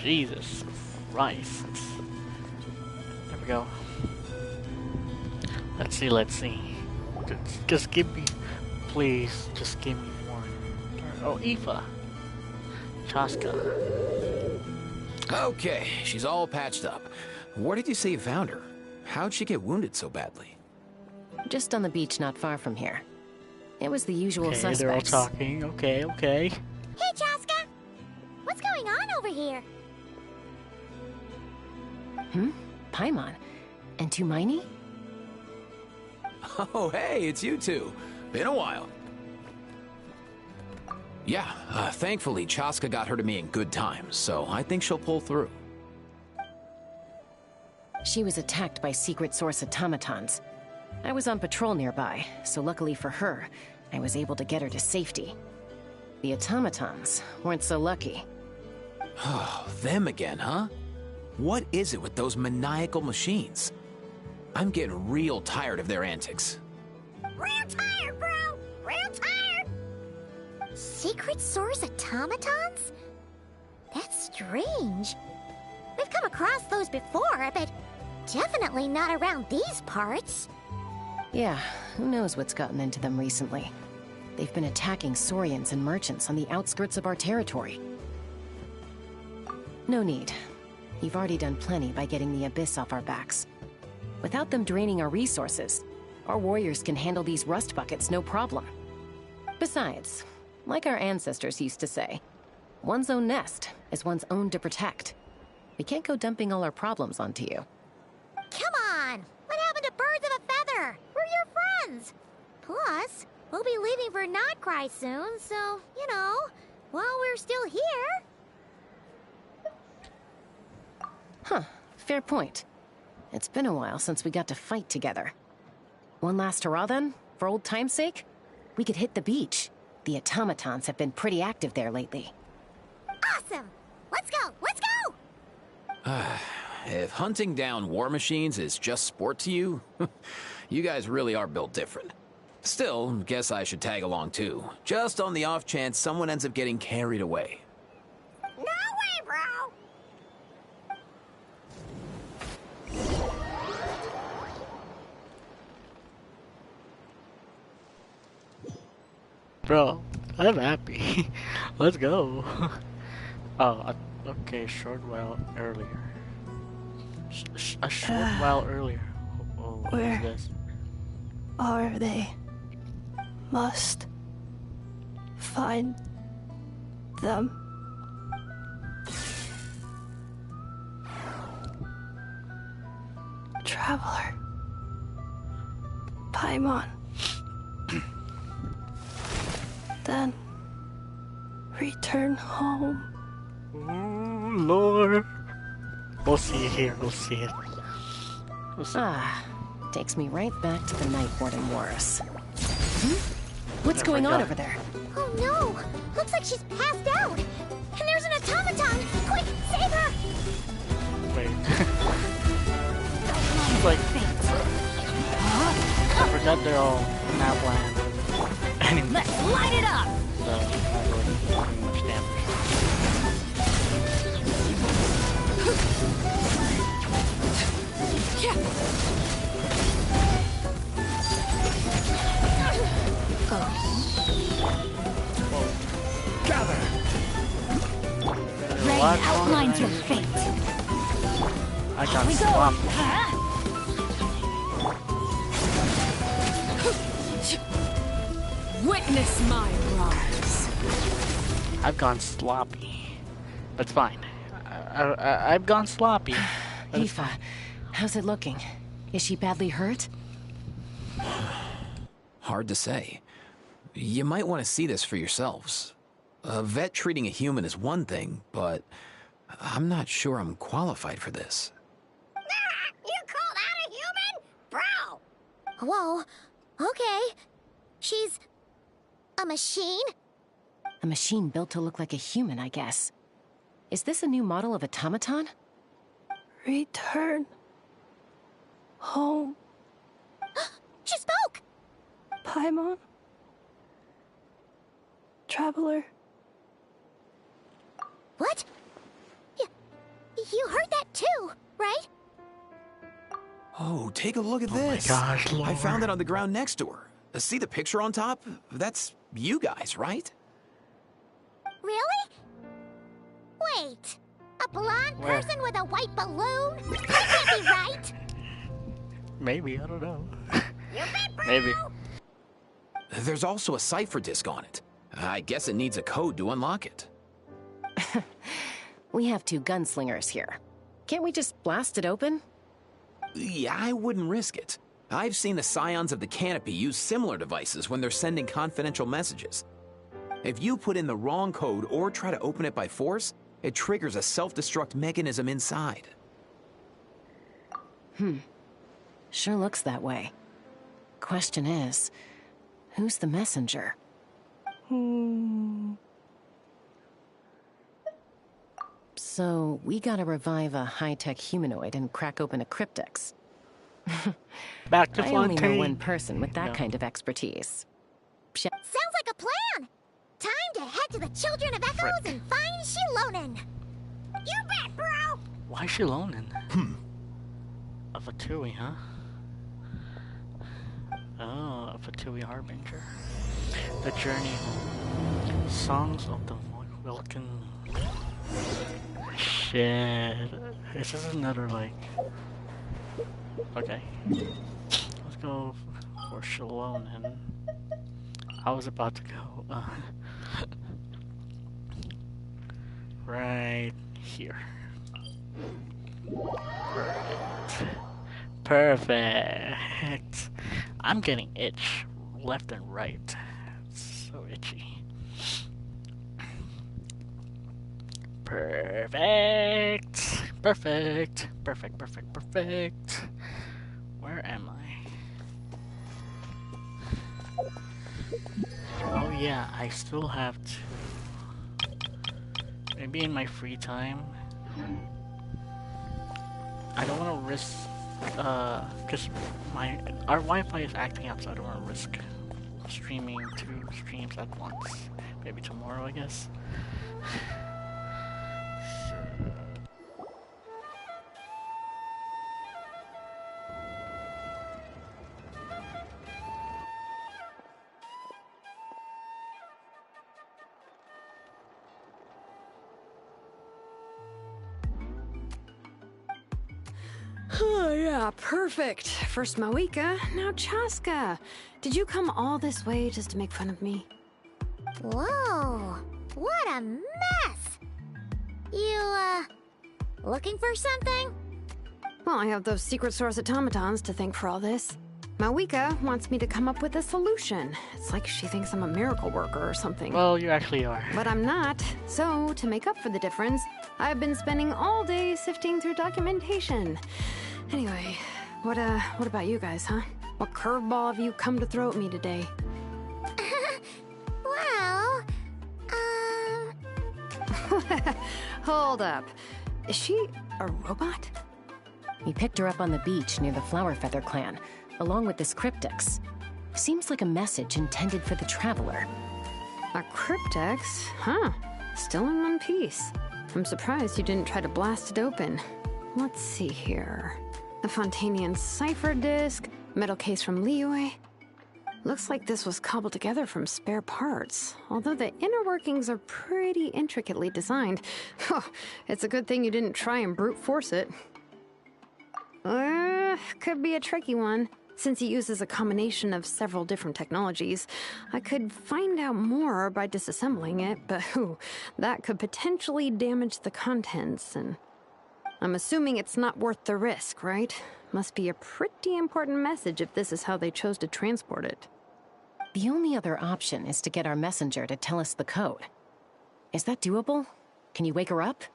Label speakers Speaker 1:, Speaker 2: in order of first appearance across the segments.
Speaker 1: Jesus Christ. There we go. Let's see, let's see. Just give me, please, just give me one. Oh, Eva. Chaska.
Speaker 2: Okay, she's all patched up. Where did you say you found her? How'd she get wounded so badly?
Speaker 3: Just on the beach not far from here. It was the usual
Speaker 1: Okay,
Speaker 3: suspects.
Speaker 1: they're all talking. Okay, okay.
Speaker 4: Hey, Chaska! What's going on over here?
Speaker 3: Paimon. And Tumaini?
Speaker 2: Oh, hey, it's you two. Been a while. Yeah, thankfully Chaska got her to me in good time, so I think she'll pull through.
Speaker 3: She was attacked by secret source automatons. I was on patrol nearby, so luckily for her, I was able to get her to safety. The automatons weren't so lucky.
Speaker 2: Oh, them again, huh? What is it with those maniacal machines? I'm getting real tired of their antics.
Speaker 4: Real tired, bro! Real tired! Secret source automatons? That's strange. We've come across those before, but definitely not around these parts.
Speaker 3: Yeah, who knows what's gotten into them recently. They've been attacking Saurians and merchants on the outskirts of our territory. No need. You've already done plenty by getting the Abyss off our backs. Without them draining our resources, our warriors can handle these rust buckets no problem. Besides, like our ancestors used to say, one's own nest is one's own to protect. We can't go dumping all our problems onto you.
Speaker 4: Come on! What happened to birds of a feather? We're your friends! Plus, we'll be leaving for Notcry soon, so, you know, while we're still here...
Speaker 3: Huh, fair point. It's been a while since we got to fight together. One last hurrah then, for old time's sake? We could hit the beach. The automatons have been pretty active there lately.
Speaker 4: Awesome! Let's go! Let's go!
Speaker 2: If hunting down war machines is just sport to you, you guys really are built different. Still, guess I should tag along too, just on the off chance someone ends up getting carried away.
Speaker 4: No way, bro!
Speaker 1: Bro, I'm happy. Let's go. Oh, okay, short while earlier. A short while earlier. Oh, what is
Speaker 5: Where
Speaker 1: this?
Speaker 5: are they? Must find them. Traveler. Paimon. Then return home.
Speaker 1: Oh, Lord. We'll see it here. We'll see it. We'll see.
Speaker 3: Takes me right back to the Night Warden Wars. What's going on over there?
Speaker 4: Oh no! Looks like she's passed out! And there's an automaton! Quick, save her!
Speaker 1: Wait. She's like... I forgot they're all map land. Anyway.
Speaker 4: Let's light it up!
Speaker 1: So, not really doing much damage.
Speaker 2: Gather!
Speaker 4: Rain outlines your fate.
Speaker 1: I got
Speaker 4: We go!
Speaker 1: swamped.
Speaker 4: Witness my rise.
Speaker 1: I've gone sloppy. That's fine. I've gone sloppy.
Speaker 3: Aoife, how's it looking? Is she badly hurt?
Speaker 2: Hard to say. You might want to see this for yourselves. A vet treating a human is one thing, but I'm not sure I'm qualified for this.
Speaker 4: You call that a human? Bro! Whoa, okay. She's... a machine?
Speaker 3: A machine built to look like a human, I guess. Is this a new model of automaton?
Speaker 5: Return home.
Speaker 4: She spoke!
Speaker 5: Paimon. Traveler.
Speaker 4: What?
Speaker 2: Whoa, take a look at
Speaker 1: Oh my
Speaker 2: this.
Speaker 1: gosh,
Speaker 2: I found
Speaker 1: Lord.
Speaker 2: it on the ground next to her. See the picture on top? That's you guys, right?
Speaker 4: Really? Wait, a blonde
Speaker 1: Where?
Speaker 4: person with a white balloon? That can't be right.
Speaker 1: Maybe, I don't know.
Speaker 4: You bet, bro.
Speaker 1: Maybe.
Speaker 2: There's also a cipher disk on it. I guess it needs a code to unlock it.
Speaker 3: We have 2 gunslingers here. Can't we just blast it open?
Speaker 2: Yeah, I wouldn't risk it. I've seen the Scions of the Canopy use similar devices when they're sending confidential messages. If you put in the wrong code or try to open it by force, it triggers a self-destruct mechanism inside.
Speaker 3: Sure looks that way. Question is, who's the messenger? So, we gotta revive a high-tech humanoid and crack open a cryptex.
Speaker 1: Back to
Speaker 3: I only know
Speaker 1: Fontaine.
Speaker 3: one person with that
Speaker 1: Yeah.
Speaker 3: kind of expertise.
Speaker 4: Sounds like a plan. Time to head to the Children of Echoes
Speaker 1: Frick.
Speaker 4: and find Shilonen. You bet, bro.
Speaker 1: Why is she loaning? A Fatui, huh? Oh, a Fatui Harbinger. The Journey Home. Songs of the Wilkin. Shit. This is another, like... Okay. Let's go for Shilonen. I was about to go, right here. Perfect. I'm getting itch left and right. It's so itchy. Perfect. Perfect. Perfect, perfect, perfect. Where am I? Oh yeah, I still have to... Maybe in my free time. I don't want to risk... because our Wi-Fi is acting up, so I don't want to risk streaming 2 streams at once. Maybe tomorrow, I guess.
Speaker 6: Oh, yeah, perfect. First Moika, now Chaska. Did you come all this way just to make fun of me?
Speaker 4: Whoa, what a mess. You, looking for something?
Speaker 6: Well, I have those secret source automatons to thank for all this. Moika wants me to come up with a solution. It's like she thinks I'm a miracle worker or something.
Speaker 1: Well, you actually are.
Speaker 6: But I'm not. So, to make up for the difference, I've been spending all day sifting through documentation. Anyway, what about you guys, huh? What curveball have you come to throw at me today?
Speaker 4: Well,
Speaker 6: Hold up. Is she a robot?
Speaker 3: We picked her up on the beach near the Flowerfeather clan, along with this cryptex. Seems like a message intended for the traveler.
Speaker 6: A cryptex? Huh. Still in one piece. I'm surprised you didn't try to blast it open. Let's see here. A Fontanian cipher disk, metal case from Liyue. Looks like this was cobbled together from spare parts, although the inner workings are pretty intricately designed. It's a good thing you didn't try and brute force it. Could be a tricky one. Since he uses a combination of several different technologies, I could find out more by disassembling it, but that could potentially damage the contents, and I'm assuming it's not worth the risk, right? Must be a pretty important message if this is how they chose to transport it.
Speaker 3: The only other option is to get our messenger to tell us the code. Is that doable? Can you wake her up?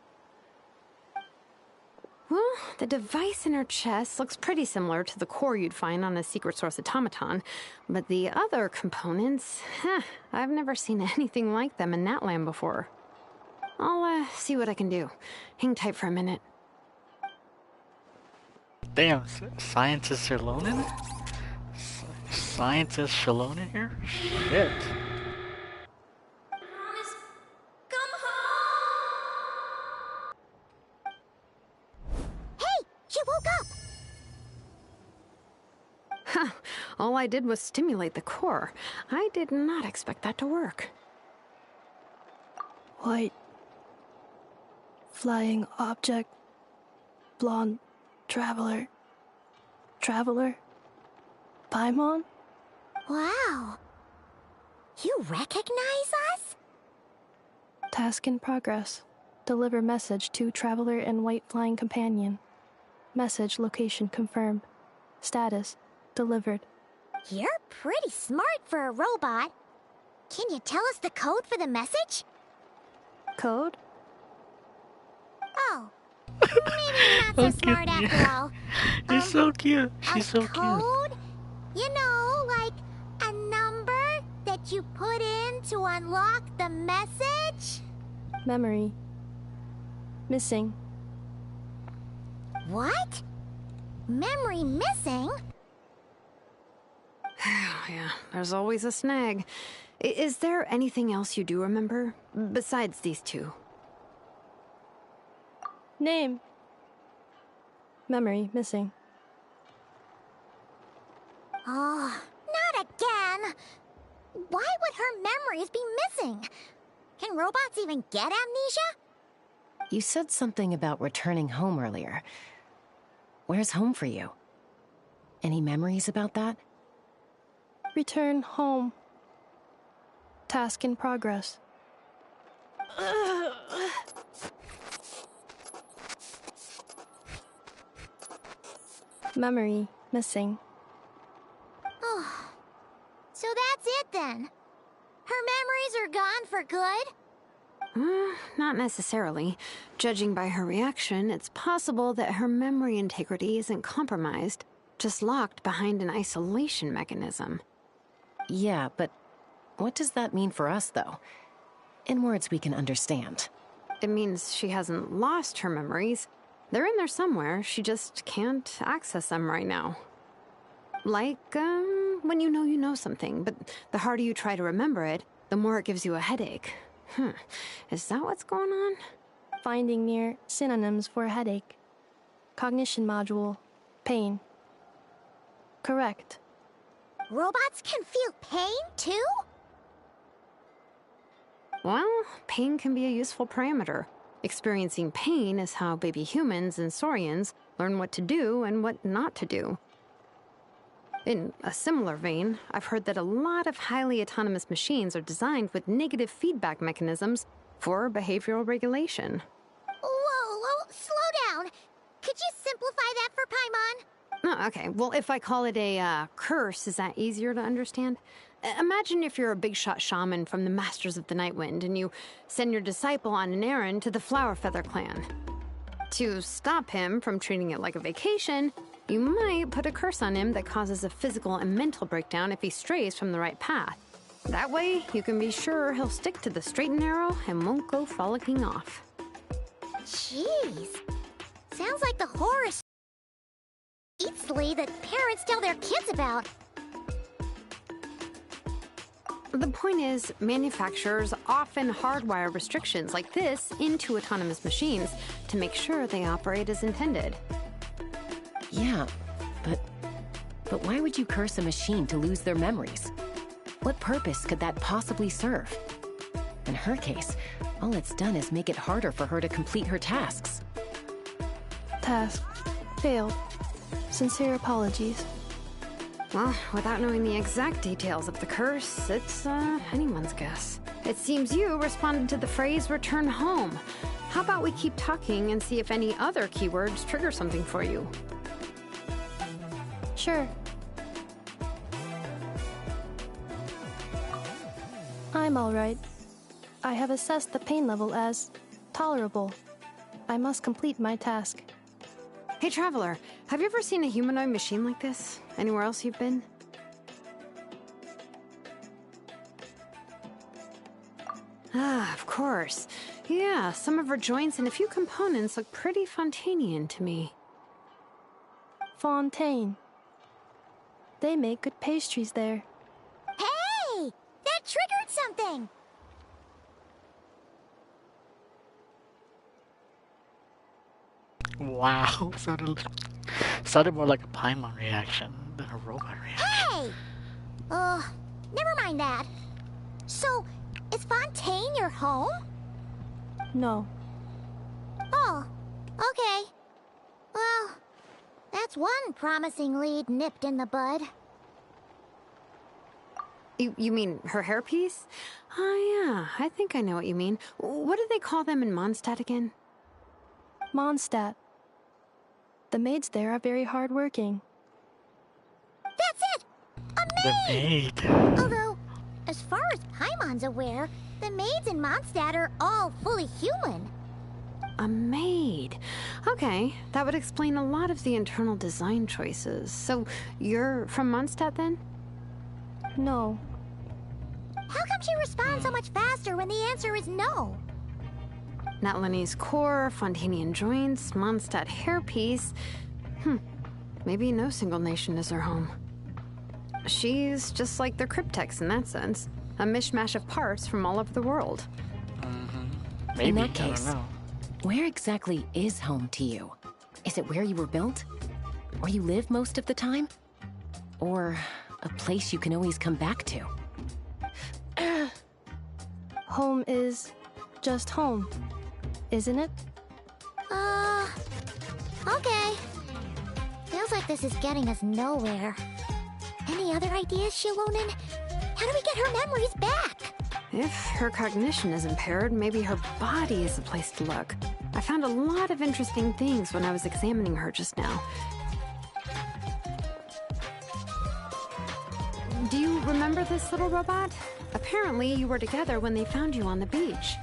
Speaker 6: Well, the device in her chest looks pretty similar to the core you'd find on a secret source automaton, but the other components, I've never seen anything like them in Natlan before. I'll see what I can do. Hang tight for a minute.
Speaker 1: Damn, scientist Shilonen? Scientist Shilonen here? Shit.
Speaker 4: hey, she woke up.
Speaker 6: All I did was stimulate the core. I did not expect that to work.
Speaker 5: White. Flying object. Blonde. Traveler. Traveler? Paimon?
Speaker 4: Wow. You recognize us?
Speaker 5: Task in progress. Deliver message to Traveler and White Flying Companion. Message location confirmed. Status delivered.
Speaker 4: You're pretty smart for a robot. Can you tell us the code for the message?
Speaker 5: Code?
Speaker 4: Oh. Maybe you're not so
Speaker 1: Okay,
Speaker 4: smart after
Speaker 1: yeah.
Speaker 4: all.
Speaker 1: He's so cute. She's so
Speaker 4: A
Speaker 1: cute.
Speaker 4: code? You know, like a number that you put in to unlock the message?
Speaker 5: Memory. Missing.
Speaker 4: What? Memory missing?
Speaker 6: Yeah, there's always a snag. Is there anything else you do remember? Besides these two?
Speaker 5: Name. Memory missing.
Speaker 4: Oh, not again. Why would her memories be missing? Can robots even get amnesia?
Speaker 3: You said something about returning home earlier. Where's home for you? Any memories about that?
Speaker 5: Return home. Task in progress. Memory missing.
Speaker 4: Oh, so that's it then. Her memories are gone for good?
Speaker 6: Not necessarily. Judging by her reaction, it's possible that her memory integrity isn't compromised, just locked behind an isolation mechanism.
Speaker 3: Yeah, but what does that mean for us, though? In words we can understand.
Speaker 6: It means she hasn't lost her memories. They're in there somewhere, she just can't access them right now. Like, when you know something, but the harder you try to remember it, the more it gives you a headache. Is that what's going on?
Speaker 5: Finding near synonyms for headache. Cognition module. Pain. Correct.
Speaker 4: Robots can feel pain too?
Speaker 6: Well, pain can be a useful parameter. Experiencing pain is how baby humans and saurians learn what to do and what not to do. In a similar vein, I've heard that a lot of highly autonomous machines are designed with negative feedback mechanisms for behavioral regulation.
Speaker 4: Whoa, slow down. Could you simplify that for Paimon?
Speaker 6: Oh, okay, well, if I call it a curse, is that easier to understand? Imagine if you're a big shot shaman from the Masters of the Nightwind and you send your disciple on an errand to the Flowerfeather clan. To stop him from treating it like a vacation, you might put a curse on him that causes a physical and mental breakdown if he strays from the right path. That way, you can be sure he'll stick to the straight and narrow and won't go frolicking off.
Speaker 4: Jeez. Sounds like the horror story that parents tell their kids about.
Speaker 6: The point is, manufacturers often hardwire restrictions like this into autonomous machines to make sure they operate as intended.
Speaker 3: Yeah, but why would you curse a machine to lose their memories? What purpose could that possibly serve? In her case, all it's done is make it harder for her to complete her tasks.
Speaker 5: Task. Failed. Sincere apologies.
Speaker 6: Well, without knowing the exact details of the curse, it's anyone's guess. It seems you responded to the phrase return home. How about we keep talking and see if any other keywords trigger something for you?
Speaker 5: Sure. I'm alright. I have assessed the pain level as tolerable. I must complete my task.
Speaker 6: Hey, Traveler, have you ever seen a humanoid machine like this? Anywhere else you've been? Ah, of course. Yeah, some of her joints and a few components look pretty Fontanian to me.
Speaker 5: Fontaine. They make good pastries there.
Speaker 4: Hey! That triggered something!
Speaker 1: Wow, sounded more like a Paimon reaction than a robot reaction.
Speaker 4: Hey! Never mind that. So, is Fontaine your home?
Speaker 5: No.
Speaker 4: Oh, okay. Well, that's one promising lead nipped in the bud.
Speaker 6: You mean her hairpiece? Oh yeah, I think I know what you mean. What do they call them in Mondstadt again?
Speaker 5: Mondstadt. The maids there are very hardworking.
Speaker 4: That's it! A
Speaker 1: The
Speaker 4: maid!
Speaker 1: maid.
Speaker 4: Although, as far as Paimon's aware, the maids in Mondstadt are all fully human.
Speaker 6: A maid. Okay, that would explain a lot of the internal design choices. So, you're from Mondstadt then?
Speaker 5: No.
Speaker 4: How come she responds so much faster when the answer is no?
Speaker 6: Natlanese core, Fontanian joints, Mondstadt hairpiece. Maybe no single nation is her home. She's just like the Cryptex in that sense. A mishmash of parts from all over the world.
Speaker 1: Maybe,
Speaker 3: In that
Speaker 1: I
Speaker 3: case,
Speaker 1: don't know.
Speaker 3: where exactly is home to you? Is it where you were built? Where you live most of the time? Or a place you can always come back to?
Speaker 5: Home is just home, isn't it?
Speaker 4: Okay. Feels like this is getting us nowhere. Any other ideas, Shilonen? How do we get her memories back?
Speaker 6: If her cognition is impaired, maybe her body is the place to look. I found a lot of interesting things when I was examining her just now. Do you remember this little robot? Apparently, you were together when they found you on the beach.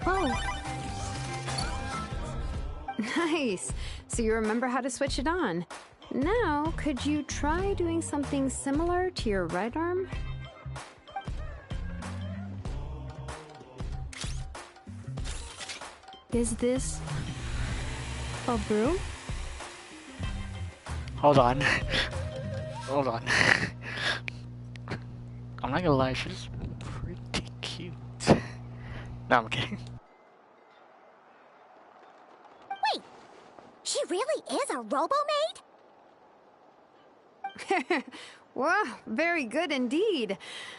Speaker 5: Oh,
Speaker 6: Nice. So you remember how to switch it on. Now, could you try doing something similar to your right arm?
Speaker 5: is this a broom?
Speaker 1: Hold on. Hold on. I'm not gonna lie, she's pretty cute. No, I'm kidding.
Speaker 4: Wait! She really is a robo-maid?
Speaker 6: Wow, very good indeed.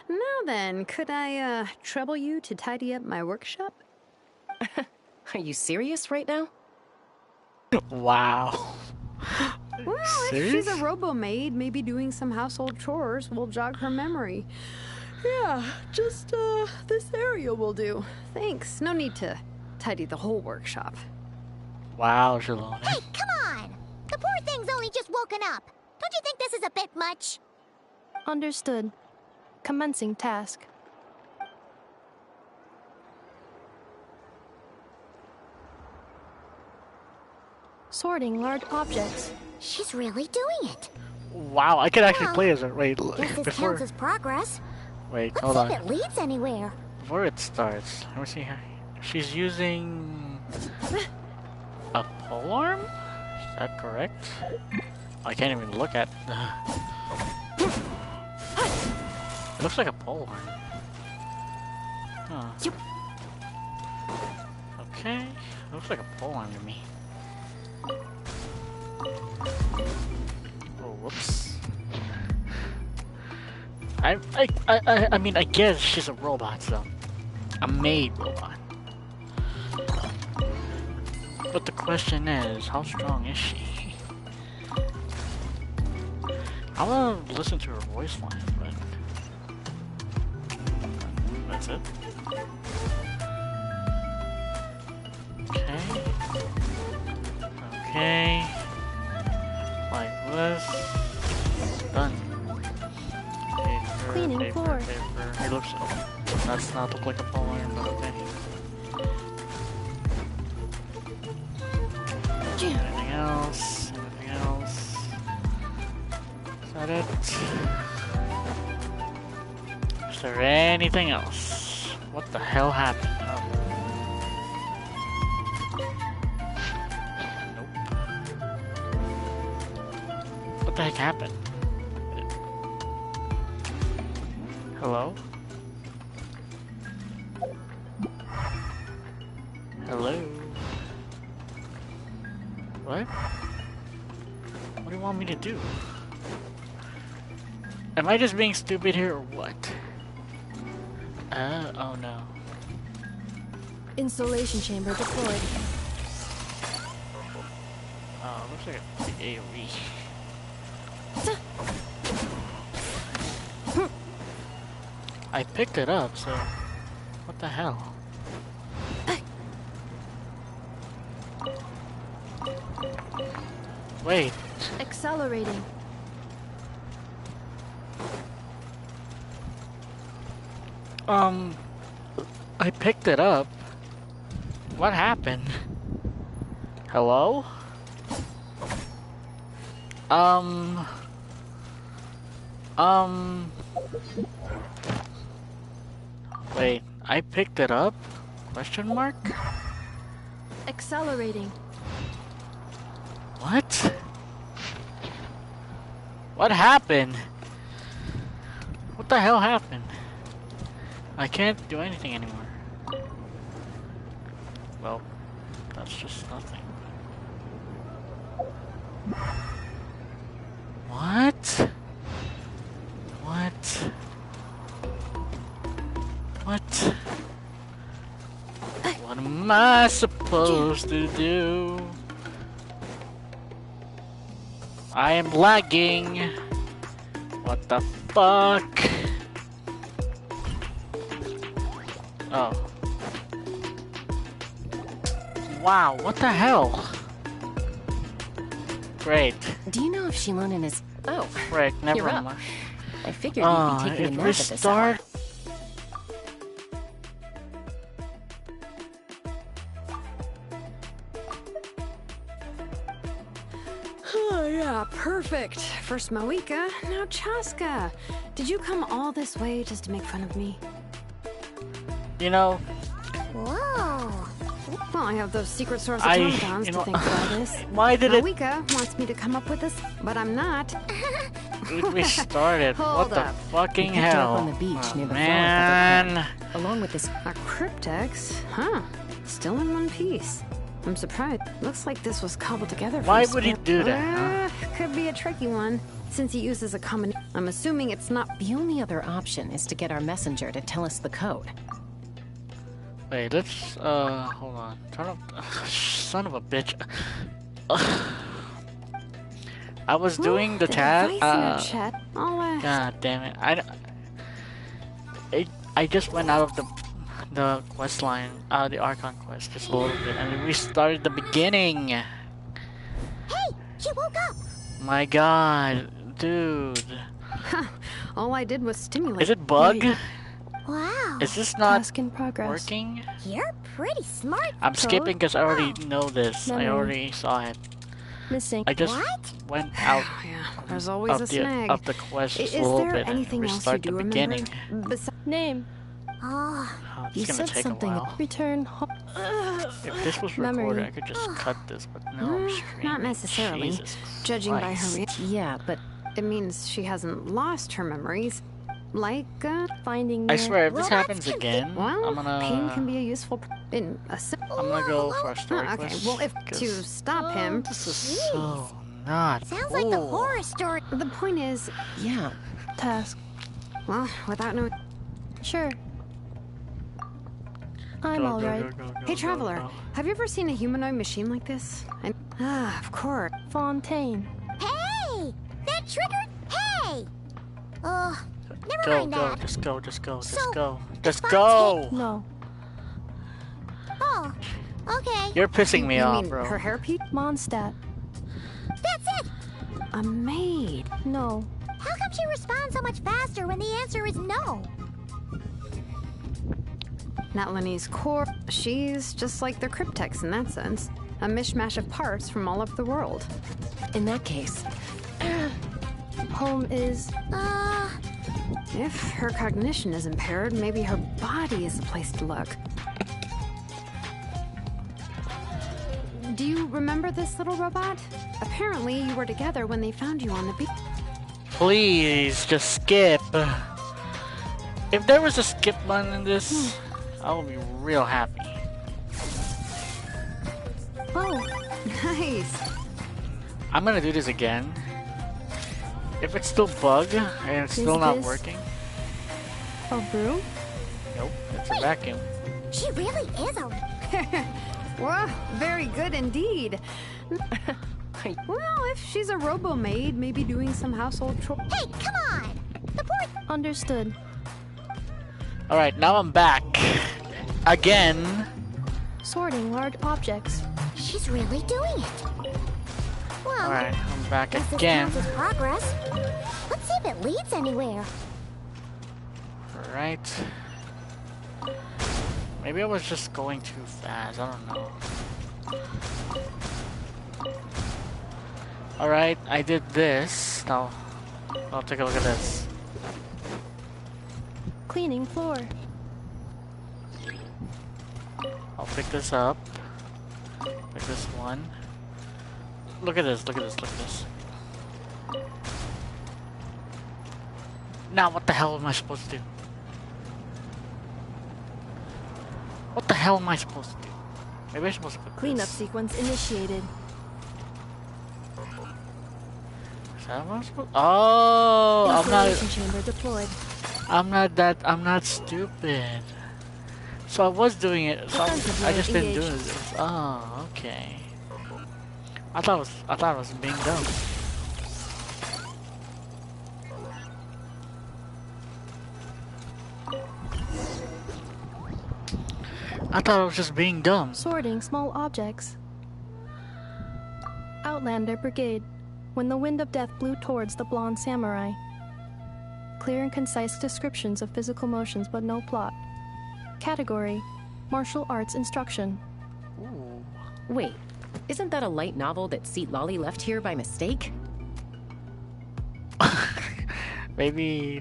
Speaker 6: Now then, could I, trouble you to tidy up my workshop?
Speaker 3: Are you serious right now?
Speaker 1: Wow.
Speaker 6: Well, if
Speaker 1: Serious?
Speaker 6: she's a robo-maid, maybe doing some household chores will jog her memory. Yeah, just, this area will do. Thanks. No need to tidy the whole workshop.
Speaker 1: Wow, Shalom.
Speaker 4: Hey, come on! The poor thing's only just woken up. Don't you think this is a bit much?
Speaker 5: Understood. Commencing task. Sorting large objects.
Speaker 4: She's really doing it.
Speaker 1: Wow, I could actually
Speaker 4: Well,
Speaker 1: play as her. Wait,
Speaker 4: Guess this
Speaker 1: before.
Speaker 4: counts as progress.
Speaker 1: Wait,
Speaker 4: Let's
Speaker 1: hold
Speaker 4: see
Speaker 1: on.
Speaker 4: if it leads anywhere.
Speaker 1: Before it starts, let me see her. She's using a polearm? Is that correct? I can't even look at. It looks like a polearm. Huh. Okay, looks like a polearm to me. Oh, whoops. I mean, I guess she's a robot, so. A maid robot. But the question is, how strong is she? I wanna listen to her voice line, but... That's it. Okay. Okay. Like this. Done. Paper,
Speaker 5: Cleaning
Speaker 1: paper,
Speaker 5: floor.
Speaker 1: paper. It looks... Oh, that's not look like a polearm, but okay. Anything else? Anything else? Is that it? Is there anything else? What the hell happened? Oh. Nope. What the heck happened? Hello? Hello? What? What do you want me to do? Am I just being stupid here or what? Oh no.
Speaker 5: Installation chamber deployed.
Speaker 1: Oh, looks like a big AoE. I picked it up, so what the hell? Wait,
Speaker 5: Accelerating.
Speaker 1: I picked it up. What happened? Hello? Wait, I picked it up? Question mark?
Speaker 5: Accelerating.
Speaker 1: What? What happened? What the hell happened? I can't do anything anymore. Well, that's just nothing. What? What? What? What am I supposed to do? I am lagging. What the fuck? Oh. Wow, what the hell? Great.
Speaker 3: Do you know if Shilonen is... Oh,
Speaker 1: Frick, never
Speaker 3: You're up.
Speaker 1: mind.
Speaker 3: I figured you'd be taking a
Speaker 1: It
Speaker 3: nap at this hour.
Speaker 1: restart.
Speaker 6: Oh, yeah, perfect. First Moika, now Chaska. Did you come all this way just to make fun of me?
Speaker 1: You know,
Speaker 4: Whoa.
Speaker 6: Well, I have those secret source
Speaker 1: I-
Speaker 6: automatons
Speaker 1: you
Speaker 6: to
Speaker 1: know-
Speaker 6: thank for all this.
Speaker 1: why did it
Speaker 6: Moika wants me to come up with this, but I'm not.
Speaker 1: restarted?
Speaker 6: Hold
Speaker 1: What the
Speaker 6: up.
Speaker 1: fucking
Speaker 3: We picked her up
Speaker 1: hell?
Speaker 3: on the beach
Speaker 1: Oh,
Speaker 3: near the
Speaker 1: man.
Speaker 3: flower feather cliff, along with this...
Speaker 6: A cryptex? Huh. Still in one piece. I'm surprised. Looks like this was cobbled together from
Speaker 1: Why
Speaker 6: a
Speaker 1: would he
Speaker 6: square-
Speaker 1: do that,
Speaker 6: Could be a tricky one, since he uses a common... I'm assuming it's not...
Speaker 3: The only other option is to get our messenger to tell us the code.
Speaker 1: Wait, let's, hold on. Turn up. Son of a bitch. I was doing the
Speaker 6: device in our
Speaker 1: task.
Speaker 6: chat. I'll,
Speaker 1: God damn it. I just went out of the quest line, the Archon quest, just a little bit, and we restarted the beginning.
Speaker 4: Hey, she woke up.
Speaker 1: My god, dude.
Speaker 6: all I did was stimulate.
Speaker 1: Is it bug?
Speaker 4: Wow.
Speaker 1: Is this not
Speaker 5: Task in progress.
Speaker 1: working?
Speaker 4: You're pretty smart.
Speaker 1: I'm
Speaker 5: Code?
Speaker 1: skipping because I already know this. I
Speaker 5: Memory.
Speaker 1: already saw it.
Speaker 5: Missing.
Speaker 1: I just
Speaker 4: What?
Speaker 1: went out
Speaker 6: Yeah, there's always a snag.
Speaker 1: of the quest just
Speaker 6: Is
Speaker 1: a little
Speaker 6: there
Speaker 1: bit and
Speaker 6: anything else you
Speaker 1: restart
Speaker 6: do
Speaker 1: the
Speaker 6: remember?
Speaker 1: beginning.
Speaker 5: Name.
Speaker 4: Oh,
Speaker 1: Oh,
Speaker 3: You
Speaker 1: it's gonna
Speaker 3: said
Speaker 1: take
Speaker 3: something...
Speaker 1: a while.
Speaker 5: Return home.
Speaker 1: If this was
Speaker 5: Memory.
Speaker 1: recorded, I could just cut this, but no, I'm streaming.
Speaker 6: Not necessarily.
Speaker 1: Jesus
Speaker 6: Judging by her
Speaker 1: Christ.
Speaker 6: reaction,
Speaker 3: Yeah, but
Speaker 6: it means she hasn't lost her memories. Like,
Speaker 5: Finding
Speaker 1: I
Speaker 5: your...
Speaker 1: swear, if this
Speaker 4: Robots
Speaker 1: happens
Speaker 4: can
Speaker 1: again,
Speaker 6: well,
Speaker 1: I'm gonna
Speaker 6: pain can be a useful... In a...
Speaker 1: I'm gonna go for a story
Speaker 6: okay,
Speaker 1: quest.
Speaker 6: well, if
Speaker 1: 'cause
Speaker 6: to stop him...
Speaker 1: this is so not
Speaker 4: sounds like the
Speaker 1: cool.
Speaker 4: horror story.
Speaker 6: The point is,
Speaker 3: yeah.
Speaker 5: Task.
Speaker 6: well, without no...
Speaker 5: Sure. I'm
Speaker 1: Go,
Speaker 5: alright.
Speaker 1: go,
Speaker 6: Hey,
Speaker 1: go,
Speaker 6: Traveler,
Speaker 1: go.
Speaker 6: have you ever seen a humanoid machine like this? Of course.
Speaker 5: Fontaine.
Speaker 4: Hey, that triggered. Hey. Never
Speaker 1: Go,
Speaker 4: mind
Speaker 1: go,
Speaker 4: that.
Speaker 1: just go, just go, just
Speaker 4: So,
Speaker 1: go. Just
Speaker 4: if I
Speaker 1: go!
Speaker 5: No.
Speaker 4: Oh, okay.
Speaker 1: You're pissing me
Speaker 6: you
Speaker 1: off,
Speaker 6: mean
Speaker 1: bro.
Speaker 6: her hairpiece?
Speaker 5: Mondstadt.
Speaker 4: That's it.
Speaker 6: A maid.
Speaker 5: No.
Speaker 4: How come she responds so much faster when the answer is no?
Speaker 6: Not Lenny's core. She's just like the cryptex in that sense. A mishmash of parts from all over the world.
Speaker 3: In that case,
Speaker 5: Home is...
Speaker 6: If her cognition is impaired, maybe her body is the place to look. Do you remember this little robot? Apparently, you were together when they found you on the beach.
Speaker 1: Please, just skip. If there was a skip button in this, I would be real happy.
Speaker 6: Oh, nice.
Speaker 1: I'm gonna do this again. If it's still bug and it's still not working.
Speaker 5: A broom?
Speaker 1: Nope, it's a vacuum.
Speaker 4: She really is a...
Speaker 6: Wow, very good indeed. Well, if she's a robo-maid, maybe doing some household chores.
Speaker 4: Hey, come on! The poor...
Speaker 5: Understood.
Speaker 1: Alright, now I'm back. Again.
Speaker 5: Sorting large objects.
Speaker 4: She's really doing it. Well,
Speaker 1: Alright, I'm back
Speaker 4: guess this
Speaker 1: again.
Speaker 4: counts as progress. Let's see if it leads anywhere.
Speaker 1: Alright. Maybe I was just going too fast, I don't know. Alright, I did this. Now, I'll take a look at this.
Speaker 5: Cleaning floor.
Speaker 1: I'll pick this up. Pick this one. Look at this, look at this, look at this. Now, what the hell am I supposed to do? What the hell am I supposed to do? Maybe I'm supposed to put
Speaker 5: Cleanup
Speaker 1: this.
Speaker 5: sequence initiated.
Speaker 1: Is that what I'm supposed? Oh,
Speaker 5: Installation chamber deployed.
Speaker 1: I'm not stupid. So I was doing it. So I just didn't do it. Oh, okay. I thought it was being dumb. I thought it was just being dumb.
Speaker 5: Sorting small objects. Outlander Brigade. When the wind of death blew towards the blonde samurai. Clear and concise descriptions of physical motions, but no plot. Category: martial arts instruction.
Speaker 1: Ooh.
Speaker 3: Wait, isn't that a light novel that Seat Lolly left here by mistake?
Speaker 1: Maybe.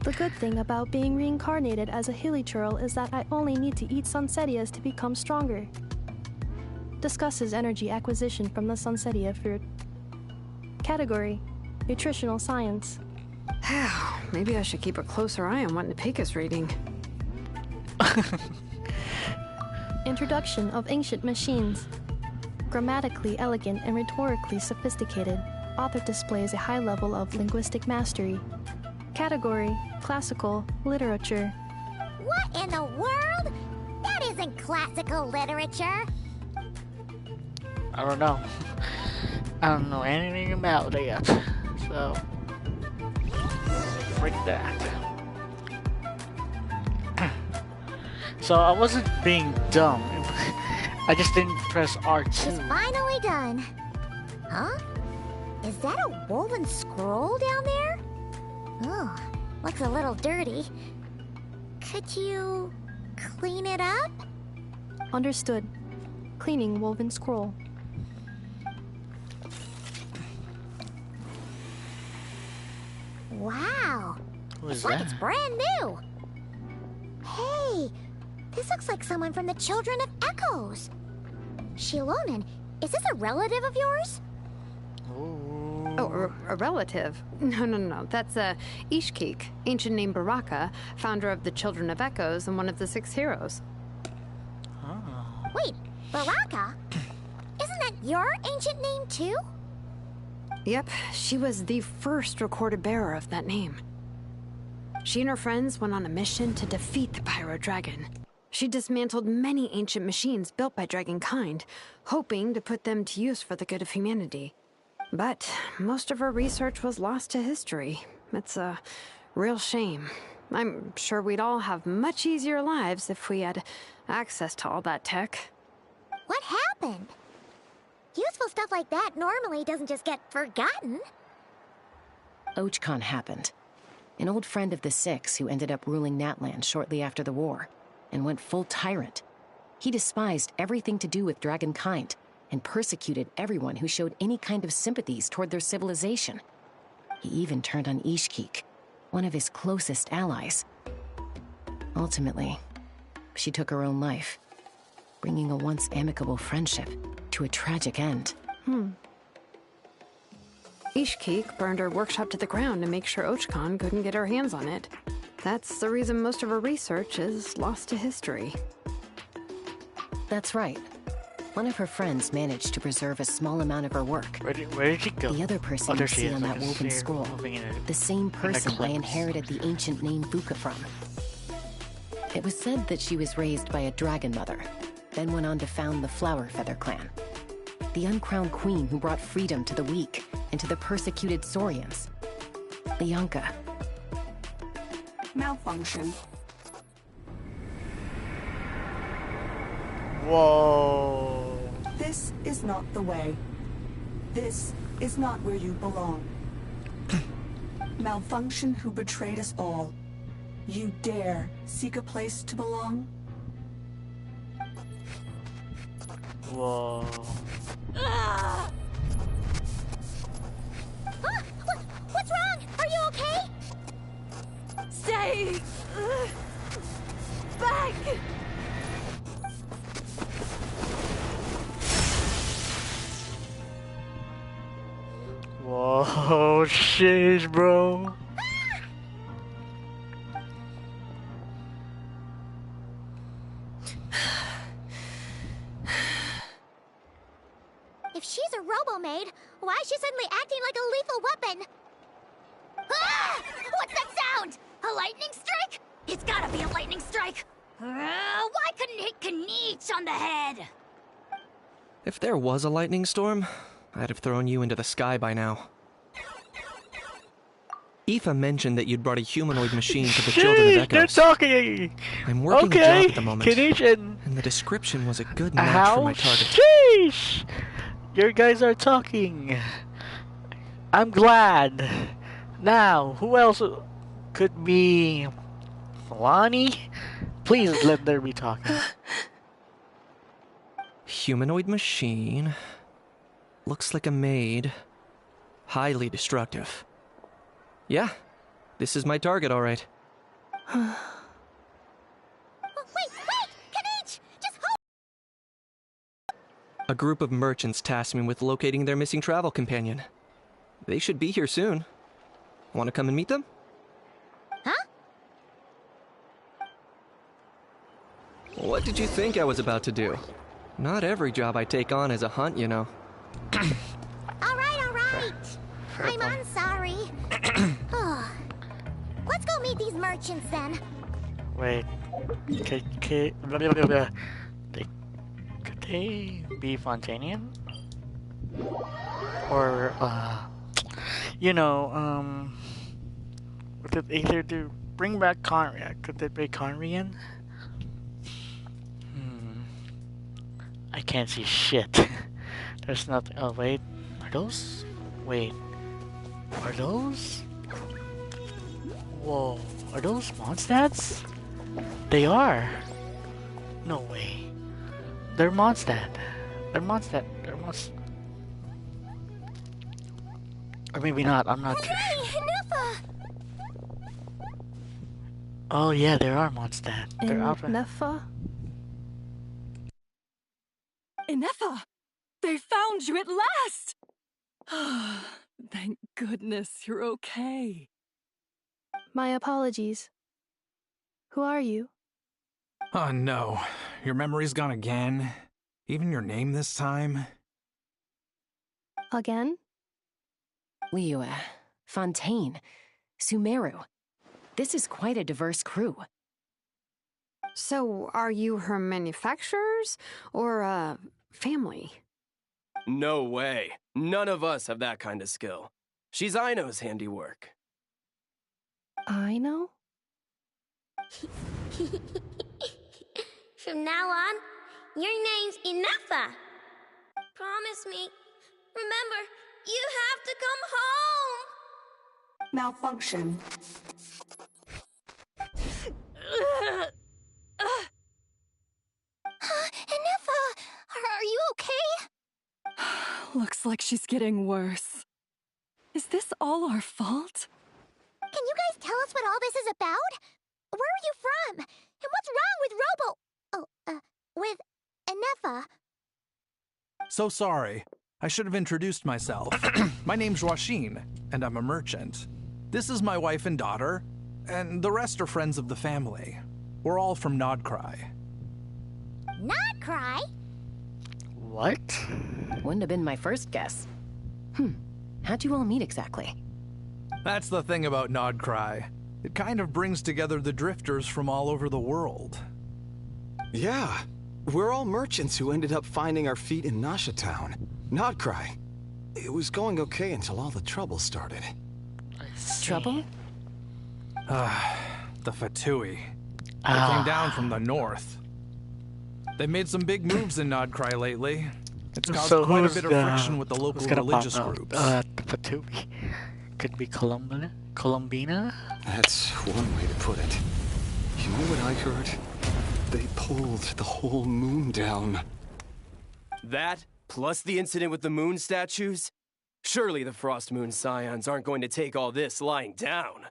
Speaker 5: The good thing about being reincarnated as a hilly churl is that I only need to eat sunsetias to become stronger. Discusses energy acquisition from the sunsetia fruit. Category: nutritional science.
Speaker 6: Maybe I should keep a closer eye on what Napika's reading.
Speaker 5: Introduction of ancient machines. Grammatically elegant and rhetorically sophisticated, author displays a high level of linguistic mastery. Category: classical literature.
Speaker 4: What in the world? That isn't classical literature.
Speaker 1: I don't know. I don't know anything about that. So, freak that. So I wasn't being dumb. I just didn't press R2.
Speaker 4: It's finally done. Huh? Is that a woven scroll down there? Oh, looks a little dirty. Could you clean it up?
Speaker 5: Understood. Cleaning woven scroll.
Speaker 4: Wow.
Speaker 1: Who's
Speaker 4: It's like
Speaker 1: that?
Speaker 4: it's brand new. Hey, this looks like someone from the Children of Echoes. Shilonen, is this a relative of yours?
Speaker 1: Ooh.
Speaker 6: Oh, a relative? No. That's Ishkik, ancient name Baraka, founder of the Children of Echoes and one of the 6 heroes.
Speaker 1: Oh.
Speaker 4: Wait, Baraka? Isn't that your ancient name too?
Speaker 6: Yep, she was the first recorded bearer of that name. She and her friends went on a mission to defeat the Pyro Dragon. She dismantled many ancient machines built by Dragonkind, hoping to put them to use for the good of humanity. But most of her research was lost to history. It's a real shame. I'm sure we'd all have much easier lives if we had access to all that tech.
Speaker 4: What happened? Useful stuff like that normally doesn't just get forgotten.
Speaker 3: Ochkon happened. An old friend of the Six who ended up ruling Natland shortly after the war, and went full tyrant. He despised everything to do with Dragonkind, and persecuted everyone who showed any kind of sympathies toward their civilization. He even turned on Ishkik, one of his closest allies. Ultimately, she took her own life, bringing a once amicable friendship to a tragic end.
Speaker 6: Ishkik burned her workshop to the ground to make sure Ochkon couldn't get her hands on it. That's the reason most of her research is lost to history.
Speaker 3: That's right. One of her friends managed to preserve a small amount of her work.
Speaker 1: Where did she go?
Speaker 3: The other person
Speaker 1: there
Speaker 3: you
Speaker 1: she
Speaker 3: see
Speaker 1: is.
Speaker 3: on
Speaker 1: I
Speaker 3: that
Speaker 1: can see
Speaker 3: woven
Speaker 1: her
Speaker 3: scroll.
Speaker 1: moving in a-
Speaker 3: The same person I
Speaker 1: eclipse.
Speaker 3: inherited the ancient name Buka from. It was said that she was raised by a dragon mother, then went on to found the Flower Feather clan. The uncrowned queen who brought freedom to the weak and to the persecuted Saurians. Bianca.
Speaker 7: Malfunction.
Speaker 1: Whoa.
Speaker 7: This is not the way. This is not where you belong. Malfunction who betrayed us all. You dare seek a place to belong?
Speaker 1: Whoa.
Speaker 4: What's wrong? Are you okay?
Speaker 8: Stay back.
Speaker 1: Whoa, sheesh, bro.
Speaker 4: If she's a robo-maid, why is she suddenly acting like a lethal weapon? Ah! What's that sound? A lightning strike? It's gotta be a lightning strike. Why couldn't it hit Kniech on the head?
Speaker 9: If there was a lightning storm, I'd have thrown you into the sky by now. Aoife mentioned that you'd brought a humanoid machine to the Children of
Speaker 1: Sheesh, they're
Speaker 9: Echoes.
Speaker 1: talking.
Speaker 9: I'm working a
Speaker 1: Okay,
Speaker 9: job at the moment,
Speaker 1: Kniech and
Speaker 9: and the description was a good match for
Speaker 1: how?
Speaker 9: my target.
Speaker 1: Sheesh. Your guys are talking. I'm glad. Now, who else could be Lonnie? Please let there be talking.
Speaker 9: Humanoid machine. Looks like a maid. Highly destructive. Yeah, this is my target, all right.
Speaker 4: Oh, wait! Kniech! Just hold!
Speaker 9: A group of merchants tasked me with locating their missing travel companion. They should be here soon. Want to come and meet them?
Speaker 4: Huh?
Speaker 9: What did you think I was about to do? Not every job I take on is a hunt, you know.
Speaker 4: All right. I'm sorry. Oh. Let's go meet these merchants then.
Speaker 1: Wait. Blah, blah, blah, blah. Could they be Fontanian? Or, would it either do bring back Conria? Could it be Conrian? I can't see shit. There's nothing. Oh, wait. Are those? Wait. Are those? Whoa. Are those Mondstads? They are. No way. They're Mondstad. They're Mondstad. They're Mondstad. Or maybe not. I'm not sure.
Speaker 4: Hey, Nufa!
Speaker 1: Oh yeah, they are Mondstadt. They're out.
Speaker 5: Nefa?
Speaker 8: Inefa! They found you at last! Thank goodness you're okay.
Speaker 5: My apologies. Who are you?
Speaker 10: Oh no, your memory's gone again? Even your name this time?
Speaker 5: Again?
Speaker 3: Liyue, Fontaine, Sumeru. This is quite a diverse crew.
Speaker 6: So, are you her manufacturers or family?
Speaker 11: No way. None of us have that kind of skill. She's Aino's handiwork.
Speaker 5: I know?
Speaker 4: From now on, your name's Inefa. Promise me. Remember, you have to come home.
Speaker 7: Malfunction.
Speaker 4: Inefa, are you okay?
Speaker 8: Looks like she's getting worse. Is this all our fault?
Speaker 4: Can you guys tell us what all this is about? Where are you from? And what's wrong with with Inefa?
Speaker 10: So sorry. I should have introduced myself. My name's Joachine, and I'm a merchant. This is my wife and daughter, and the rest are friends of the family. We're all from Nodcry.
Speaker 4: Not cry?
Speaker 1: What?
Speaker 3: Wouldn't have been my first guess. How'd you all meet exactly?
Speaker 10: That's the thing about Nodcry. It kind of brings together the drifters from all over the world.
Speaker 12: Yeah, we're all merchants who ended up finding our feet in Nasha Town. Nodcry. It was going okay until all the trouble started.
Speaker 3: Trouble?
Speaker 10: The Fatui. They came down from the north. They made some big moves in Nodcry lately. It's caused quite a bit of friction with the local religious groups.
Speaker 1: The Fatui. Could be Columbina?
Speaker 12: That's one way to put it. You know what I heard? They pulled the whole moon down.
Speaker 11: That, plus the incident with the moon statues? Surely the Frost Moon Scions aren't going to take all this lying down.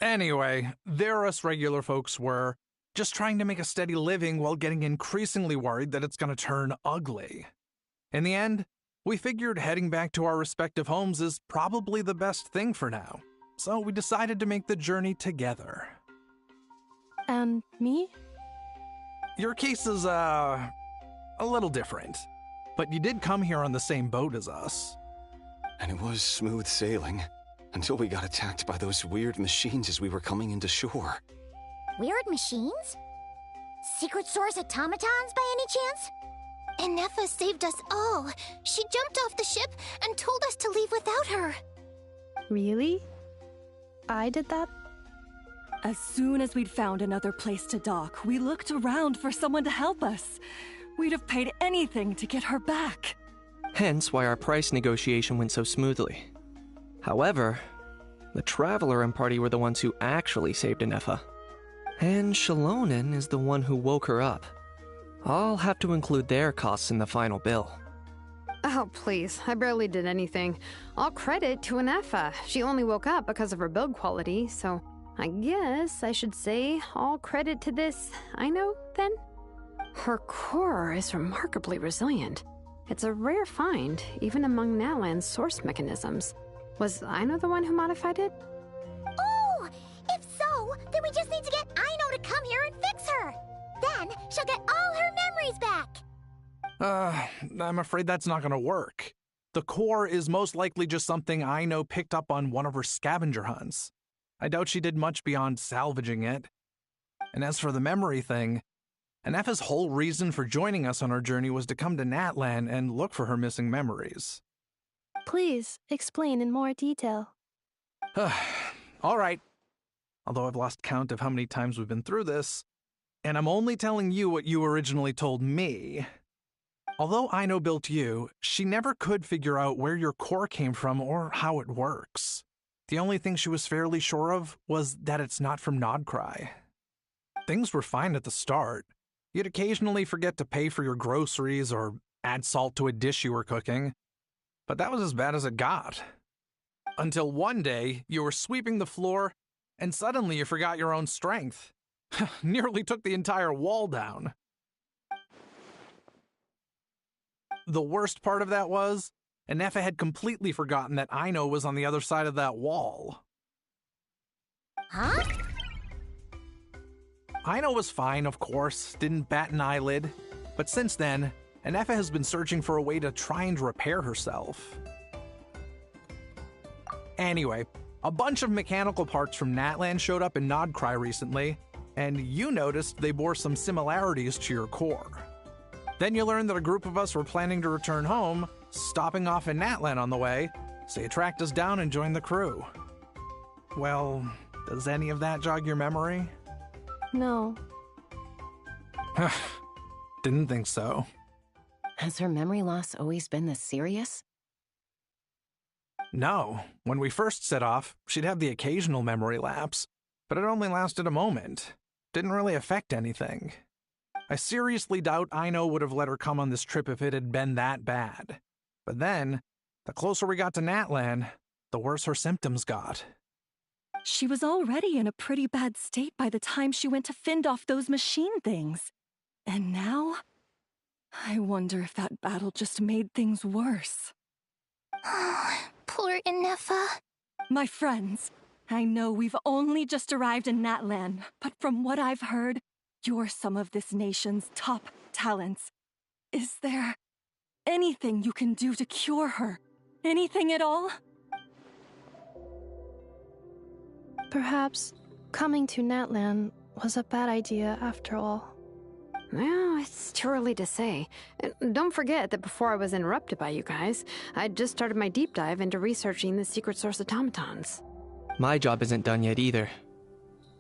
Speaker 10: Anyway, there us regular folks were, just trying to make a steady living while getting increasingly worried that it's gonna turn ugly. In the end, we figured heading back to our respective homes is probably the best thing for now. So we decided to make the journey together.
Speaker 5: And me?
Speaker 10: Your case is, a little different. But you did come here on the same boat as us.
Speaker 12: And it was smooth sailing, until we got attacked by those weird machines as we were coming into shore.
Speaker 4: Weird machines? Secret Source automatons by any chance? And Neffa saved us all. She jumped off the ship and told us to leave without her.
Speaker 5: Really? I did that?
Speaker 8: As soon as we'd found another place to dock, we looked around for someone to help us. We'd have paid anything to get her back.
Speaker 9: Hence why our price negotiation went so smoothly. However, the Traveler and party were the ones who actually saved Anefa. And Shalonen is the one who woke her up. I'll have to include their costs in the final bill.
Speaker 6: Oh, please. I barely did anything. All credit to Anefa. She only woke up because of her build quality, so I guess I should say all credit to this Aino, then? Her core is remarkably resilient. It's a rare find, even among Natlan's source mechanisms. Was Aino the one who modified it?
Speaker 4: Oh! If so, then we just need to get Aino to come here and fix her! Then she'll get all her memories back!
Speaker 10: I'm afraid that's not gonna work. The core is most likely just something Aino picked up on one of her scavenger hunts. I doubt she did much beyond salvaging it. And as for the memory thing, Anefa's whole reason for joining us on our journey was to come to Natlan and look for her missing memories.
Speaker 5: Please, explain in more detail.
Speaker 10: All right. Although I've lost count of how many times we've been through this, and I'm only telling you what you originally told me. Although Aino built you, she never could figure out where your core came from or how it works. The only thing she was fairly sure of was that it's not from Nodcry. Things were fine at the start. You'd occasionally forget to pay for your groceries or add salt to a dish you were cooking. But that was as bad as it got. Until one day, you were sweeping the floor, and suddenly you forgot your own strength. Nearly took the entire wall down. The worst part of that was, Anefa had completely forgotten that Aino was on the other side of that wall.
Speaker 4: Huh?
Speaker 10: Aino was fine, of course, didn't bat an eyelid. But since then, Anefa has been searching for a way to try and repair herself. Anyway, a bunch of mechanical parts from Natlan showed up in Nodcry recently, and you noticed they bore some similarities to your core. Then you learned that a group of us were planning to return home, stopping off in Natlan on the way, so you tracked us down and joined the crew. Well, does any of that jog your memory?
Speaker 5: No.
Speaker 10: Didn't think so.
Speaker 3: Has her memory loss always been this serious?
Speaker 10: No. When we first set off, she'd have the occasional memory lapse, but it only lasted a moment. Didn't really affect anything. I seriously doubt Aino would have let her come on this trip if it had been that bad. But then, the closer we got to Natlan, the worse her symptoms got.
Speaker 8: She was already in a pretty bad state by the time she went to fend off those machine things. And now, I wonder if that battle just made things worse.
Speaker 4: Poor Anefa.
Speaker 8: My friends, I know we've only just arrived in Natlan, but from what I've heard, you're some of this nation's top talents. Is there anything you can do to cure her? Anything at all?
Speaker 5: Perhaps coming to Natlan was a bad idea after all.
Speaker 6: Well, it's too early to say. And don't forget that before I was interrupted by you guys, I'd just started my deep dive into researching the secret source automatons.
Speaker 9: My job isn't done yet either.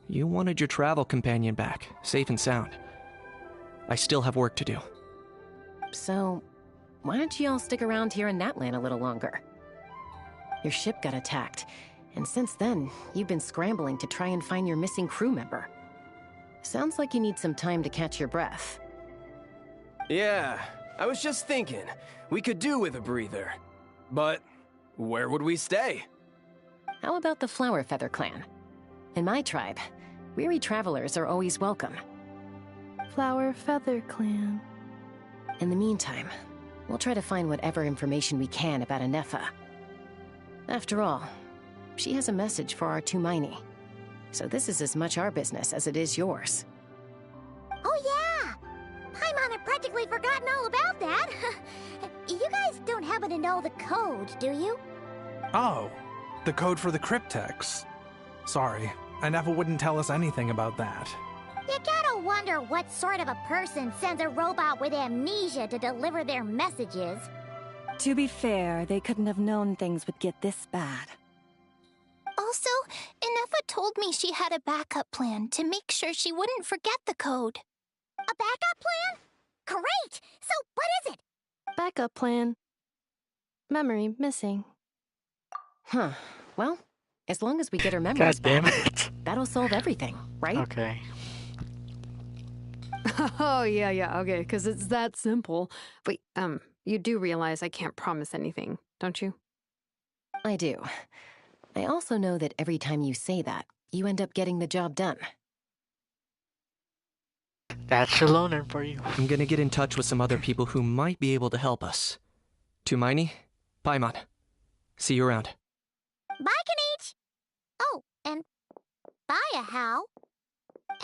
Speaker 9: You wanted your travel companion back, safe and sound. I still have work to do.
Speaker 3: So, why don't you all stick around here in Natlan a little longer? Your ship got attacked, and since then, you've been scrambling to try and find your missing crew member. Sounds like you need some time to catch your breath.
Speaker 11: Yeah, I was just thinking, we could do with a breather. But where would we stay?
Speaker 3: How about the Flower Feather clan? In my tribe, weary travelers are always welcome.
Speaker 5: Flower Feather Clan.
Speaker 3: In the meantime, we'll try to find whatever information we can about Anefa. After all, she has a message for our Tumaini. So this is as much our business as it is yours.
Speaker 4: Oh yeah! Paimon had practically forgotten all about that. You guys don't happen to know the code, do you?
Speaker 10: Oh, the code for the cryptex. Sorry, Anefa wouldn't tell us anything about that.
Speaker 4: You gotta wonder what sort of a person sends a robot with amnesia to deliver their messages.
Speaker 8: To be fair, they couldn't have known things would get this bad.
Speaker 13: Also, Inefa told me she had a backup plan to make sure she wouldn't forget the code.
Speaker 4: A backup plan? Great! So what is it?
Speaker 5: Backup plan. Memory missing.
Speaker 3: Huh. Well, as long as we get her memories
Speaker 1: God damn
Speaker 3: back,
Speaker 1: it.
Speaker 3: that'll solve everything, right?
Speaker 1: Okay.
Speaker 6: Oh, yeah, okay, because it's that simple. Wait, you do realize I can't promise anything, don't you?
Speaker 3: I do. I also know that every time you say that, you end up getting the job done.
Speaker 1: That's Shalonen for you.
Speaker 9: I'm gonna get in touch with some other people who might be able to help us. Tumaini, Paimon. See you around.
Speaker 4: Bye, Kanich! Oh, and bye, Hal.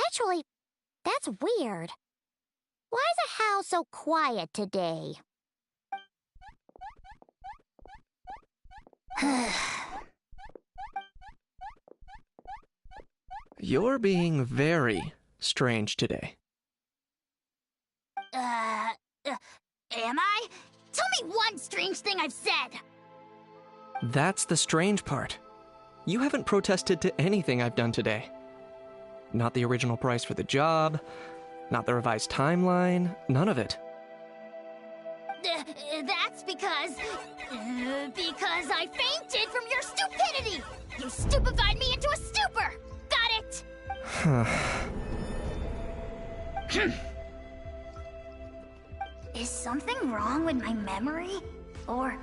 Speaker 4: Actually, that's weird. Why is a Hal so quiet today?
Speaker 9: You're being very strange today.
Speaker 4: Am I? Tell me one strange thing I've said!
Speaker 9: That's the strange part. You haven't protested to anything I've done today. Not the original price for the job, not the revised timeline, none of it.
Speaker 4: That's because I fainted from your stupidity! You stupefied me into a stupor! Got it? Is something wrong with my memory? Or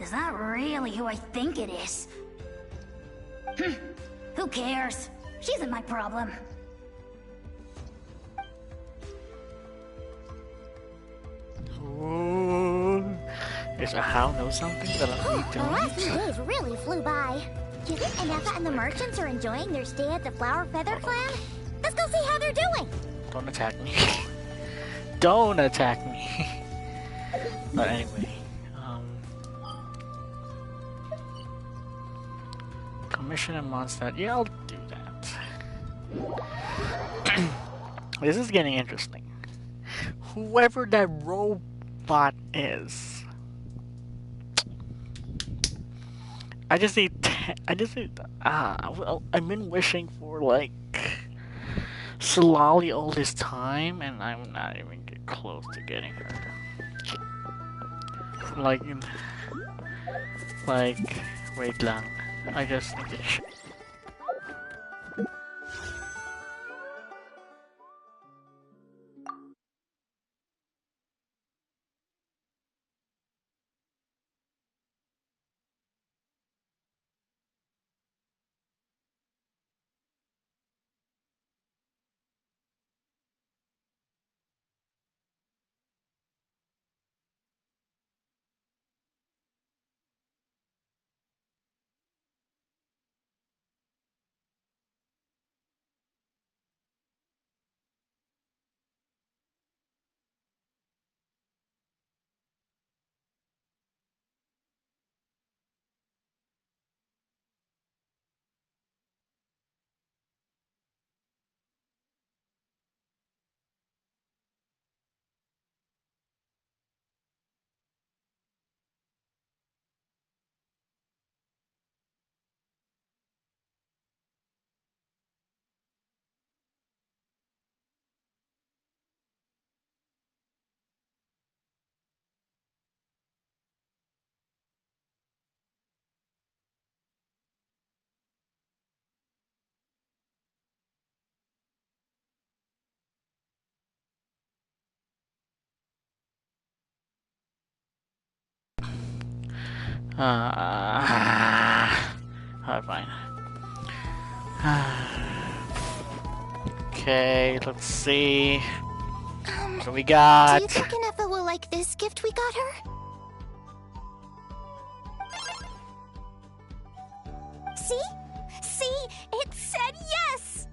Speaker 4: is that really who I think it is? Who cares? She isn't my problem.
Speaker 1: Ooh. Is a Hal know something that we
Speaker 4: The
Speaker 1: don't?
Speaker 4: last 2 days really flew by. Do you think Anefa and the merchants are enjoying their stay at the Flower Feather Clan? Let's go see how they're doing.
Speaker 1: Don't attack me. Don't attack me. But anyway, commission a monster. Yeah, I'll do that. This is getting interesting. Whoever that robot is, I just need. Well, I've been wishing for like Solali all this time, and I'm not even get close to getting her. Like, wait lang. I just need to Fine. Okay, let's see. What we got?
Speaker 13: Do you think Ineffa will like this gift we got her?
Speaker 14: See? See? It said yes!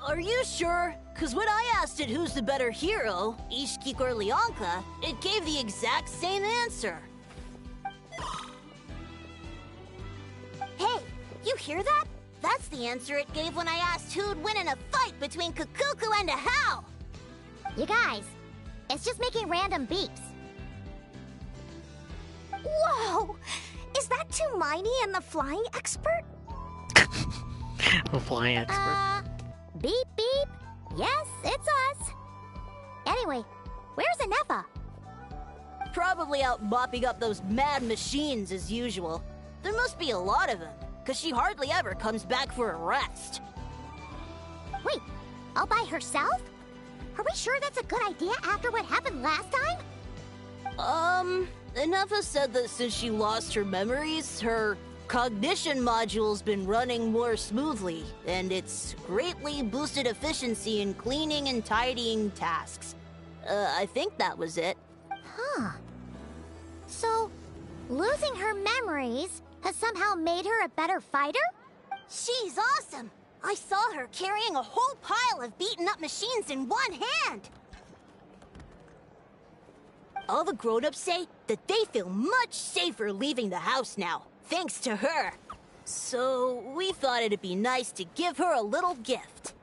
Speaker 14: Are you sure? Because when I asked it who's the better hero, Ishkik or Leonka, it gave the exact same answer. Hey, you hear that? That's the answer it gave when I asked who'd win in a fight between Kukuku and Ahau.
Speaker 4: You guys, it's just making random beeps.
Speaker 14: Whoa! Is that Tumaini and the flying expert?
Speaker 1: The flying expert.
Speaker 4: Beep beep. Yes, it's us. Anyway, where's Ineffa?
Speaker 14: Probably out mopping up those mad machines as usual. There must be a lot of them, because she hardly ever comes back for a rest.
Speaker 4: Wait, all by herself? Are we sure that's a good idea after what happened last time?
Speaker 14: Ineffa said that since she lost her memories, her cognition module's been running more smoothly, and it's greatly boosted efficiency in cleaning and tidying tasks. I think that was it.
Speaker 4: Huh. So, losing her memories has somehow made her a better fighter?
Speaker 14: She's awesome! I saw her carrying a whole pile of beaten up machines in one hand! All the grown-ups say that they feel much safer leaving the house now, thanks to her. So, we thought it'd be nice to give her a little gift.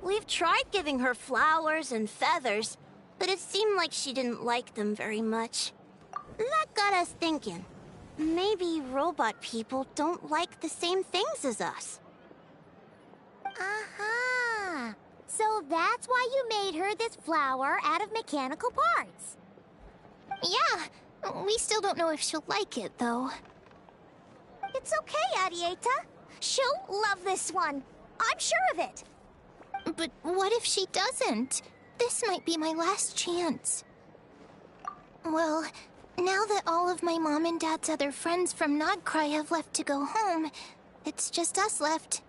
Speaker 14: We've tried giving her flowers and feathers, but it seemed like she didn't like them very much. That got us thinking. Maybe robot people don't like the same things as us.
Speaker 4: Aha! So that's why you made her this flower out of mechanical parts.
Speaker 13: Yeah, we still don't know if she'll like it, though.
Speaker 14: It's okay, Arieta. She'll love this one. I'm sure of it.
Speaker 13: But what if she doesn't? This might be my last chance. Well, now that all of my mom and dad's other friends from Nodcry have left to go home, it's just us left.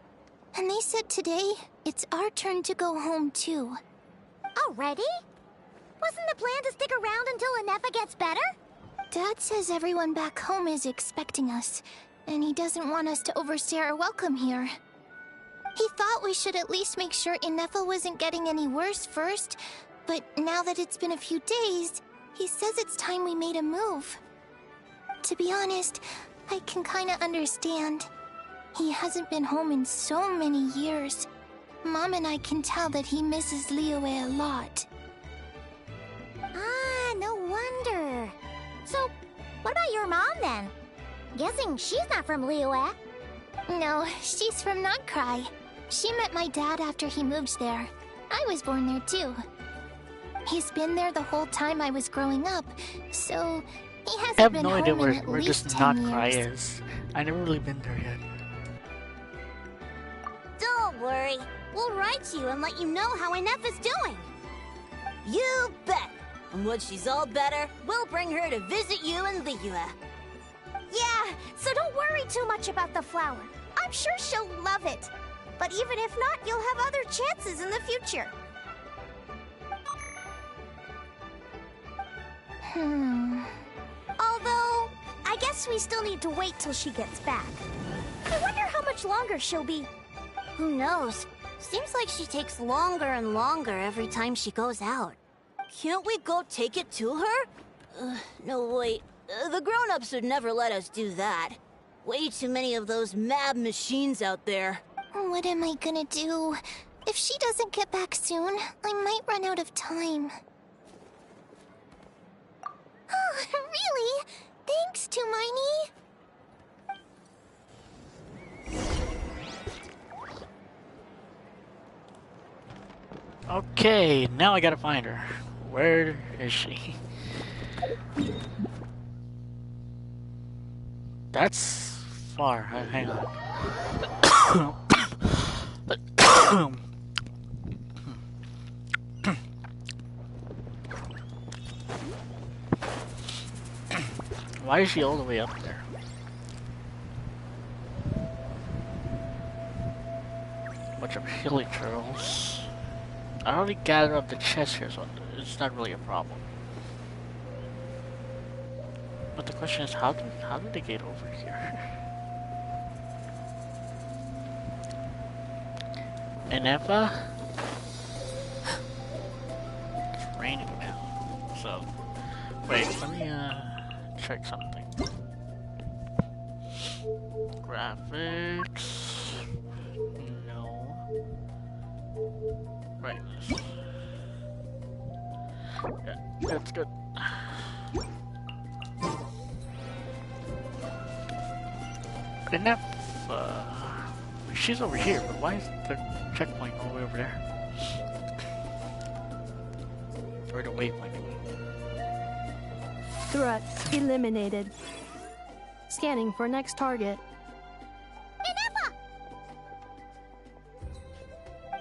Speaker 13: And they said today, it's our turn to go home too.
Speaker 4: Already? Wasn't the plan to stick around until Ineffa gets better?
Speaker 13: Dad says everyone back home is expecting us, and he doesn't want us to overstay our welcome here. He thought we should at least make sure Ineffa wasn't getting any worse first, but now that it's been a few days, he says it's time we made a move. To be honest, I can kinda understand. He hasn't been home in so many years. Mom and I can tell that he misses Liyue a lot.
Speaker 4: Ah, no wonder. So, what about your mom then? Guessing she's not from Liyue.
Speaker 13: No, she's from Nodcry. She met my dad after he moved there. I was born there too. He's been there the whole time I was growing up, so he hasn't
Speaker 1: I have
Speaker 13: been
Speaker 1: no
Speaker 13: home
Speaker 1: idea
Speaker 13: in
Speaker 1: where
Speaker 13: at least
Speaker 1: this
Speaker 13: 10
Speaker 1: Nodcry
Speaker 13: years.
Speaker 1: is. I never really been there yet.
Speaker 14: Don't worry. We'll write to you and let you know how Ineffa's doing. You bet. And when she's all better, we'll bring her to visit you in Liyue.
Speaker 4: Yeah, so don't worry too much about the flower. I'm sure she'll love it. But even if not, you'll have other chances in the future. Although, I guess we still need to wait till she gets back. I wonder how much longer she'll be.
Speaker 14: Who knows? Seems like she takes longer and longer every time she goes out. Can't we go take it to her? No, wait. The grown-ups would never let us do that. Way too many of those mad machines out there.
Speaker 13: What am I gonna do? If she doesn't get back soon, I might run out of time. Oh, really? Thanks, Tumaini.
Speaker 1: Okay, now I gotta find her. Where is she? That's far. Hang on. Why is she all the way up there? Bunch of hilly turtles. I already gathered up the chest here, so it's not really a problem. But the question is, how do they get over here? Inepa? It's raining now, so wait. Let me check something. Graphics. No. Right. Yeah, that's good. Enough. She's over here, but why is the checkpoint all the way over there? Or the waypoint?
Speaker 5: Threat eliminated. Scanning for next target.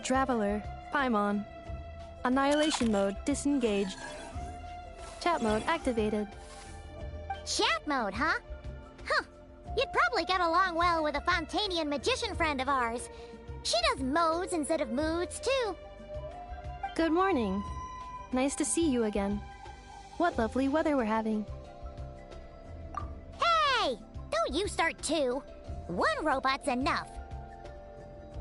Speaker 5: Traveler, Paimon. Annihilation mode disengaged. Chat mode activated.
Speaker 4: Chat mode, huh? Huh. You'd probably get along well with a Fontanian magician friend of ours. She does modes instead of moods, too.
Speaker 5: Good morning. Nice to see you again. What lovely weather we're having.
Speaker 4: Hey! Don't you start too. One robot's enough.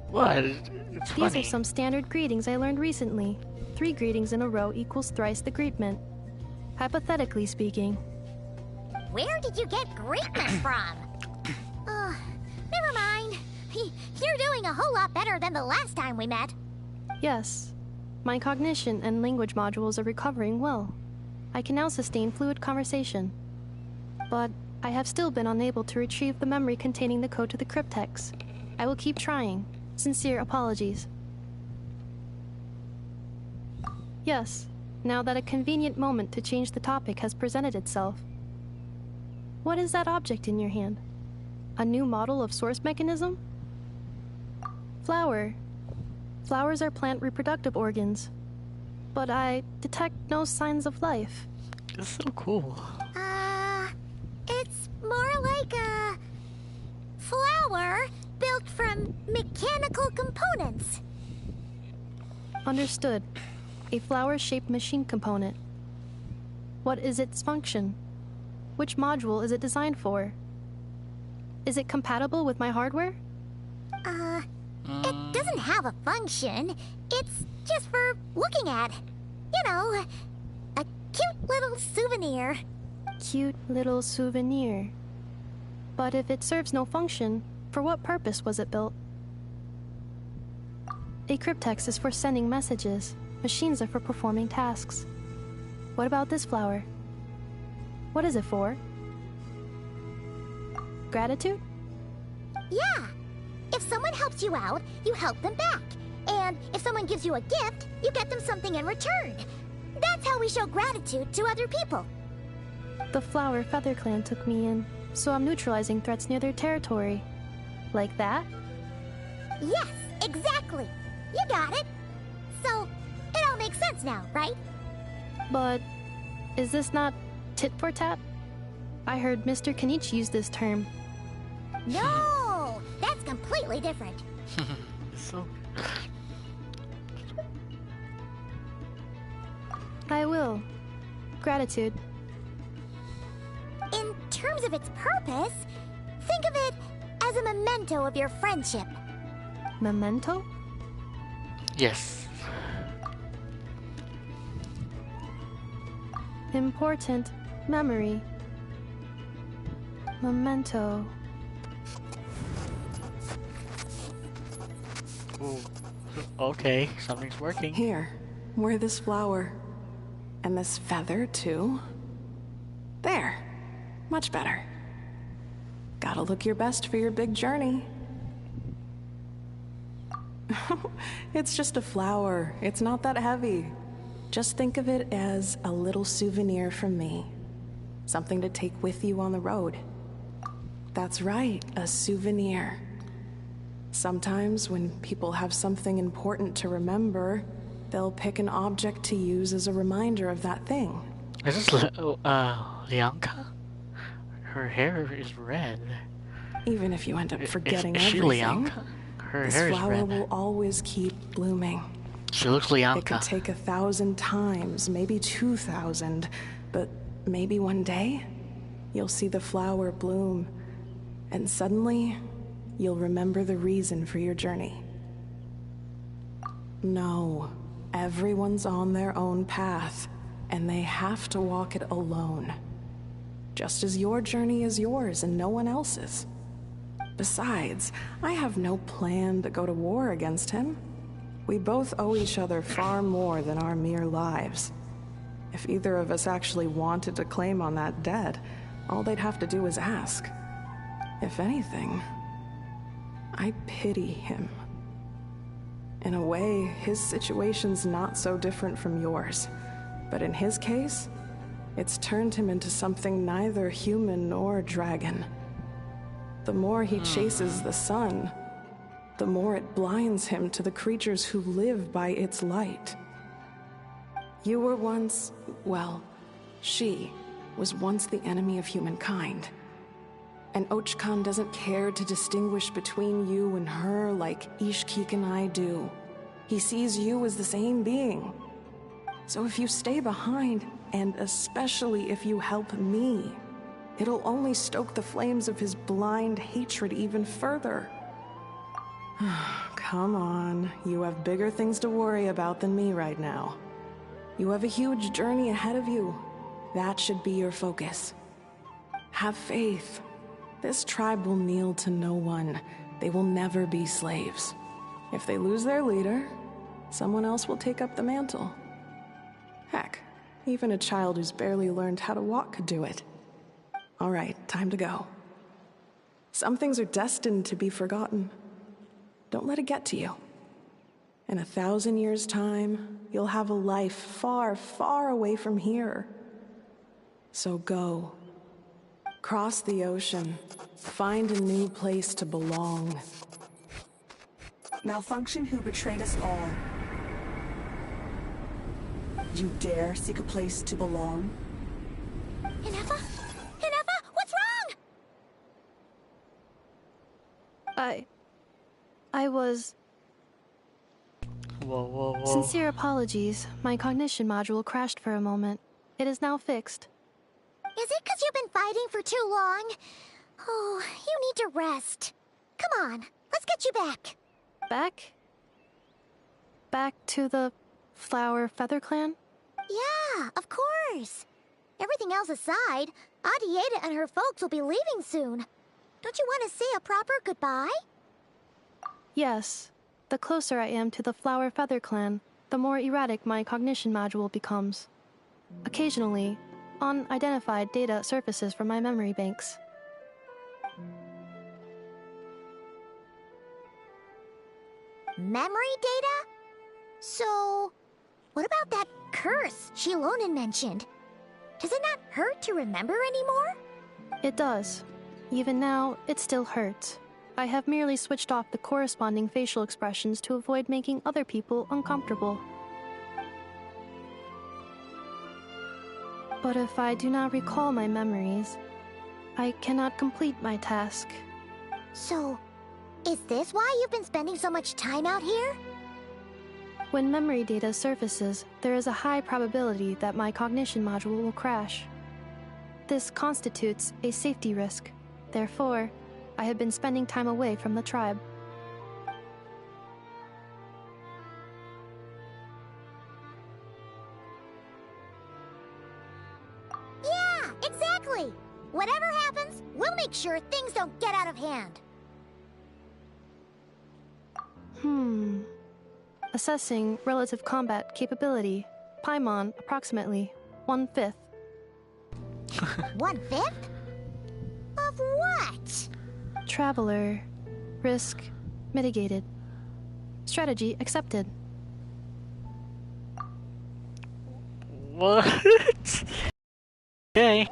Speaker 1: What? It's
Speaker 5: These
Speaker 1: funny.
Speaker 5: are some standard greetings I learned recently. 3 greetings in a row equals thrice the greetment. Hypothetically speaking.
Speaker 4: Where did you get greatness from? Never mind. You're doing a whole lot better than the last time we met.
Speaker 5: Yes. My cognition and language modules are recovering well. I can now sustain fluid conversation. But I have still been unable to retrieve the memory containing the code to the cryptex. I will keep trying. Sincere apologies. Yes, now that a convenient moment to change the topic has presented itself. What is that object in your hand? A new model of source mechanism? Flower. Flowers are plant reproductive organs. But I detect no signs of life.
Speaker 1: It's so cool.
Speaker 4: It's more like a flower built from mechanical components.
Speaker 5: Understood. A flower-shaped machine component. What is its function? Which module is it designed for? Is it compatible with my hardware?
Speaker 4: It doesn't have a function. It's just for looking at. You know, a cute little souvenir.
Speaker 5: Cute little souvenir. But if it serves no function, for what purpose was it built? A cryptex is for sending messages. Machines are for performing tasks. What about this flower? What is it for? Gratitude?
Speaker 4: Yeah. If someone helps you out, you help them back. And if someone gives you a gift, you get them something in return. That's how we show gratitude to other people.
Speaker 5: The Flower Feather Clan took me in, so I'm neutralizing threats near their territory. Like that?
Speaker 4: Yes, exactly. You got it. So, it all makes sense now, right?
Speaker 5: But is this not tit for tat? I heard Mr. Kenichi use this term.
Speaker 4: No, that's completely different.
Speaker 1: So
Speaker 5: I will. Gratitude.
Speaker 4: In terms of its purpose, think of it as a memento of your friendship.
Speaker 5: Memento?
Speaker 1: yes.
Speaker 5: Important memory. Memento.
Speaker 1: Ooh. Okay, something's working.
Speaker 7: Here, wear this flower. And this feather, too. There. Much better. Gotta look your best for your big journey. It's just a flower. It's not that heavy. Just think of it as a little souvenir from me. Something to take with you on the road. That's right, a souvenir. Sometimes when people have something important to remember, they'll pick an object to use as a reminder of that thing.
Speaker 1: Is this Lianka? Her hair is red.
Speaker 7: Even if you end up forgetting
Speaker 1: is she
Speaker 7: everything,
Speaker 1: Lianka? Her
Speaker 7: this
Speaker 1: hair is
Speaker 7: flower
Speaker 1: red.
Speaker 7: will always keep blooming.
Speaker 1: She looks
Speaker 7: It could
Speaker 1: Lianka.
Speaker 7: take 1,000 times, maybe 2,000, but maybe one day, you'll see the flower bloom, and suddenly, you'll remember the reason for your journey. No, everyone's on their own path, and they have to walk it alone. Just as your journey is yours and no one else's. Besides, I have no plan to go to war against him. We both owe each other far more than our mere lives. If either of us actually wanted to claim on that debt, all they'd have to do is ask. If anything, I pity him. In a way, his situation's not so different from yours. But in his case, it's turned him into something neither human nor dragon. The more he chases the sun, the more it blinds him to the creatures who live by its light. You were once, well, she was once the enemy of humankind. And Archon doesn't care to distinguish between you and her like Ishkik and I do. He sees you as the same being. So if you stay behind, and especially if you help me, it'll only stoke the flames of his blind hatred even further. Come on, you have bigger things to worry about than me right now. You have a huge journey ahead of you. That should be your focus. Have faith. This tribe will kneel to no one. They will never be slaves. If they lose their leader, someone else will take up the mantle. Heck, even a child who's barely learned how to walk could do it. All right, time to go. Some things are destined to be forgotten. Don't let it get to you. In 1,000 years' time, you'll have a life far, far away from here. So go. Cross the ocean. Find a new place to belong.
Speaker 15: Malfunction who betrayed us all. You dare seek a place to belong?
Speaker 4: Ineffa? Ineffa, what's wrong?
Speaker 5: I was...
Speaker 1: Whoa, whoa, whoa.
Speaker 5: Sincere apologies. My cognition module crashed for a moment. It is now fixed.
Speaker 4: Is it because you've been fighting for too long? Oh, you need to rest. Come on, let's get you back.
Speaker 5: Back? Back to the Flower Feather Clan?
Speaker 4: Yeah, of course. Everything else aside, Adieta and her folks will be leaving soon. Don't you want to say a proper goodbye?
Speaker 5: Yes. The closer I am to the Flower Feather Clan, the more erratic my cognition module becomes. Occasionally, unidentified data surfaces from my memory banks.
Speaker 4: Memory data? So, what about that curse Shilonen mentioned? Does it not hurt to remember anymore?
Speaker 5: It does. Even now, it still hurts. I have merely switched off the corresponding facial expressions to avoid making other people uncomfortable. But if I do not recall my memories, I cannot complete my task.
Speaker 4: So, is this why you've been spending so much time out here?
Speaker 5: When memory data surfaces, there is a high probability that my cognition module will crash. This constitutes a safety risk. Therefore, I have been spending time away from the tribe.
Speaker 4: Yeah, exactly! Whatever happens, we'll make sure things don't get out of hand.
Speaker 5: Assessing relative combat capability. Paimon, approximately 1/5.
Speaker 4: 1/5? Of what?
Speaker 5: Traveler. Risk mitigated. Strategy accepted.
Speaker 1: What? Okay.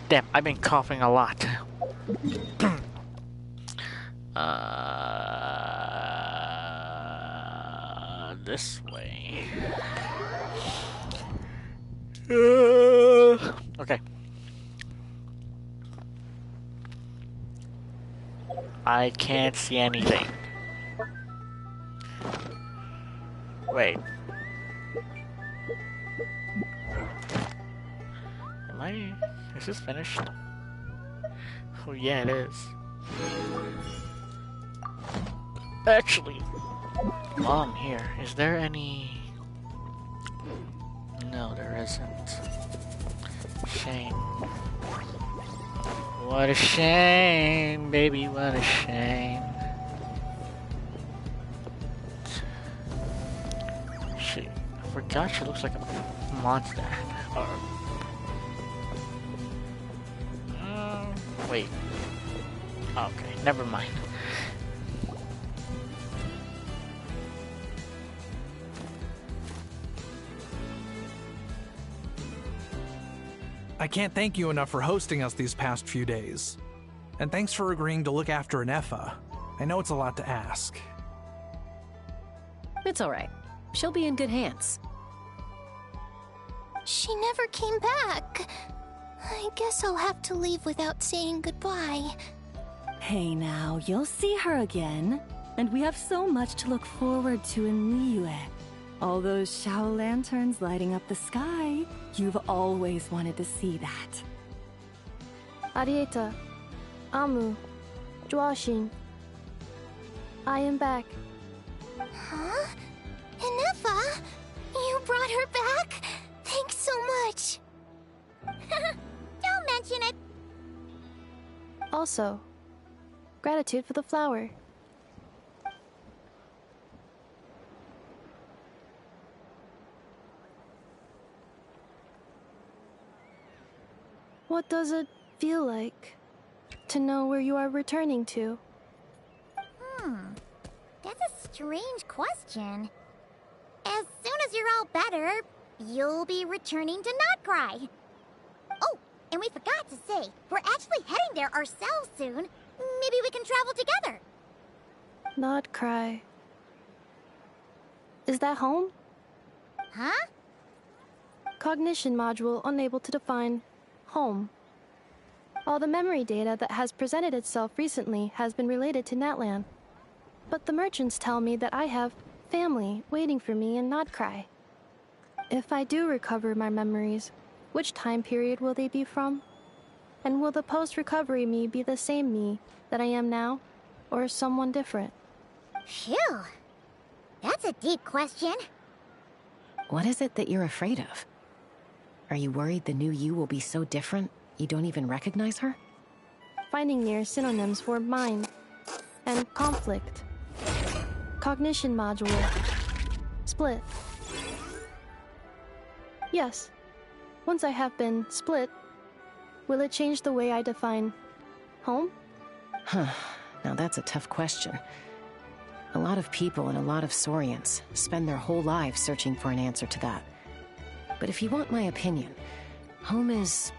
Speaker 1: Damn, I've been coughing a lot. This way. Okay. I can't see anything. Wait. Is this finished? Oh yeah, it is. Actually, while I'm here, is there any... No, there isn't. Shame. What a shame, baby, what a shame. I forgot she looks like a monster. Wait. Okay, never mind.
Speaker 10: I can't thank you enough for hosting us these past few days. And thanks for agreeing to look after Nefa. I know it's a lot to ask.
Speaker 3: It's alright. She'll be in good hands.
Speaker 13: She never came back. I guess I'll have to leave without saying goodbye.
Speaker 8: Hey now, you'll see her again. And we have so much to look forward to in Liyue. All those Shao lanterns lighting up the sky. You've always wanted to see that.
Speaker 5: Arieta, Amu, Joashin. I am back.
Speaker 13: Huh? Inefa? You brought her back? Thanks so much.
Speaker 4: Don't mention it.
Speaker 5: Also, gratitude for the flower. What does it feel like to know where you are returning to?
Speaker 4: That's a strange question. As soon as you're all better, you'll be returning to Notcry. Oh, and we forgot to say, we're actually heading there ourselves soon. Maybe we can travel together.
Speaker 5: Not cry. Is that home?
Speaker 4: Huh?
Speaker 5: Cognition module unable to define home. All the memory data that has presented itself recently has been related to Natlan. But the merchants tell me that I have family waiting for me in Notcry. If I do recover my memories, which time period will they be from? And will the post-recovery me be the same me that I am now, or someone different?
Speaker 4: Phew. That's a deep question.
Speaker 3: What is it that you're afraid of? Are you worried the new you will be so different you don't even recognize her?
Speaker 5: Finding near synonyms for mind and conflict. Cognition module. Split. Yes. Once I have been split, will it change the way I define home?
Speaker 3: Huh. Now that's a tough question. A lot of people and a lot of Saurians spend their whole lives searching for an answer to that. But if you want my opinion, home is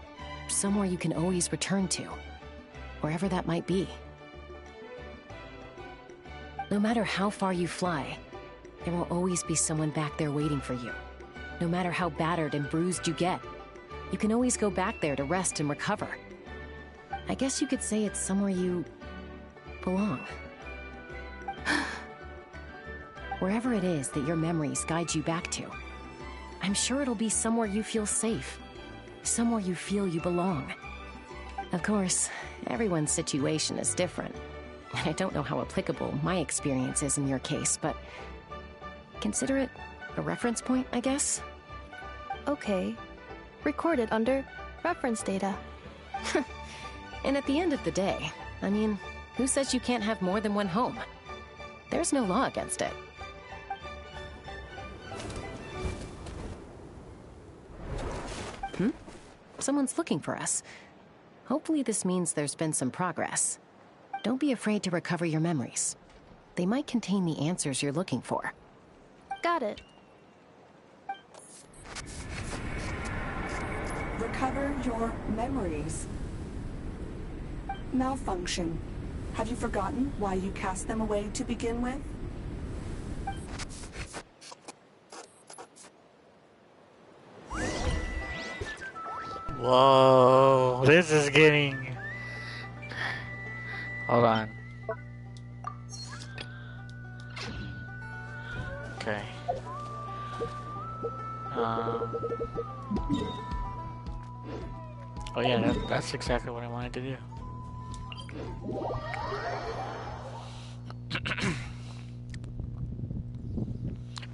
Speaker 3: somewhere you can always return to, wherever that might be. No matter how far you fly, there will always be someone back there waiting for you. No matter how battered and bruised you get, you can always go back there to rest and recover. I guess you could say it's somewhere you belong. Wherever it is that your memories guide you back to, I'm sure it'll be somewhere you feel safe, somewhere you feel you belong. Of course, everyone's situation is different, and I don't know how applicable my experience is in your case, but consider it a reference point, I guess?
Speaker 5: Okay. Recorded under reference data.
Speaker 3: And at the end of the day, I mean, who says you can't have more than one home? There's no law against it. Someone's looking for us. Hopefully this means there's been some progress. Don't be afraid to recover your memories. They might contain the answers you're looking for.
Speaker 5: Got it.
Speaker 15: Recover your memories. Malfunction. Have you forgotten why you cast them away to begin with?
Speaker 1: Whoa, this is getting... Hold on. Okay. Oh yeah, that's exactly what I wanted to do.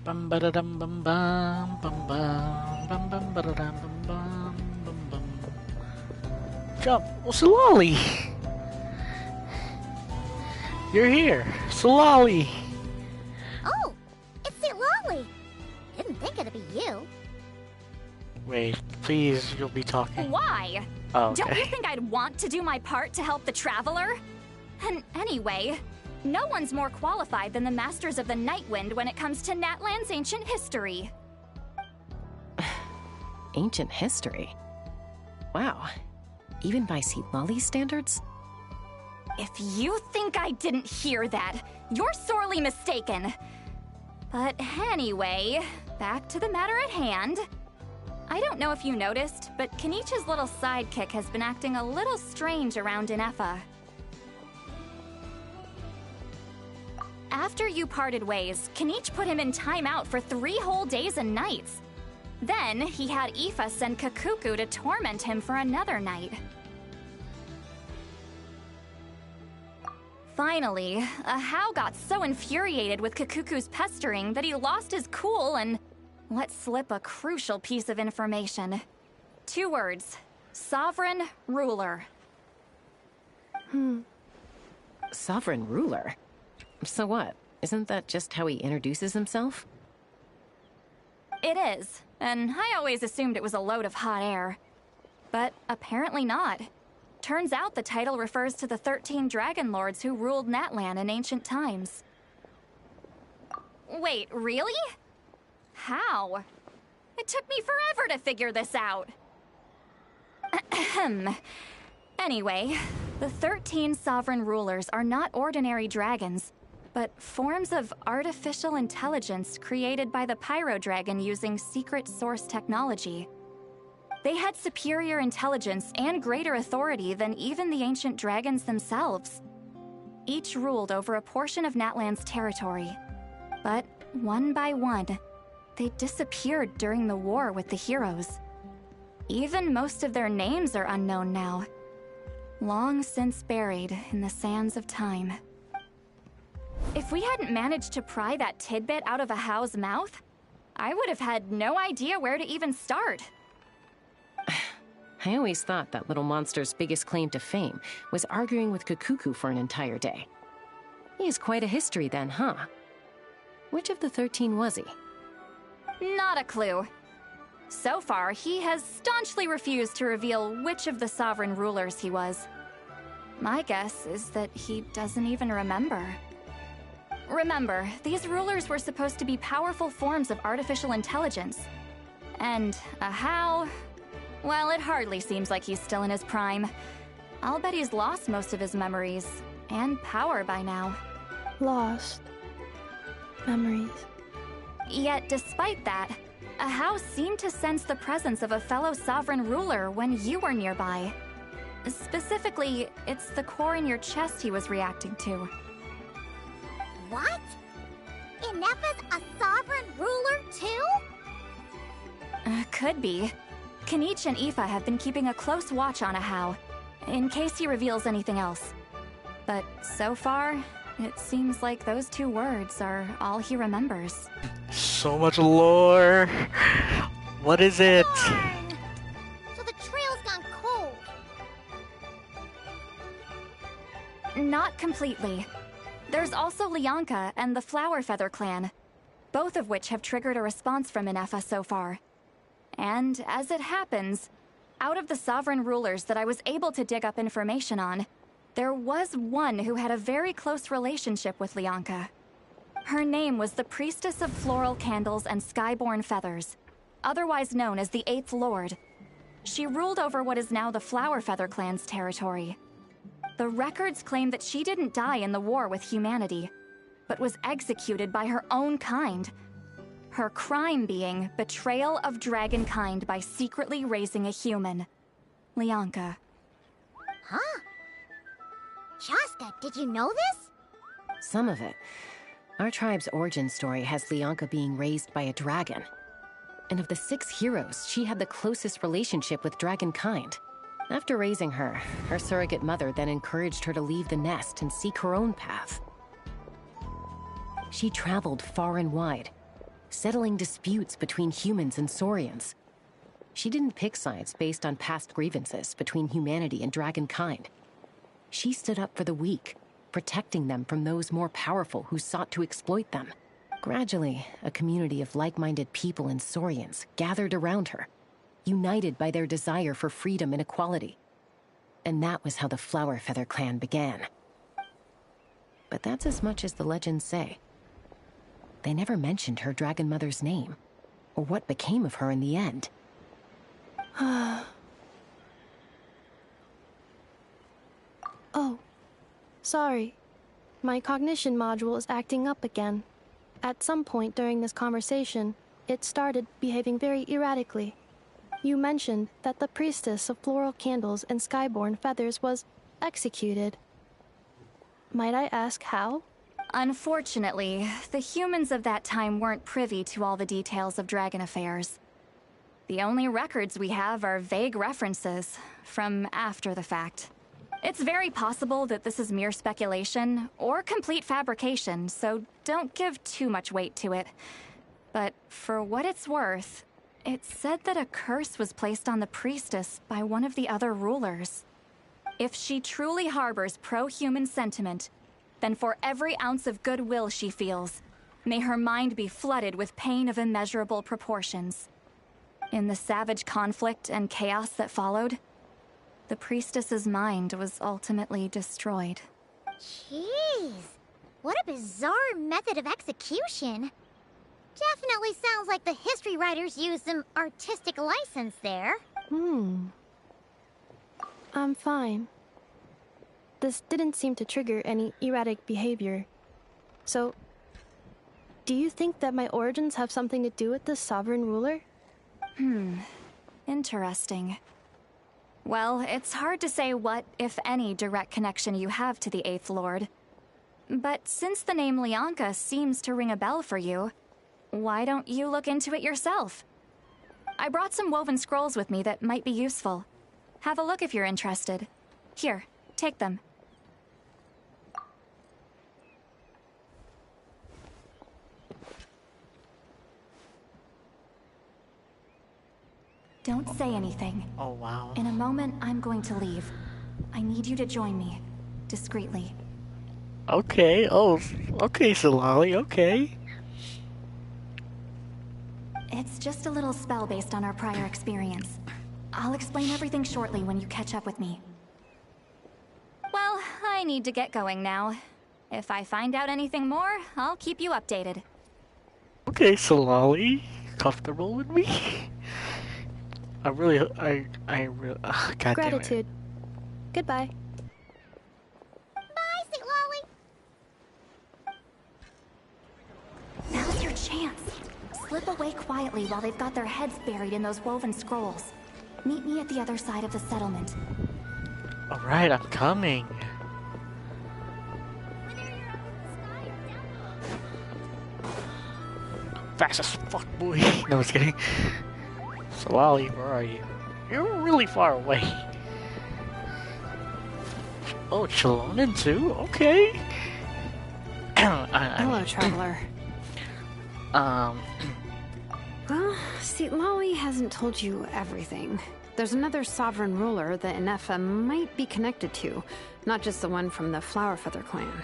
Speaker 1: Bum ba da dum bum bum bum bum bum ba da dum bum bum bum bum. Jump, oh Solali! You're here, Solali!
Speaker 4: Oh, it's Lolly. Didn't think it'd be you.
Speaker 1: Wait, please, you'll be talking.
Speaker 16: Why?
Speaker 1: Oh, okay.
Speaker 16: Don't you think I'd want to do my part to help the Traveler? And anyway, no one's more qualified than the Masters of the Nightwind when it comes to Natlan's ancient history.
Speaker 3: Ancient history? Wow. Even by Lolly's standards?
Speaker 16: If you think I didn't hear that, you're sorely mistaken. But anyway, back to the matter at hand. I don't know if you noticed, but Kenichi's little sidekick has been acting a little strange around Ineffa. After you parted ways, Kenich put him in timeout for 3 whole days and nights. Then, he had Aoife send Kakuku to torment him for another night. Finally, Ahau got so infuriated with Kakuku's pestering that he lost his cool and let slip a crucial piece of information. 2 words. Sovereign Ruler.
Speaker 3: Sovereign ruler? So what? Isn't that just how he introduces himself?
Speaker 16: It is, and I always assumed it was a load of hot air. But apparently not. Turns out the title refers to the 13 Dragon Lords who ruled Natlan in ancient times. Wait, really? How? It took me forever to figure this out. Anyway, the 13 sovereign rulers are not ordinary dragons, but forms of artificial intelligence created by the Pyro Dragon using secret source technology. They had superior intelligence and greater authority than even the ancient dragons themselves. Each ruled over a portion of Natlan's territory. But one by one, they disappeared during the war with the heroes. Even most of their names are unknown now. Long since buried in the sands of time. If we hadn't managed to pry that tidbit out of Ahau's mouth, I would have had no idea where to even start.
Speaker 3: I always thought that little monster's biggest claim to fame was arguing with Kakuku for an entire day. He has quite a history then, huh? Which of the 13 was he?
Speaker 16: Not a clue. So far, he has staunchly refused to reveal which of the sovereign rulers he was. My guess is that he doesn't even remember. Remember, these rulers were supposed to be powerful forms of artificial intelligence. And Ahau, well, it hardly seems like he's still in his prime. I'll bet he's lost most of his memories and power by now.
Speaker 5: Lost memories.
Speaker 16: Yet, despite that, Ahau seemed to sense the presence of a fellow sovereign ruler when you were nearby. Specifically, it's the core in your chest he was reacting to.
Speaker 4: What? Ineffa's a sovereign ruler too?
Speaker 16: Could be. Kenich and Aoife have been keeping a close watch on Ahau, in case he reveals anything else. But so far, it seems like those 2 words are all he remembers.
Speaker 1: So much lore! What is it?
Speaker 4: Darn. So the trail's gone cold.
Speaker 16: Not completely. There's also Lianka and the Flower Feather clan, both of which have triggered a response from Ineffa so far. And as it happens, out of the sovereign rulers that I was able to dig up information on, there was one who had a very close relationship with Lianka. Her name was the Priestess of Floral Candles and Skyborn Feathers, otherwise known as the 8th Lord. She ruled over what is now the Flower Feather clan's territory. The records claim that she didn't die in the war with humanity, but was executed by her own kind. Her crime being betrayal of dragonkind by secretly raising a human. Lianka.
Speaker 4: Huh? Shasta, did you know this?
Speaker 3: Some of it. Our tribe's origin story has Lianka being raised by a dragon. And of the 6 heroes, she had the closest relationship with dragonkind. After raising her, her surrogate mother then encouraged her to leave the nest and seek her own path. She traveled far and wide, settling disputes between humans and Saurians. She didn't pick sides based on past grievances between humanity and dragonkind. She stood up for the weak, protecting them from those more powerful who sought to exploit them. Gradually, a community of like-minded people and Saurians gathered around her, united by their desire for freedom and equality. And that was how the Flowerfeather clan began. But that's as much as the legends say. They never mentioned her dragon mother's name, or what became of her in the end.
Speaker 5: Oh, sorry. My cognition module is acting up again. At some point during this conversation, it started behaving very erratically. You mentioned that the priestess of floral candles and skyborn feathers was executed. Might I ask how?
Speaker 16: Unfortunately, the humans of that time weren't privy to all the details of dragon affairs. The only records we have are vague references from after the fact. It's very possible that this is mere speculation or complete fabrication, so don't give too much weight to it. But for what it's worth, it's said that a curse was placed on the priestess by one of the other rulers. If she truly harbors pro-human sentiment, then for every ounce of goodwill she feels, may her mind be flooded with pain of immeasurable proportions. In the savage conflict and chaos that followed, the priestess's mind was ultimately destroyed.
Speaker 4: Jeez, what a bizarre method of execution. Definitely sounds like the history writers used some artistic license there.
Speaker 5: I'm fine. This didn't seem to trigger any erratic behavior. So, do you think that my origins have something to do with this sovereign ruler?
Speaker 16: Interesting. Well, it's hard to say what, if any, direct connection you have to the 8th Lord. But since the name Lianka seems to ring a bell for you, why don't you look into it yourself? I brought some woven scrolls with me that might be useful. Have a look if you're interested. Here, take them. Don't say anything.
Speaker 1: Oh, wow.
Speaker 16: In a moment, I'm going to leave. I need you to join me, discreetly.
Speaker 1: Okay, okay, Solali, okay.
Speaker 16: It's just a little spell based on our prior experience. I'll explain everything shortly when you catch up with me. Well, I need to get going now. If I find out anything more, I'll keep you updated.
Speaker 1: Okay, Solali, comfortable with me? I really, God damn it.
Speaker 5: Gratitude. Goodbye.
Speaker 4: Bye, Sweet Lolly.
Speaker 16: Now's your chance. Slip away quietly while they've got their heads buried in those woven scrolls. Meet me at the other side of the settlement.
Speaker 1: Alright, I'm coming. Fast as fuck, boy. No, I was kidding. Solali, where are you? You're really far away. Oh, Chalonin too? Okay.
Speaker 6: Hello, traveler. Well, see, Lolly hasn't told you everything. There's another sovereign ruler that Inefa might be connected to, not just the one from the Flowerfeather clan.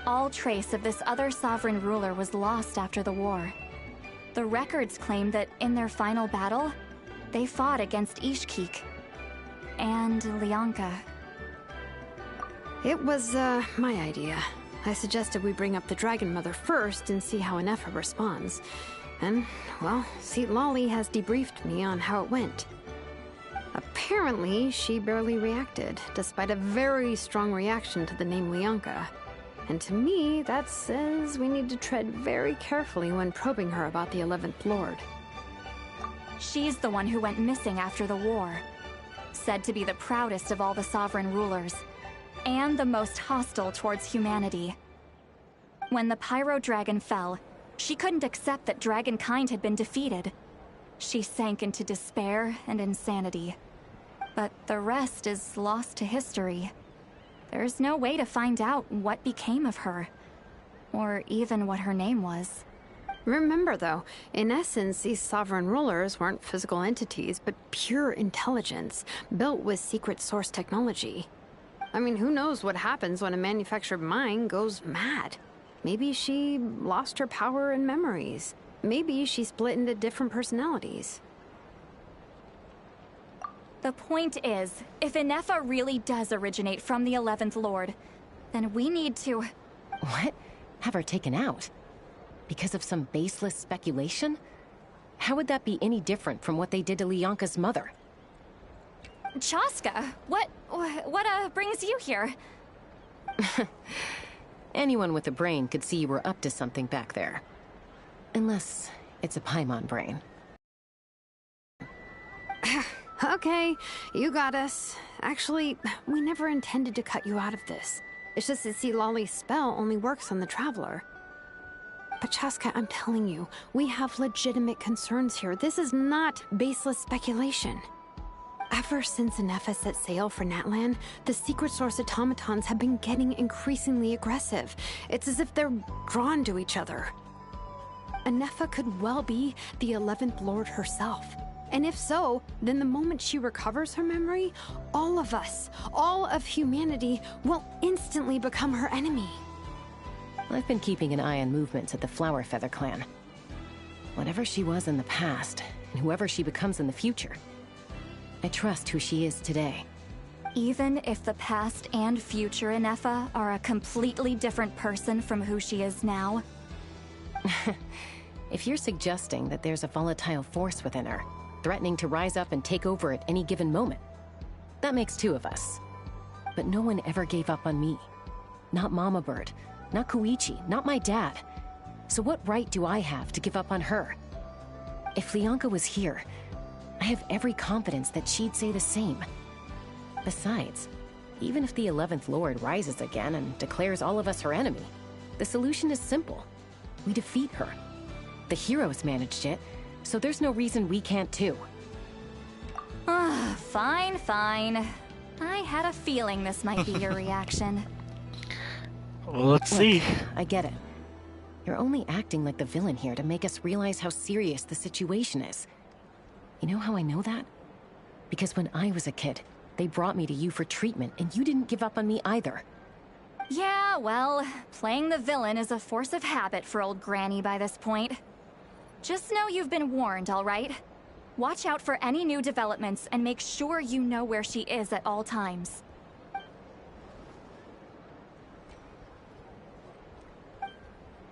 Speaker 16: All trace of this other sovereign ruler was lost after the war. The records claim that in their final battle, they fought against Ishkik and Lianka.
Speaker 6: It was, my idea. I suggested we bring up the Dragon Mother first and see how Inefa responds. And, well, Seat Lolly has debriefed me on how it went. Apparently, she barely reacted, despite a very strong reaction to the name Lianka. And to me, that says we need to tread very carefully when probing her about the 11th Lord.
Speaker 16: She's the one who went missing after the war. said to be the proudest of all the sovereign rulers, and the most hostile towards humanity. When the Pyro Dragon fell, she couldn't accept that dragonkind had been defeated. She sank into despair and insanity. But the rest is lost to history. There's no way to find out what became of her, or even what her name was.
Speaker 6: Remember, though, in essence, these sovereign rulers weren't physical entities, but pure intelligence, built with secret source technology. I mean, who knows what happens when a manufactured mind goes mad? Maybe she lost her power and memories. Maybe she split into different personalities.
Speaker 16: The point is, if Inefa really does originate from the 11th Lord, then we need to...
Speaker 3: What? Have her taken out? Because of some baseless speculation? How would that be any different from what they did to Lyanka's mother?
Speaker 16: Chaska, what brings you here?
Speaker 3: Anyone with a brain could see you were up to something back there. Unless it's a Paimon brain.
Speaker 6: Okay, you got us. Actually, we never intended to cut you out of this. It's just that Lolly's spell only works on the Traveler. But Chaska, I'm telling you, we have legitimate concerns here. This is not baseless speculation. Ever since Inefa set sail for Natlan, the secret source automatons have been getting increasingly aggressive. It's as if they're drawn to each other. Inefa could well be the 11th Lord herself. And if so, then the moment she recovers her memory, all of us, all of humanity, will instantly become her enemy.
Speaker 3: I've been keeping an eye on movements at the Flower Feather clan. Whatever she was in the past, and whoever she becomes in the future, I trust who she is today.
Speaker 16: Even if the past and future Inefa are a completely different person from who she is now?
Speaker 3: If you're suggesting that there's a volatile force within her, threatening to rise up and take over at any given moment, that makes two of us. But no one ever gave up on me. Not Mama Bird, not Koichi, not my dad. So what right do I have to give up on her? If Lyanka was here, I have every confidence that she'd say the same. Besides, even if the 11th Lord rises again and declares all of us her enemy, the solution is simple. We defeat her. The heroes managed it, so there's no reason we can't too.
Speaker 16: Fine, fine. I had a feeling this might be your reaction.
Speaker 1: Well, let's see.
Speaker 3: I get it. You're only acting like the villain here to make us realize how serious the situation is. You know how I know that? Because when I was a kid, they brought me to you for treatment, and you didn't give up on me either.
Speaker 16: Yeah, well, playing the villain is a force of habit for old Granny by this point. Just know you've been warned, all right? Watch out for any new developments and make sure you know where she is at all times.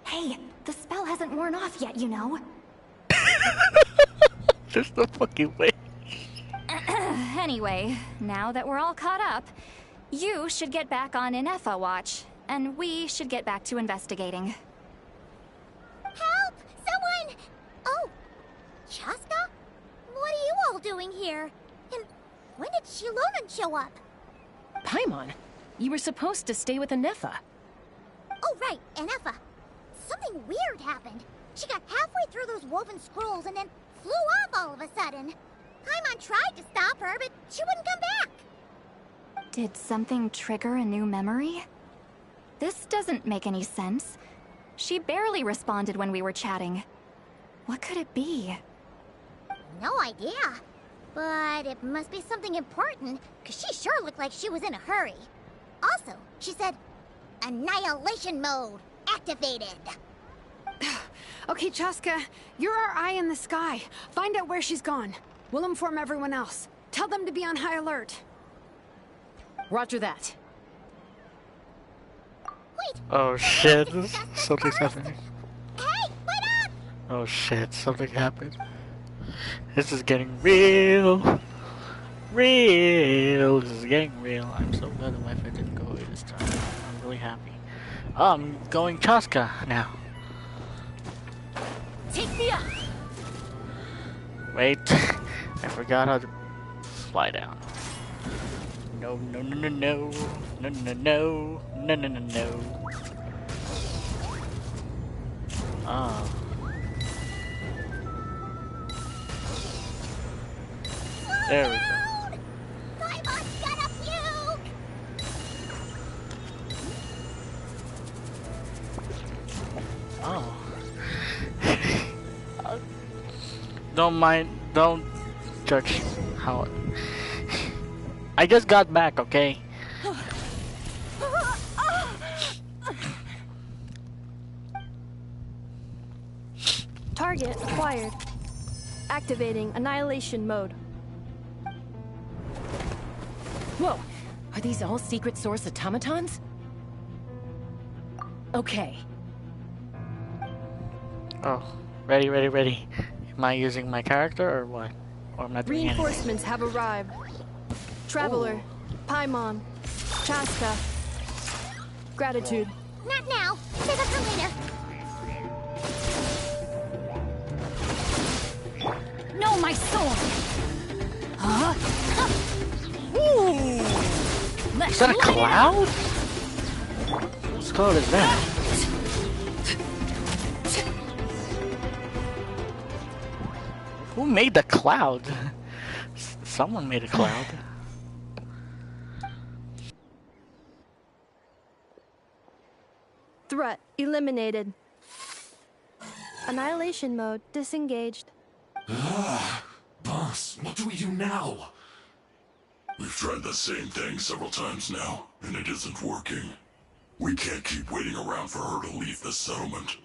Speaker 16: Hey, the spell hasn't worn off yet, you know.
Speaker 1: There's no fucking way.
Speaker 16: Anyway, now that we're all caught up, you should get back on Inefa watch, and we should get back to investigating.
Speaker 4: Help! Someone! Oh, Chaska? What are you all doing here? And when did Shilonan show up?
Speaker 3: Paimon, you were supposed to stay with Inefa.
Speaker 4: Oh, right, Inefa. Something weird happened. She got halfway through those woven scrolls and then flew off all of a sudden. Paimon tried to stop her, but she wouldn't come back.
Speaker 16: Did something trigger a new memory? This doesn't make any sense. She barely responded when we were chatting. What could it be?
Speaker 4: No idea. But it must be something important, because she sure looked like she was in a hurry. Also, she said, Annihilation mode activated.
Speaker 6: Okay, Chaska, you're our eye in the sky. Find out where she's gone. We'll inform everyone else. Tell them to be on high alert.
Speaker 3: Roger that.
Speaker 4: Wait!
Speaker 1: Oh shit, something's happening.
Speaker 4: Hey, wait up!
Speaker 1: Oh shit, something happened. This is getting real. Real. This is getting real. I'm so glad the Wi-Fi didn't go away this time. I'm really happy. I'm going Chaska now.
Speaker 14: Take me up!
Speaker 1: Wait, I forgot how to fly down. No, no, no, no, no, no, no, no, no, no, no, no. Ah. There we go.
Speaker 4: Paimon's gonna puke!
Speaker 1: Oh. Don't mind, don't judge how. I just got back, okay?
Speaker 5: Target acquired. Activating annihilation mode.
Speaker 3: Whoa! Are these all secret source automatons? Okay.
Speaker 1: Oh, ready, ready, ready. Am I using my character or what? Or am I doing anything?
Speaker 5: Reinforcements have arrived. Traveler, Paimon, Chaska. Gratitude.
Speaker 4: Not now. Save it for later.
Speaker 16: No, my sword! Huh?
Speaker 1: Is that a cloud? Whose cloud is that? Who made the cloud? Someone made a cloud.
Speaker 5: Threat eliminated. Annihilation mode disengaged.
Speaker 17: Boss, what do we do now? We've tried the same thing several times now, and it isn't working. We can't keep waiting around for her to leave the settlement.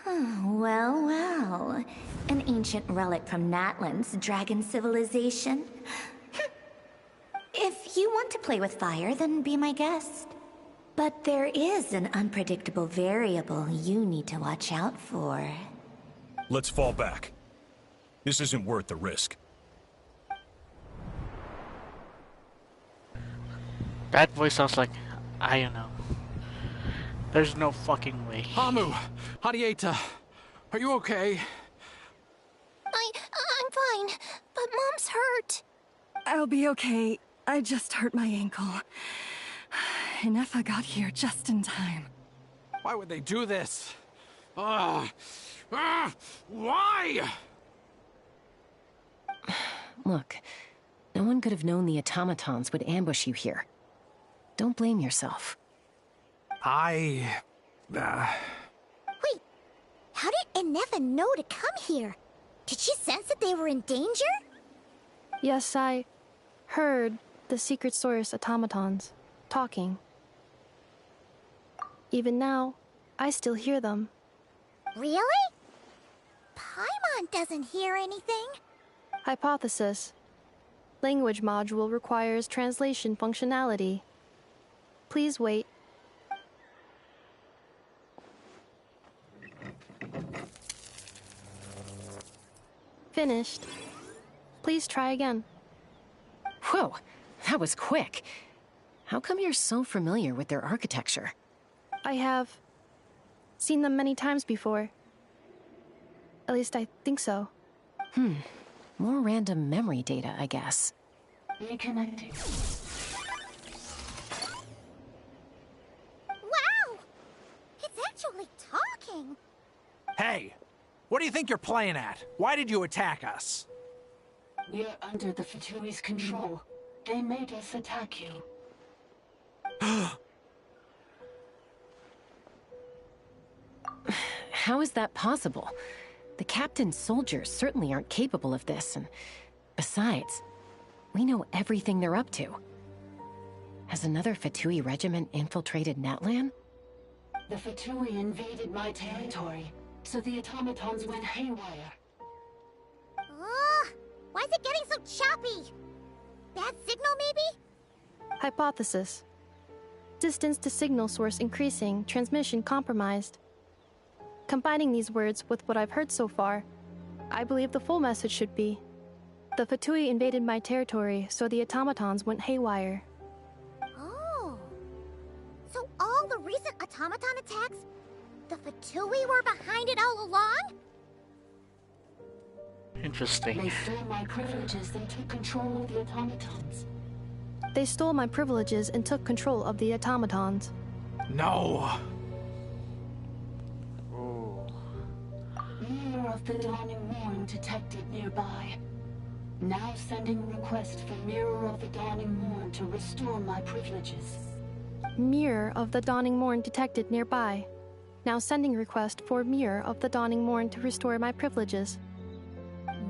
Speaker 18: Well, well. An ancient relic from Natlan's dragon civilization. If you want to play with fire, then be my guest. But there is an unpredictable variable you need to watch out for.
Speaker 19: Let's fall back. This isn't worth the risk.
Speaker 1: That voice sounds like, I don't know. There's no fucking way.
Speaker 10: Hamu! Hadieta! Are you okay?
Speaker 13: I'm fine, but Mom's hurt.
Speaker 8: I'll be okay. I just hurt my ankle. Inefa got here just in time.
Speaker 10: Why would they do this? Why?
Speaker 3: Look, no one could have known the automatons would ambush you here. Don't blame yourself.
Speaker 4: Wait, how did Inefa know to come here? Did she sense that they were in danger?
Speaker 5: Yes, I heard the secret source automatons talking. Even now, I still hear them.
Speaker 4: Really? Paimon doesn't hear anything.
Speaker 5: Hypothesis. Language module requires translation functionality. Please wait. Finished. Please try again.
Speaker 3: Whoa, that was quick. How come you're so familiar with their architecture?
Speaker 5: I have seen them many times before. At least I think so.
Speaker 3: More random memory data, I guess.
Speaker 4: Reconnecting. Wow! It's actually talking!
Speaker 10: Hey! What do you think you're playing at? Why did you attack us?
Speaker 20: We're under the Fatui's control. They made us attack you.
Speaker 3: How is that possible? The captain's soldiers certainly aren't capable of this, and besides, we know everything they're up to. Has another Fatui regiment infiltrated Natlan?
Speaker 20: The Fatui invaded my territory, so the automatons went haywire.
Speaker 4: Why is it getting so choppy? Bad signal, maybe?
Speaker 5: Hypothesis. Distance to signal source increasing, transmission compromised. Combining these words with what I've heard so far, I believe the full message should be: the Fatui invaded my territory, so the automatons went haywire.
Speaker 4: Oh. So all the recent automaton attacks, the Fatui were behind it all along?
Speaker 1: Interesting.
Speaker 20: They stole my privileges and took control of the automatons.
Speaker 5: They stole my privileges and took control of the automatons.
Speaker 10: No.
Speaker 1: Oh.
Speaker 20: Mirror of the Dawning Morn detected nearby. Now sending request for Mirror of the Dawning Morn to restore my privileges.
Speaker 5: Mirror of the Dawning Morn detected nearby. Now sending request for Mirror of the Dawning Morn to restore my privileges.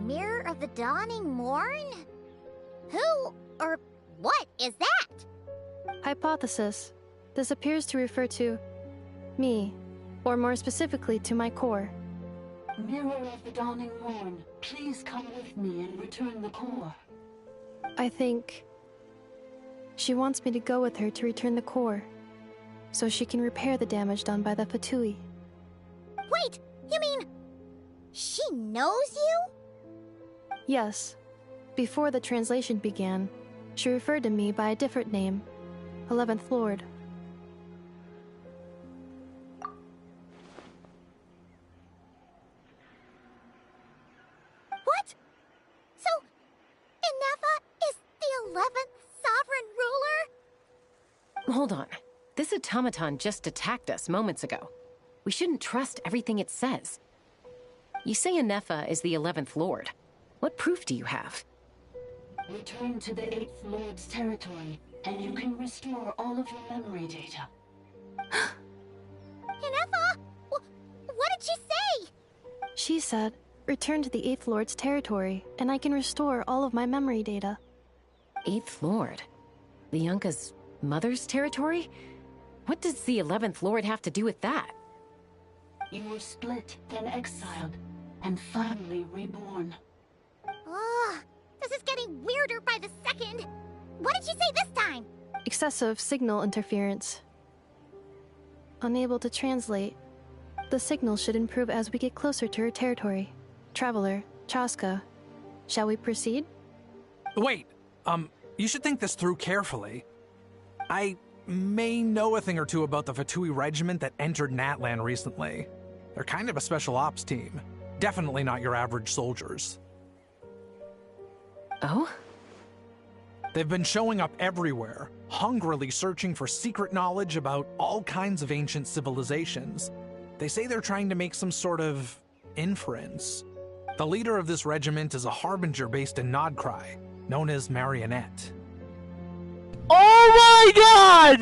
Speaker 4: Mirror of the Dawning Morn? Who or what is that?
Speaker 5: Hypothesis. This appears to refer to me, or more specifically to my core.
Speaker 20: Mirror of the Dawning Morn, please come with me and return the core.
Speaker 5: I think she wants me to go with her to return the core, so she can repair the damage done by the Fatui.
Speaker 4: Wait, you mean she knows you?
Speaker 5: Yes. Before the translation began, she referred to me by a different name, 11th Lord.
Speaker 4: What? So, Inefa is the 11th sovereign ruler?
Speaker 3: Hold on. This automaton just attacked us moments ago. We shouldn't trust everything it says. You say Inefa is the 11th Lord. What proof do you have?
Speaker 20: Return to the 8th Lord's territory, and you can restore all of your memory data.
Speaker 4: Inefa? What did she say?
Speaker 5: She said, return to the 8th Lord's territory, and I can restore all of my memory data.
Speaker 3: 8th Lord? The Yunka's mother's territory? What does the 11th Lord have to do with that?
Speaker 20: You were split, then exiled, and finally reborn.
Speaker 4: Ugh, this is getting weirder by the second. What did she say this time?
Speaker 5: Excessive signal interference. Unable to translate. The signal should improve as we get closer to her territory. Traveler, Chaska, shall we proceed?
Speaker 10: Wait, you should think this through carefully. I may know a thing or two about the Fatui regiment that entered Natlan recently. They're kind of a special ops team. Definitely not your average soldiers.
Speaker 3: Oh?
Speaker 10: They've been showing up everywhere, hungrily searching for secret knowledge about all kinds of ancient civilizations. They say they're trying to make some sort of inference. The leader of this regiment is a harbinger based in Nodcry, known as Marionette.
Speaker 1: Oh my god!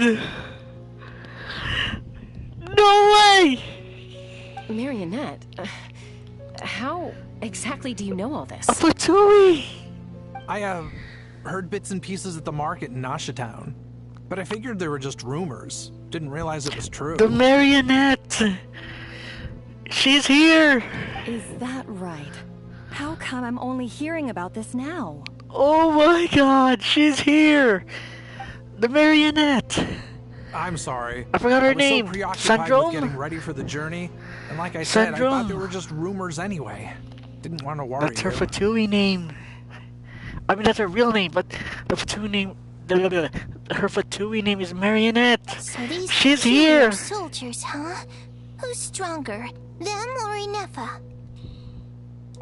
Speaker 1: No way!
Speaker 3: Marionette? How exactly do you know all this?
Speaker 1: A Fatui!
Speaker 10: I, heard bits and pieces at the market in Nasha Town, but I figured they were just rumors. Didn't realize it was true.
Speaker 1: The Marionette! She's here!
Speaker 8: Is that right? How come I'm only hearing about this now?
Speaker 1: Oh my god, she's here! The Marionette!
Speaker 10: I'm sorry.
Speaker 1: I forgot her name.
Speaker 10: I was so preoccupied
Speaker 1: Sandrome?
Speaker 10: with getting ready for the journey, and like I said, I
Speaker 1: Sandrome.
Speaker 10: thought they were just rumors anyway. Didn't want to worry
Speaker 1: That's her
Speaker 10: you.
Speaker 1: Fatui name. I mean, that's her real name, but the Fatui name... Her Fatui name is Marionette.
Speaker 13: So these
Speaker 1: She's
Speaker 13: two
Speaker 1: here!
Speaker 13: are soldiers, huh? Who's stronger, them or Inefa?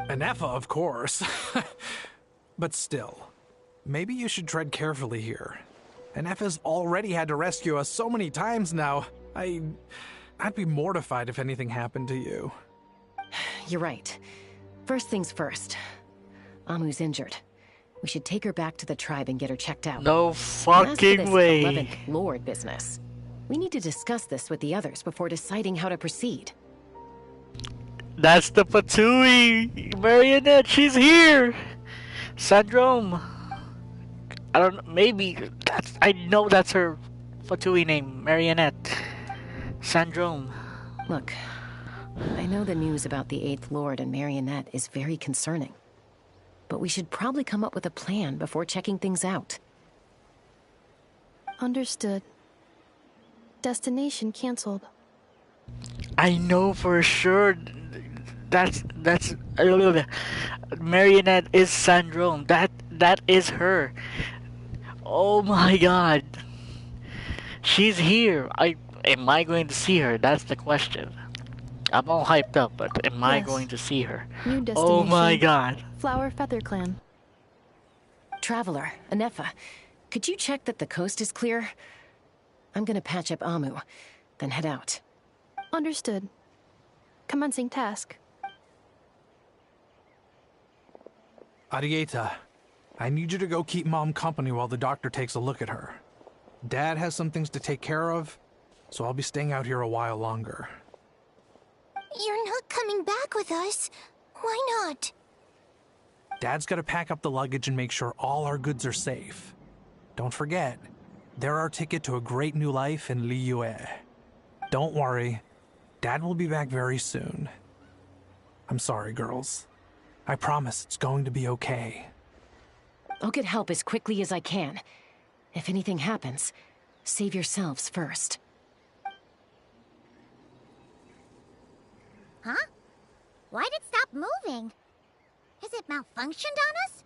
Speaker 10: Anefa, of course. But still, maybe you should tread carefully here. Anefa's already had to rescue us so many times now. I'd be mortified if anything happened to you.
Speaker 3: You're right. First things first. Amu's injured. We should take her back to the tribe and get her checked out.
Speaker 1: No
Speaker 3: And as for
Speaker 1: fucking
Speaker 3: this
Speaker 1: way.
Speaker 3: 11th Lord business, we need to discuss this with the others before deciding how to proceed.
Speaker 1: That's the Fatui! Marionette, she's here! Sandrome. I don't know, maybe I know that's her Fatui name, Marionette. Sandrome.
Speaker 3: Look, I know the news about the 8th Lord and Marionette is very concerning. But we should probably come up with a plan before checking things out.
Speaker 5: Understood. Destination canceled.
Speaker 1: I know for sure that's Marionette is Sandrome. That is her. Oh my god. She's here. Am I going to see her? That's the question. I'm all hyped up, but am I
Speaker 5: Yes.
Speaker 1: going to see her?
Speaker 5: New
Speaker 1: Oh my
Speaker 5: destination.
Speaker 1: god.
Speaker 5: Flower Feather Clan.
Speaker 3: Traveler, Anefa, could you check that the coast is clear? I'm gonna patch up Amu, then head out.
Speaker 5: Understood. Commencing task.
Speaker 10: Arieta, I need you to go keep Mom company while the doctor takes a look at her. Dad has some things to take care of, so I'll be staying out here a while longer.
Speaker 13: You're not coming back with us. Why not?
Speaker 10: Dad's gotta pack up the luggage and make sure all our goods are safe. Don't forget, they're our ticket to a great new life in Liyue. Don't worry, Dad will be back very soon. I'm sorry, girls. I promise it's going to be okay.
Speaker 3: I'll get help as quickly as I can. If anything happens, save yourselves first.
Speaker 4: Huh? Why'd it stop moving? Has it malfunctioned on us?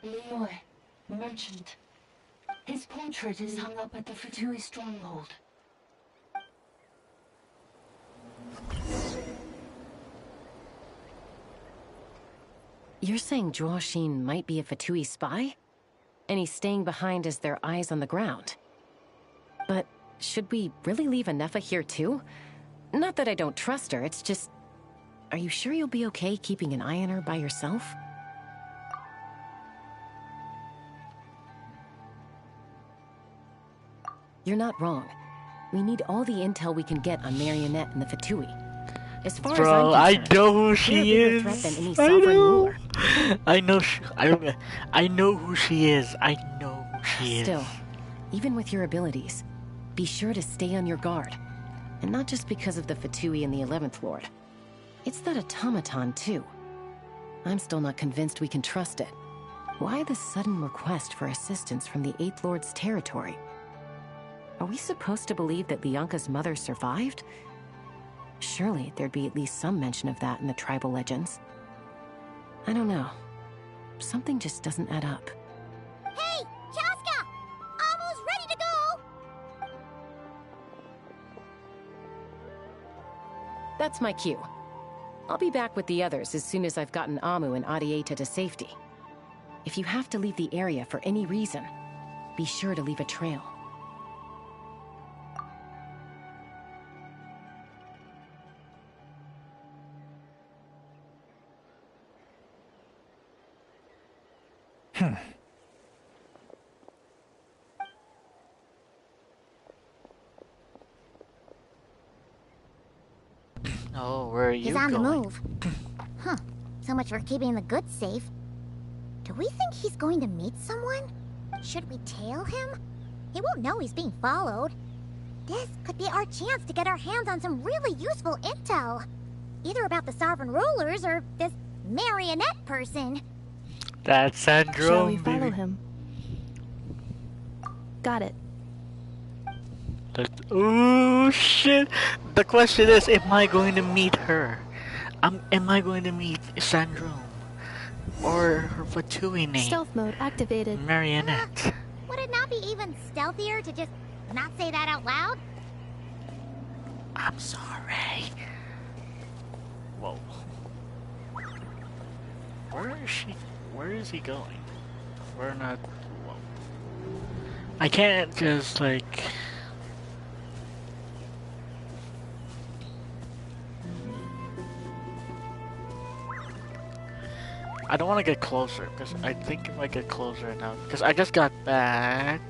Speaker 20: Liyue, merchant. His portrait is hung up at the Fatui stronghold.
Speaker 3: You're saying Zhuoxin might be a Fatui spy? And he's staying behind as their eyes on the ground. But should we really leave Anefa here too? Not that I don't trust her, it's just... Are you sure you'll be okay keeping an eye on her by yourself? You're not wrong. We need all the intel we can get on Marionette and the Fatui. As far
Speaker 1: Bro,
Speaker 3: as
Speaker 1: I
Speaker 3: I'm concerned,
Speaker 1: know who
Speaker 3: they're a
Speaker 1: she
Speaker 3: bigger
Speaker 1: is.
Speaker 3: threat than any
Speaker 1: I
Speaker 3: sovereign
Speaker 1: know.
Speaker 3: ruler.
Speaker 1: I know. I know who she is. I know who she is.
Speaker 3: Still, even with your abilities, be sure to stay on your guard. And not just because of the Fatui and the 11th Lord. It's that automaton, too. I'm still not convinced we can trust it. Why the sudden request for assistance from the 8th Lord's territory? Are we supposed to believe that Lianka's mother survived? Surely there'd be at least some mention of that in the tribal legends. I don't know. Something just doesn't add up.
Speaker 4: Hey, Chaska! Amu's ready to go!
Speaker 3: That's my cue. I'll be back with the others as soon as I've gotten Amu and Arieta to safety. If you have to leave the area for any reason, be sure to leave a trail.
Speaker 1: Oh, where are you
Speaker 4: He's on the
Speaker 1: going?
Speaker 4: move. Huh. So much for keeping the goods safe. Do we think he's going to meet someone? Should we tail him? He won't know he's being followed. This could be our chance to get our hands on some really useful intel. Either about the sovereign rulers or this marionette person.
Speaker 1: That's Sandro,
Speaker 5: Shall we follow
Speaker 1: baby.
Speaker 5: him? Got it.
Speaker 1: Oh shit! The question is, am I going to meet her? Am I going to meet Sandro? Or her Fatui name?
Speaker 5: Stealth mode activated.
Speaker 1: Marionette.
Speaker 4: Would it not be even stealthier to just not say that out loud?
Speaker 1: I'm sorry. Whoa. Where is she? Where is he going? We're not... Whoa. I can't just, like... I don't want to get closer, because I think if I get closer enough... Because I just got back...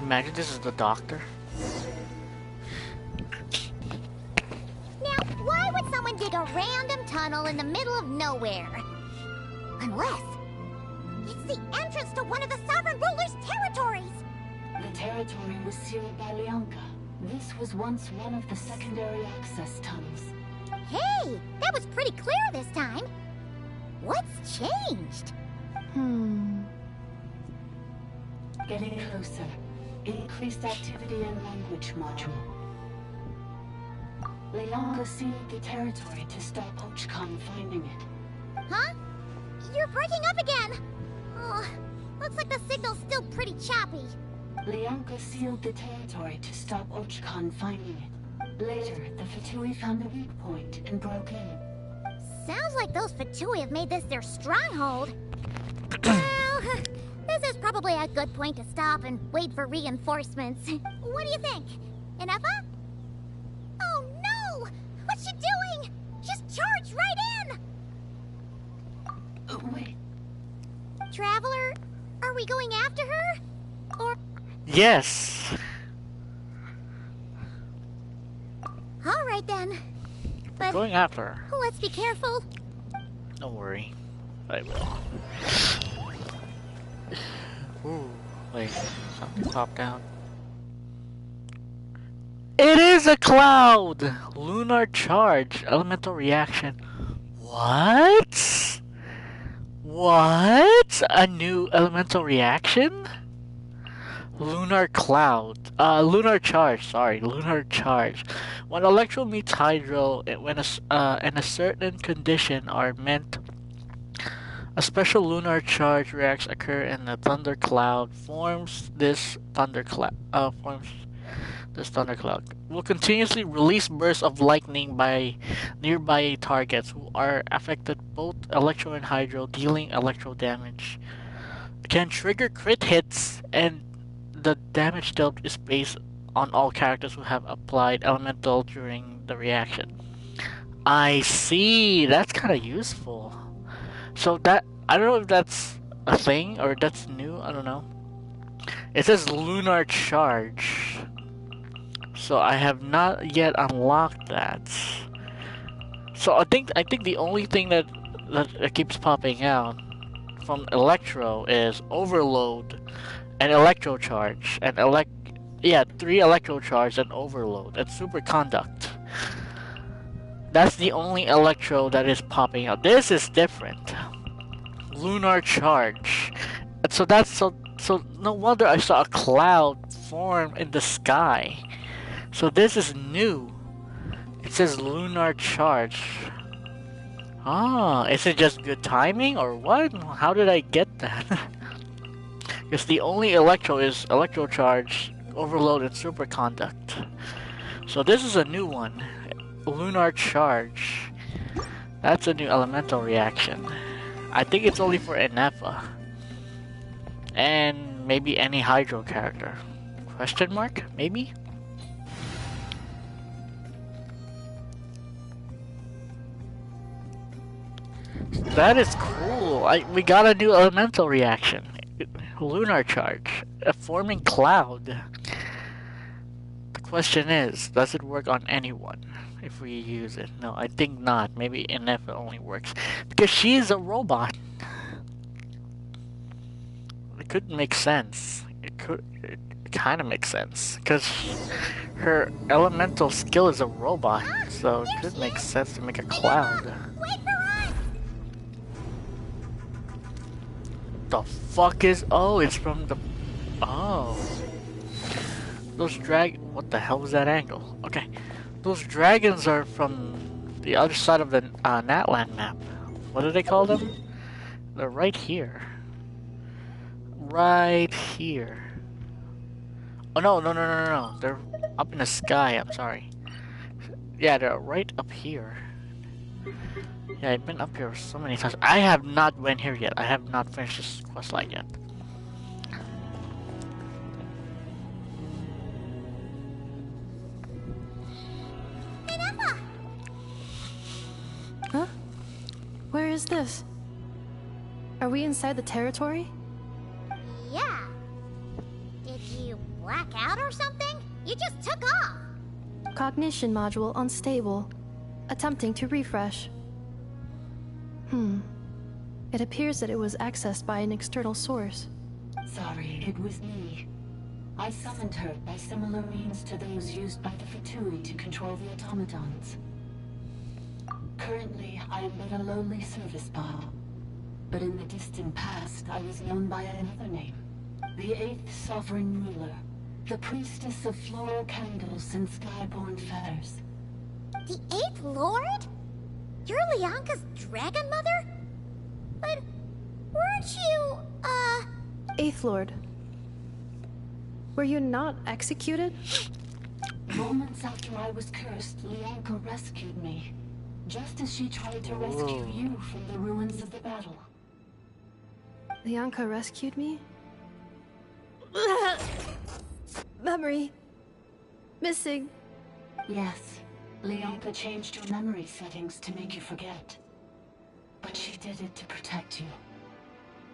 Speaker 1: Imagine this is the doctor.
Speaker 4: Now, why would someone dig a random tunnel in the middle of nowhere? Unless it's the entrance to one of the sovereign ruler's territories!
Speaker 20: The territory was sealed by Lianka. This was once one of the secondary access tunnels.
Speaker 4: Hey, that was pretty clear this time. What's changed?
Speaker 20: Getting closer. Increased activity in language module. Lianka sealed the territory to stop Archon finding it.
Speaker 4: Huh? You're breaking up again! Oh, looks like the signal's still pretty choppy.
Speaker 20: Lianka sealed the territory to stop Archon finding it. Later, the Fatui found a weak point and broke in.
Speaker 4: Sounds like those Fatui have made this their stronghold. Well, this is probably a good point to stop and wait for reinforcements. What do you think? Inefa? Oh no! What's she doing? She's charged right in!
Speaker 20: Wait.
Speaker 4: Traveler, are we going after her? Or...
Speaker 1: Yes.
Speaker 4: Alright then.
Speaker 1: We're going after her.
Speaker 4: Let's be careful.
Speaker 1: Don't worry. I will. Ooh, wait. Something popped out. It is a cloud! Lunar charge. Elemental reaction. What? What? A new elemental reaction? Lunar cloud. Lunar charge. Sorry, lunar charge. When Electro meets Hydro, when in a certain condition are meant, a special lunar charge reacts occur in the thunder cloud. Forms this thundercloud. Will continuously release bursts of lightning by nearby targets who are affected, both Electro and Hydro, dealing electro damage. Can trigger crit hits, and the damage dealt is based on all characters who have applied elemental during the reaction. I see. That's kind of useful. So that, I don't know if that's a thing or that's new. I don't know. It says lunar charge. So I have not yet unlocked that. So I think the only thing that keeps popping out from Electro is Overload and Electro Charge and 3 Electro Charge and Overload and Superconduct. That's the only Electro that is popping out. This is different. Lunar Charge. And so that's so no wonder I saw a cloud form in the sky. So this is new. It says Lunar Charge. Ah, is it just good timing or what? How did I get that? Because the only Electro is Electro Charge, Overload, and Superconduct. So this is a new one. Lunar Charge. That's a new elemental reaction. I think it's only for Inefa. And maybe any Hydro character. Question mark? Maybe? That is cool. We got a new elemental reaction. Lunar Charge. A forming cloud. The question is, does it work on anyone if we use it? No, I think not. Maybe Inefa only works. Because she is a robot. It could make sense. It kind of makes sense. Because her elemental skill is a robot. So it could make sense to make a cloud. The fuck is... Oh, it's from the... Oh. Those what the hell was that angle? Okay. Those dragons are from the other side of the Natlan map. What do they call them? They're right here. Right here. Oh, no. They're up in the sky, I'm sorry. Yeah, they're right up here. Yeah, I've been up here so many times. I have not went here yet. I have not finished this questline yet.
Speaker 5: Huh? Where is this? Are we inside the territory?
Speaker 4: Yeah. Did you black out or something? You just took off.
Speaker 5: Cognition module unstable. Attempting to refresh. It appears that it was accessed by an external source.
Speaker 20: Sorry, it was me. I summoned her by similar means to those used by the Fatui to control the automatons. Currently, I am but a lowly service bot. But in the distant past, I was known by another name. The 8th Sovereign Ruler. The priestess of floral candles and skyborn feathers.
Speaker 4: The 8th Lord? You're Lianka's dragon mother? But weren't you,
Speaker 5: Eighth Lord. Were you not executed?
Speaker 20: Moments after I was cursed, Leonka rescued me. Just as she tried to rescue you from the ruins of the battle.
Speaker 5: Leonka rescued me? Memory. Missing.
Speaker 20: Yes. Leonka changed your memory settings to make you forget. But she did it to protect you.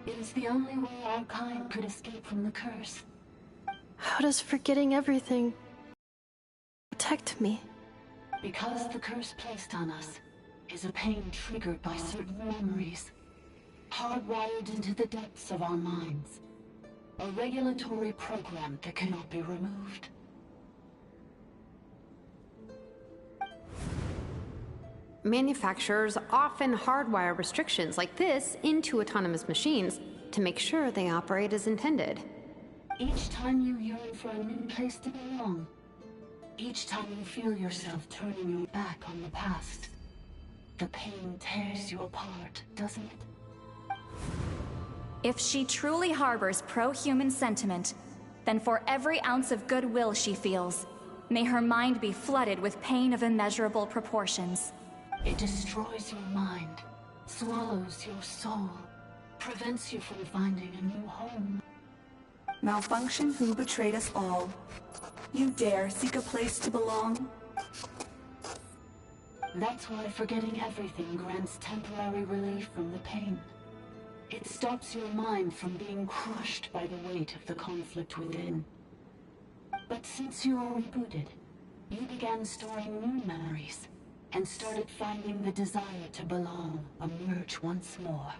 Speaker 20: It is the only way our kind could escape from the curse.
Speaker 5: How does forgetting everything protect me?
Speaker 20: Because the curse placed on us is a pain triggered by certain memories, hardwired into the depths of our minds. A regulatory program that cannot be removed.
Speaker 6: Manufacturers often hardwire restrictions like this into autonomous machines to make sure they operate as intended.
Speaker 20: Each time you yearn for a new place to belong, each time you feel yourself turning your back on the past, the pain tears you apart, doesn't it?
Speaker 16: If she truly harbors pro-human sentiment, then for every ounce of goodwill she feels, may her mind be flooded with pain of immeasurable proportions.
Speaker 20: It destroys your mind, swallows your soul, prevents you from finding a new home.
Speaker 15: Malfunction who betrayed us all. You dare seek a place to belong?
Speaker 20: That's why forgetting everything grants temporary relief from the pain. It stops your mind from being crushed by the weight of the conflict within. But since you are rebooted, you began storing new memories, and started finding the desire to belong emerge once more.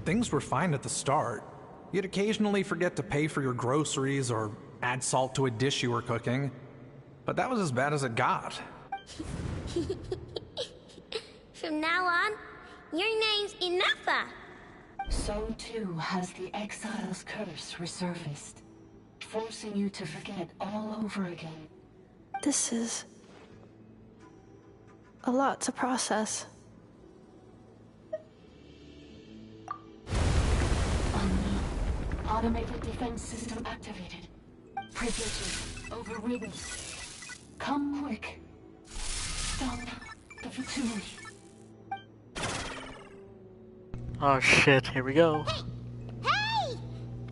Speaker 10: Things were fine at the start. You'd occasionally forget to pay for your groceries or add salt to a dish you were cooking. But that was as bad as it got.
Speaker 4: From now on, your name's Inaffa.
Speaker 20: So too has the Exile's curse resurfaced, forcing you to forget all over again.
Speaker 5: This is a lot to process.
Speaker 20: Automated defense system activated. Privileges overridden. Come quick. Stop the Fatui.
Speaker 1: Oh shit, here we go.
Speaker 4: Hey!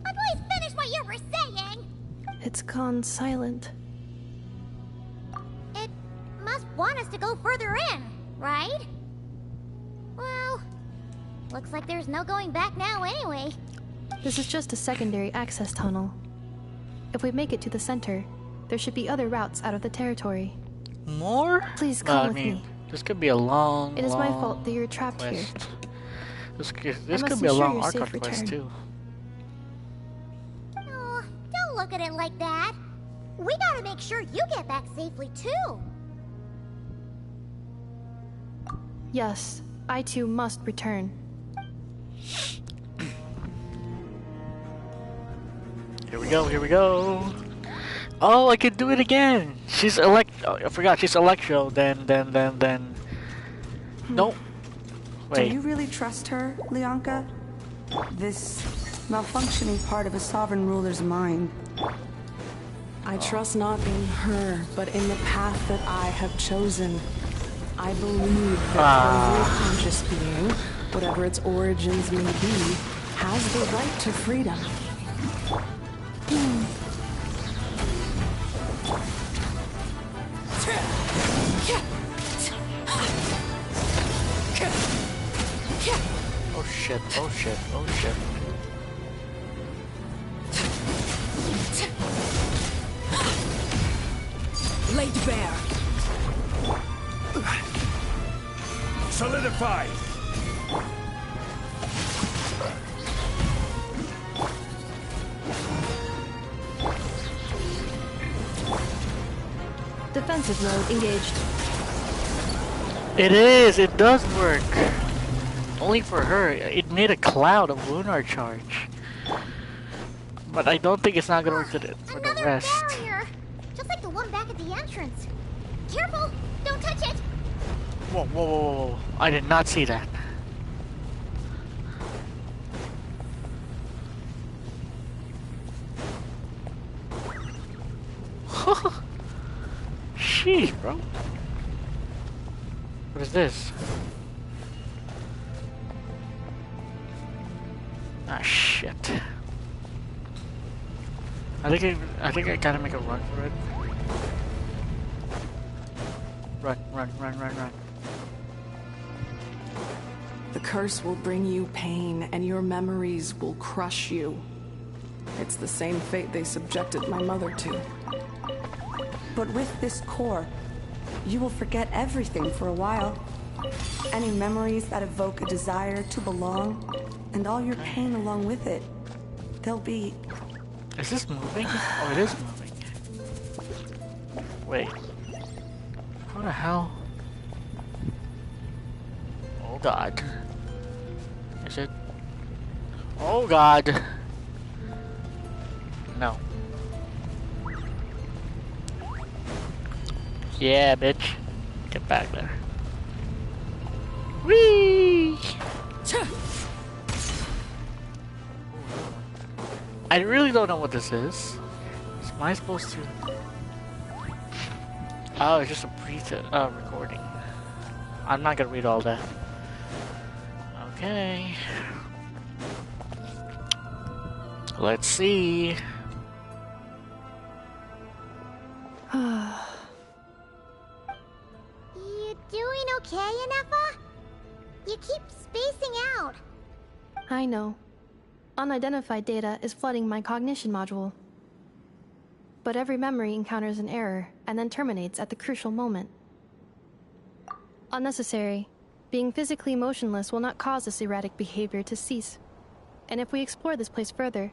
Speaker 4: Please finish what you were saying!
Speaker 5: It's gone silent.
Speaker 4: It must want us to go further in, right? Well, looks like there's no going back now anyway.
Speaker 5: This is just a secondary access tunnel. If we make it to the center, there should be other routes out of the territory.
Speaker 1: More?
Speaker 5: Please come with me.
Speaker 1: This could be a long,
Speaker 5: It is my fault that you're trapped
Speaker 1: quest.
Speaker 5: here.
Speaker 1: This
Speaker 5: I
Speaker 1: could
Speaker 5: must
Speaker 1: be a
Speaker 5: ensure
Speaker 1: long
Speaker 5: your
Speaker 1: Archon
Speaker 5: safe
Speaker 1: quest
Speaker 5: return.
Speaker 1: too.
Speaker 4: Oh, don't look at it like that. We gotta make sure you get back safely too.
Speaker 5: Yes, I too must return.
Speaker 1: Here we go, here we go. Oh, I can do it again. She's oh, I forgot, she's Electro, then. Nope. Wait.
Speaker 15: Do you really trust her, Leonka? This malfunctioning part of a sovereign ruler's mind.
Speaker 7: I trust not in her, but in the path that I have chosen. I believe that every conscious being, whatever its origins may be, has the right to freedom.
Speaker 1: Oh shit, oh shit, oh shit.
Speaker 14: Laid bare.
Speaker 19: Solidify!
Speaker 5: Defensive mode engaged.
Speaker 1: It is, it does work. Only for her, it made a cloud of lunar charge. But I don't think it's not gonna work for the rest.
Speaker 4: Barrier! Just like the one back at the entrance. Careful! Don't touch it!
Speaker 1: Whoa, whoa, whoa, whoa. I did not see that. Sheesh, bro. What is this? Ah, shit. I think I gotta make a run for it. Run, run, run, run, run.
Speaker 7: The curse will bring you pain, and your memories will crush you. It's the same fate they subjected my mother to.
Speaker 15: But with this core, you will forget everything for a while. Any memories that evoke a desire to belong, and all your pain along with it. They'll be...
Speaker 1: Is this moving? Oh, it is moving. Wait. How the hell? Oh god. Is it? Oh god. No. Yeah, bitch. Get back there. Whee! I really don't know what this is. Am I supposed to? Oh, it's just a recording. I'm not gonna read all that. Okay. Let's see.
Speaker 4: You doing okay, Ineffa? You keep spacing out.
Speaker 5: I know. Unidentified data is flooding my cognition module. But every memory encounters an error and then terminates at the crucial moment. Unnecessary. Being physically motionless will not cause this erratic behavior to cease. And if we explore this place further,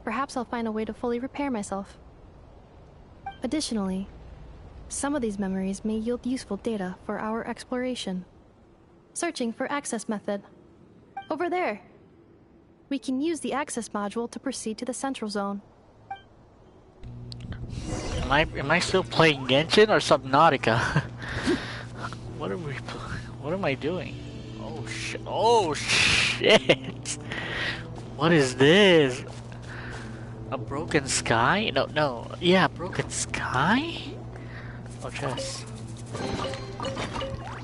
Speaker 5: perhaps I'll find a way to fully repair myself. Additionally, some of these memories may yield useful data for our exploration. Searching for access method. Over there! We can use the access module to proceed to the central zone.
Speaker 1: Am I still playing Genshin or Subnautica? What am I doing? Oh shit! Oh shit! What is this? A broken sky? No. Yeah, broken sky? Oh, chess.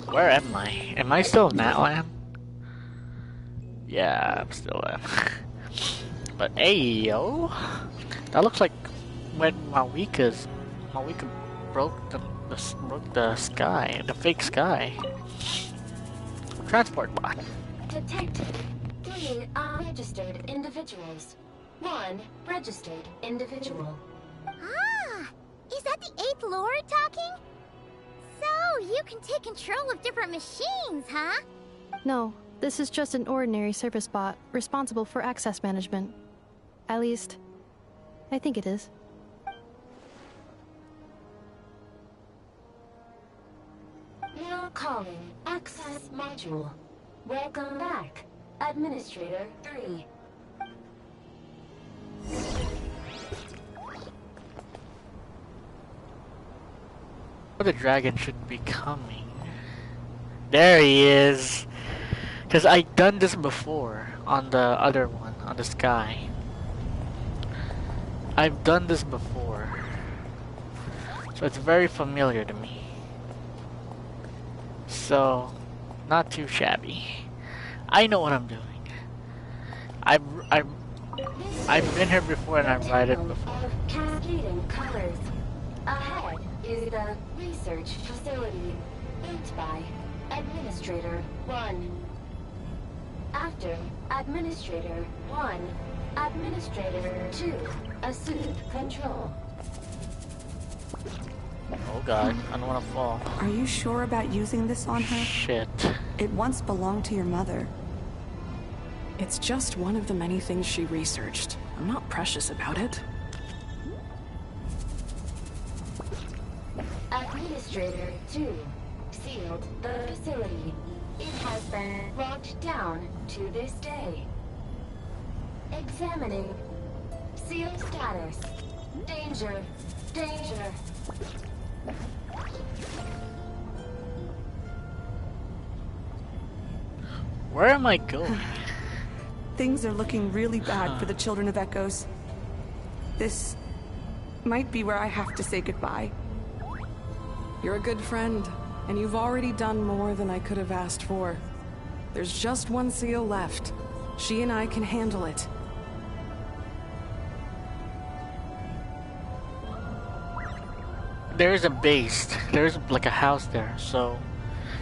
Speaker 1: Where am I? Am I still in Natlan? Yeah, I'm still in. But hey, yo, that looks like when Malika broke the sky, the fake sky. Transport bot.
Speaker 21: Detected 3 unregistered individuals. 1 registered individual.
Speaker 4: Ah! Is that the 8th Lord talking? So, you can take control of different machines, huh?
Speaker 5: No, this is just an ordinary service bot responsible for access management. At least, I think it is.
Speaker 21: Now calling access module. Welcome back, Administrator 3.
Speaker 1: The dragon should be coming. There he is. Because I've done this before on the other one, on the sky. I've done this before. So it's very familiar to me. So, not too shabby. I know what I'm doing. I've been here before and I've ride it before.
Speaker 21: Cascading colors. Ahead is the research facility, built by Administrator 1. After Administrator 1, Administrator 2 assumed control.
Speaker 1: Oh god, I don't want to fall.
Speaker 15: Are you sure about using this on her?
Speaker 1: Shit.
Speaker 15: It once belonged to your mother.
Speaker 7: It's just one of the many things she researched. I'm not precious about it.
Speaker 21: Administrator 2 sealed the facility. It has been locked down to this day. Examining. Seal status. Danger. Danger.
Speaker 1: Where am I going?
Speaker 15: Things are looking really bad for the Children of Echoes. This might be where I have to say goodbye.
Speaker 7: You're a good friend, and you've already done more than I could have asked for. There's just one seal left. She and I can handle it.
Speaker 1: There is a base. There's like a house there, so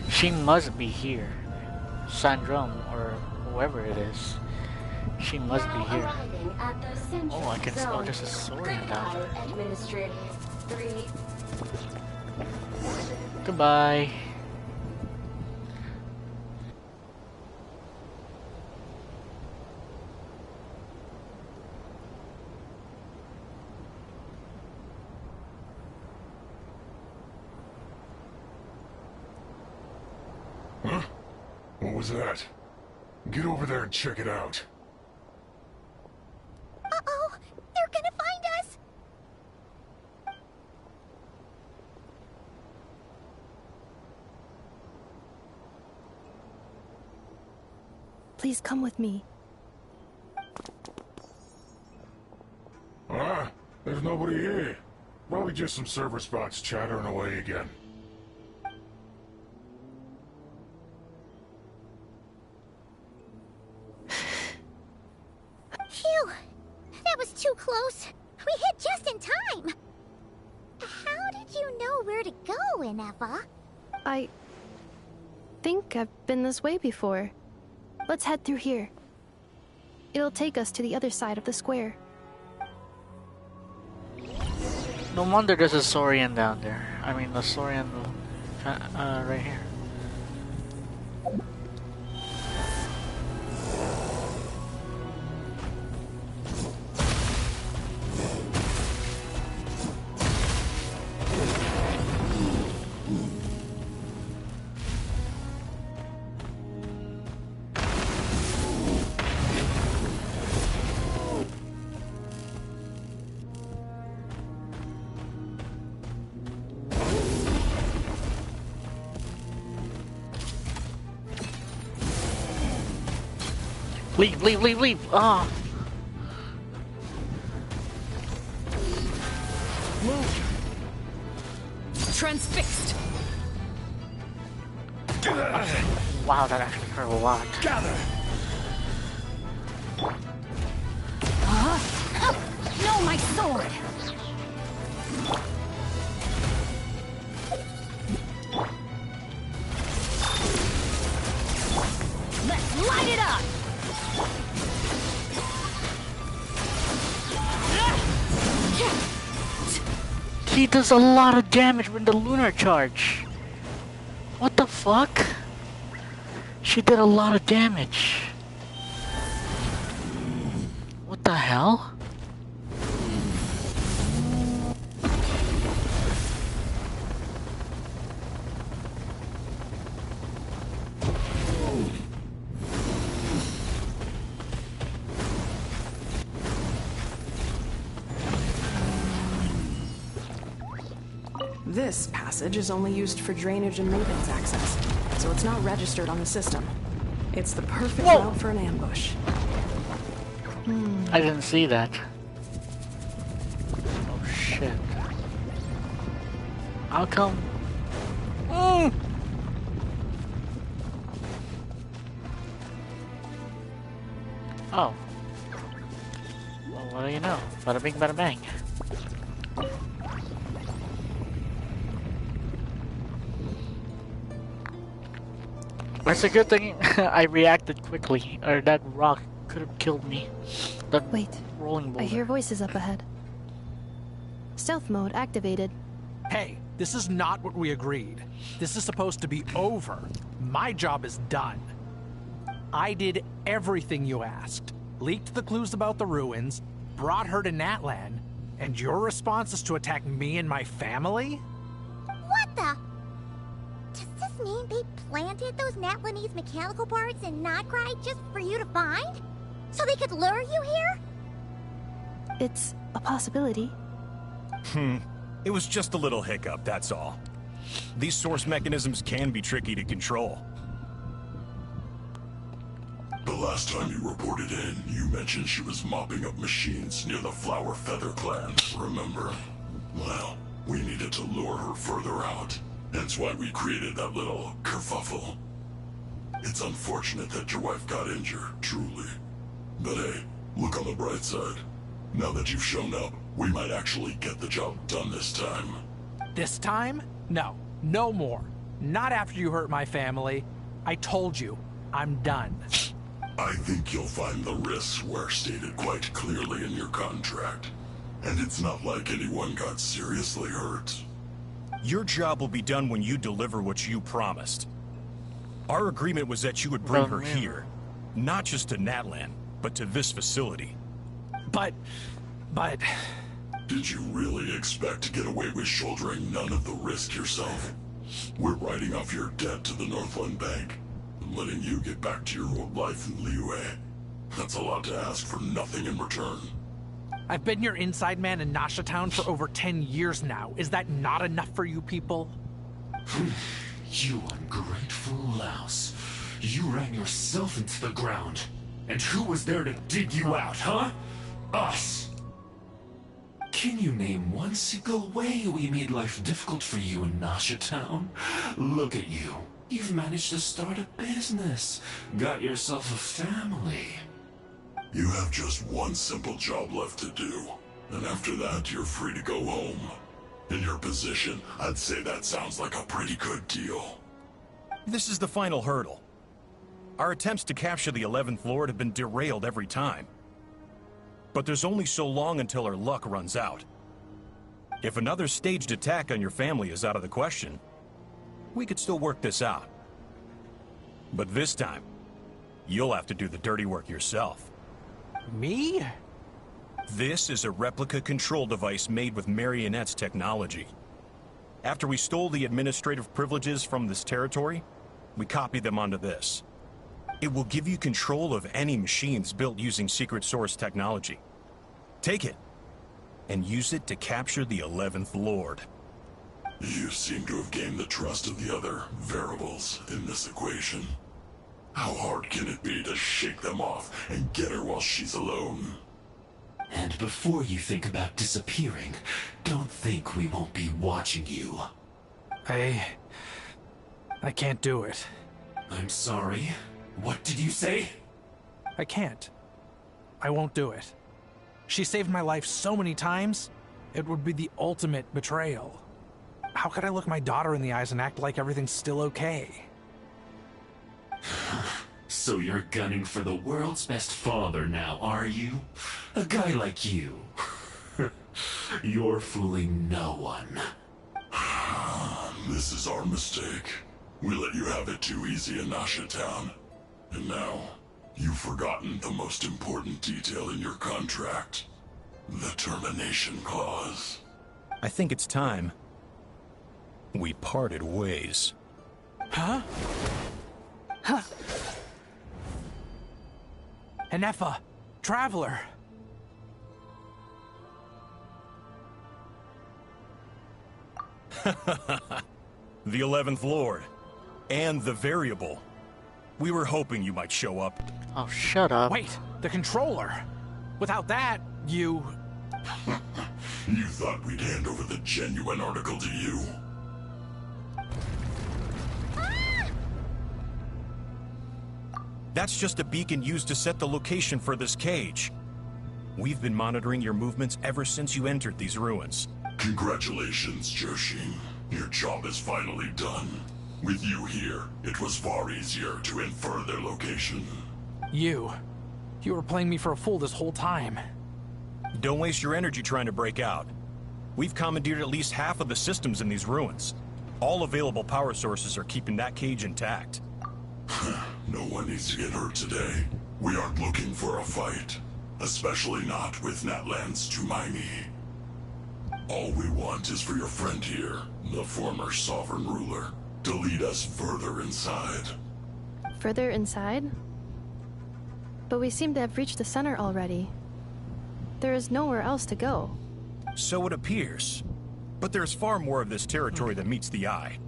Speaker 1: she must be here. Sandrum or whoever it is. She must be here. Oh, I can smell there's a Saurian down there. Goodbye.
Speaker 17: Huh? What was that? Get over there and check it out.
Speaker 4: Uh-oh! They're gonna find us!
Speaker 5: Please come with me.
Speaker 17: Ah, there's nobody here. Probably just some server spots chattering away again.
Speaker 4: Phew! That was too close. We hit just in time. How did you know where to go, Ineva?
Speaker 5: I think I've been this way before. Let's head through here. It'll take us to the other side of the square.
Speaker 1: No wonder there's a Saurian down there. I mean, the Saurian right here. Leave, leave, leave, leave! Ah!
Speaker 2: Move! Transfixed!
Speaker 1: Wow, that actually hurt a lot.
Speaker 2: Gather!
Speaker 14: No, my sword! Let's light it up!
Speaker 1: He does a lot of damage with the lunar charge. What the fuck? She did a lot of damage. What the hell?
Speaker 7: This passage is only used for drainage and maintenance access, so it's not registered on the system. It's the perfect route for an ambush.
Speaker 1: I didn't see that. Oh shit. How come? Oh, well, what do you know? Bada bing, bada bang. It's a good thing I reacted quickly, or that rock could have killed me. That
Speaker 5: Wait,
Speaker 1: rolling boulder.
Speaker 5: I hear voices up ahead. Stealth mode activated.
Speaker 10: Hey, this is not what we agreed. This is supposed to be over. My job is done. I did everything you asked. Leaked the clues about the ruins, brought her to Natlan, and your response is to attack me and my family?
Speaker 4: What the? Does this mean they planted those Natlanese mechanical parts in Notcry just for you to find? So they could lure you here?
Speaker 5: It's a possibility.
Speaker 19: It was just a little hiccup, that's all. These source mechanisms can be tricky to control.
Speaker 17: The last time you reported in, you mentioned she was mopping up machines near the Flower Feather clan, remember? Well, we needed to lure her further out. Hence why we created that little kerfuffle. It's unfortunate that your wife got injured, truly. But hey, look on the bright side. Now that you've shown up, we might actually get the job done this time.
Speaker 10: This time? No. No more. Not after you hurt my family. I told you, I'm done.
Speaker 17: I think you'll find the risks were stated quite clearly in your contract. And it's not like anyone got seriously hurt.
Speaker 19: Your job will be done when you deliver what you promised. Our agreement was that you would bring her here. Not just to Natlan, but to this facility.
Speaker 10: But...
Speaker 17: Did you really expect to get away with shouldering none of the risk yourself? We're writing off your debt to the Northland Bank, and letting you get back to your old life in Liyue. That's a lot to ask for nothing in return.
Speaker 10: I've been your inside man in Nasha Town for over 10 years now. Is that not enough for you people?
Speaker 2: You ungrateful louse. You ran yourself into the ground. And who was there to dig you out, huh? Us! Can you name one single way we made life difficult for you in Nasha Town? Look at you. You've managed to start a business. Got yourself a family.
Speaker 17: You have just one simple job left to do. And after that, you're free to go home. In your position, I'd say that sounds like a pretty good deal.
Speaker 19: This is the final hurdle. Our attempts to capture the 11th Lord have been derailed every time. But there's only so long until our luck runs out. If another staged attack on your family is out of the question, we could still work this out. But this time, you'll have to do the dirty work yourself.
Speaker 10: Me?
Speaker 19: This is a replica control device made with Marionette's technology. After we stole the administrative privileges from this territory, we copied them onto this. It will give you control of any machines built using secret source technology. Take it, and use it to capture the 11th Lord.
Speaker 17: You seem to have gained the trust of the other variables in this equation. How hard can it be to shake them off and get her while she's alone?
Speaker 2: And before you think about disappearing, don't think we won't be watching you.
Speaker 10: I can't do it.
Speaker 2: I'm sorry. What did you say?
Speaker 10: I can't. I won't do it. She saved my life so many times, it would be the ultimate betrayal. How could I look my daughter in the eyes and act like everything's still okay?
Speaker 2: So you're gunning for the world's best father now, are you? A guy like you. You're fooling no one.
Speaker 17: This is our mistake. We let you have it too easy in Nasha Town. And now, you've forgotten the most important detail in your contract. The termination clause.
Speaker 19: I think it's time we parted ways.
Speaker 10: Huh? Huh. Enefa, Traveler.
Speaker 19: The 11th Lord. And the Variable. We were hoping you might show up.
Speaker 1: Oh, shut up.
Speaker 10: Wait, the controller. Without that, you...
Speaker 17: You thought we'd hand over the genuine article to you?
Speaker 19: That's just a beacon used to set the location for this cage. We've been monitoring your movements ever since you entered these ruins.
Speaker 17: Congratulations, Joshin. Your job is finally done. With you here, it was far easier to infer their location.
Speaker 10: You were playing me for a fool this whole time.
Speaker 19: Don't waste your energy trying to break out. We've commandeered at least half of the systems in these ruins. All available power sources are keeping that cage intact.
Speaker 17: No one needs to get hurt today. We aren't looking for a fight. Especially not with Natlan's Tumaini. All we want is for your friend here, the former sovereign ruler, to lead us further inside.
Speaker 5: Further inside? But we seem to have reached the center already. There is nowhere else to go.
Speaker 19: So it appears. But there's far more of this territory than meets the eye.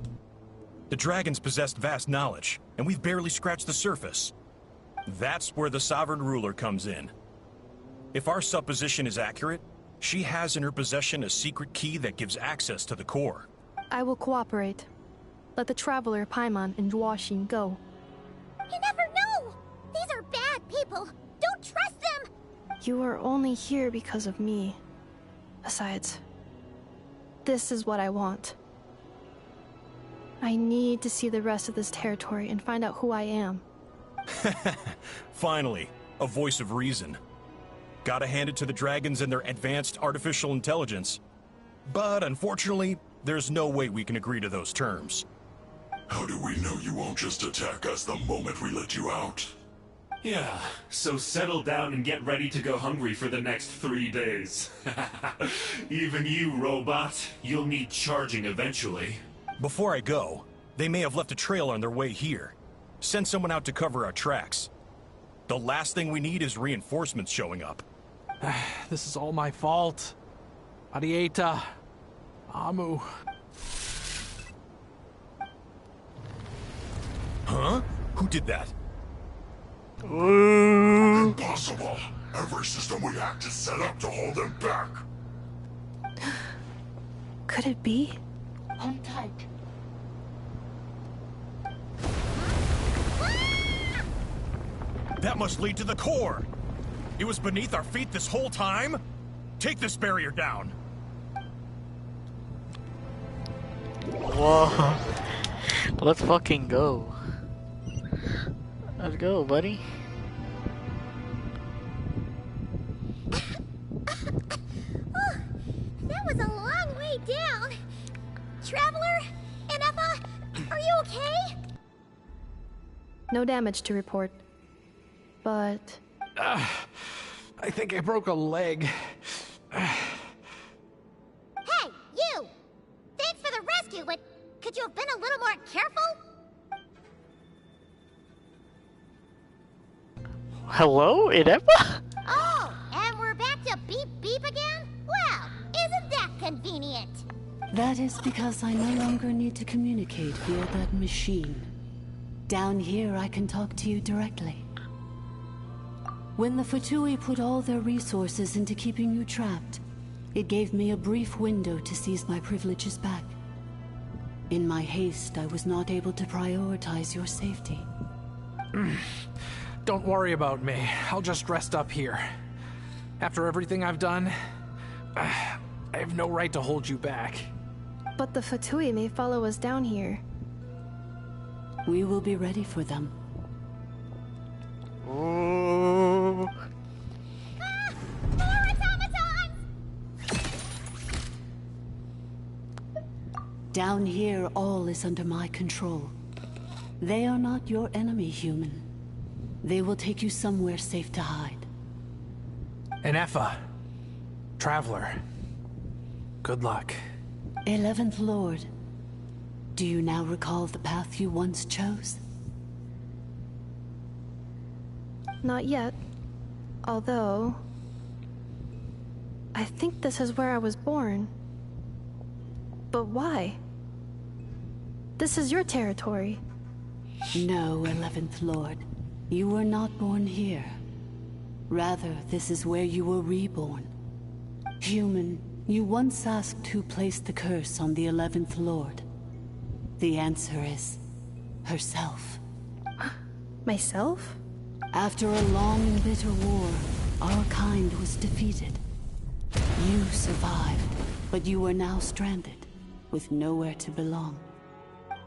Speaker 19: The dragons possessed vast knowledge, and we've barely scratched the surface. That's where the Sovereign Ruler comes in. If our supposition is accurate, she has in her possession a secret key that gives access to the core.
Speaker 5: I will cooperate. Let the Traveler, Paimon, and Duoxin go.
Speaker 4: You never know! These are bad people! Don't trust them!
Speaker 5: You are only here because of me. Besides, this is what I want. I need to see the rest of this territory and find out who I am.
Speaker 19: Finally, a voice of reason. Gotta hand it to the dragons and their advanced artificial intelligence. But unfortunately, there's no way we can agree to those terms.
Speaker 17: How do we know you won't just attack us the moment we let you out?
Speaker 2: Yeah, so settle down and get ready to go hungry for the next 3 days. Even you, robot, you'll need charging eventually.
Speaker 19: Before I go, they may have left a trail on their way here. Send someone out to cover our tracks. The last thing we need is reinforcements showing up.
Speaker 10: This is all my fault. Arieta. Amu.
Speaker 19: Huh? Who did that?
Speaker 17: Impossible! Every system we hacked is set up to hold them back.
Speaker 5: Could it be?
Speaker 20: Hold tight.
Speaker 19: That must lead to the core! It was beneath our feet this whole time? Take this barrier down!
Speaker 1: Whoa. Let's fucking go. Let's go, buddy.
Speaker 4: That was a long way down. Traveler? Inefa? Are you okay?
Speaker 5: No damage to report. But...
Speaker 10: I think I broke a leg.
Speaker 4: Hey, you! Thanks for the rescue, but could you have been a little more careful?
Speaker 1: Hello, Inepa?
Speaker 4: Oh, and we're back to beep beep again? Well, isn't that convenient?
Speaker 20: That is because I no longer need to communicate via that machine. Down here, I can talk to you directly. When the Fatui put all their resources into keeping you trapped, it gave me a brief window to seize my privileges back. In my haste, I was not able to prioritize your safety.
Speaker 10: Don't worry about me. I'll just rest up here. After everything I've done, I have no right to hold you back.
Speaker 5: But the Fatui may follow us down here.
Speaker 20: We will be ready for them.
Speaker 1: Ooh.
Speaker 4: More automatons!
Speaker 20: Down here, all is under my control. They are not your enemy, human. They will take you somewhere safe to hide.
Speaker 10: Inefa. Traveler. Good luck.
Speaker 20: 11th Lord, do you now recall the path you once chose?
Speaker 5: Not yet. Although... I think this is where I was born. But why? This is your territory.
Speaker 20: No, 11th Lord. You were not born here. Rather, this is where you were reborn. Human, you once asked who placed the curse on the 11th Lord. The answer is... herself.
Speaker 5: Myself?
Speaker 20: After a long and bitter war, our kind was defeated. You survived, but you are now stranded, with nowhere to belong.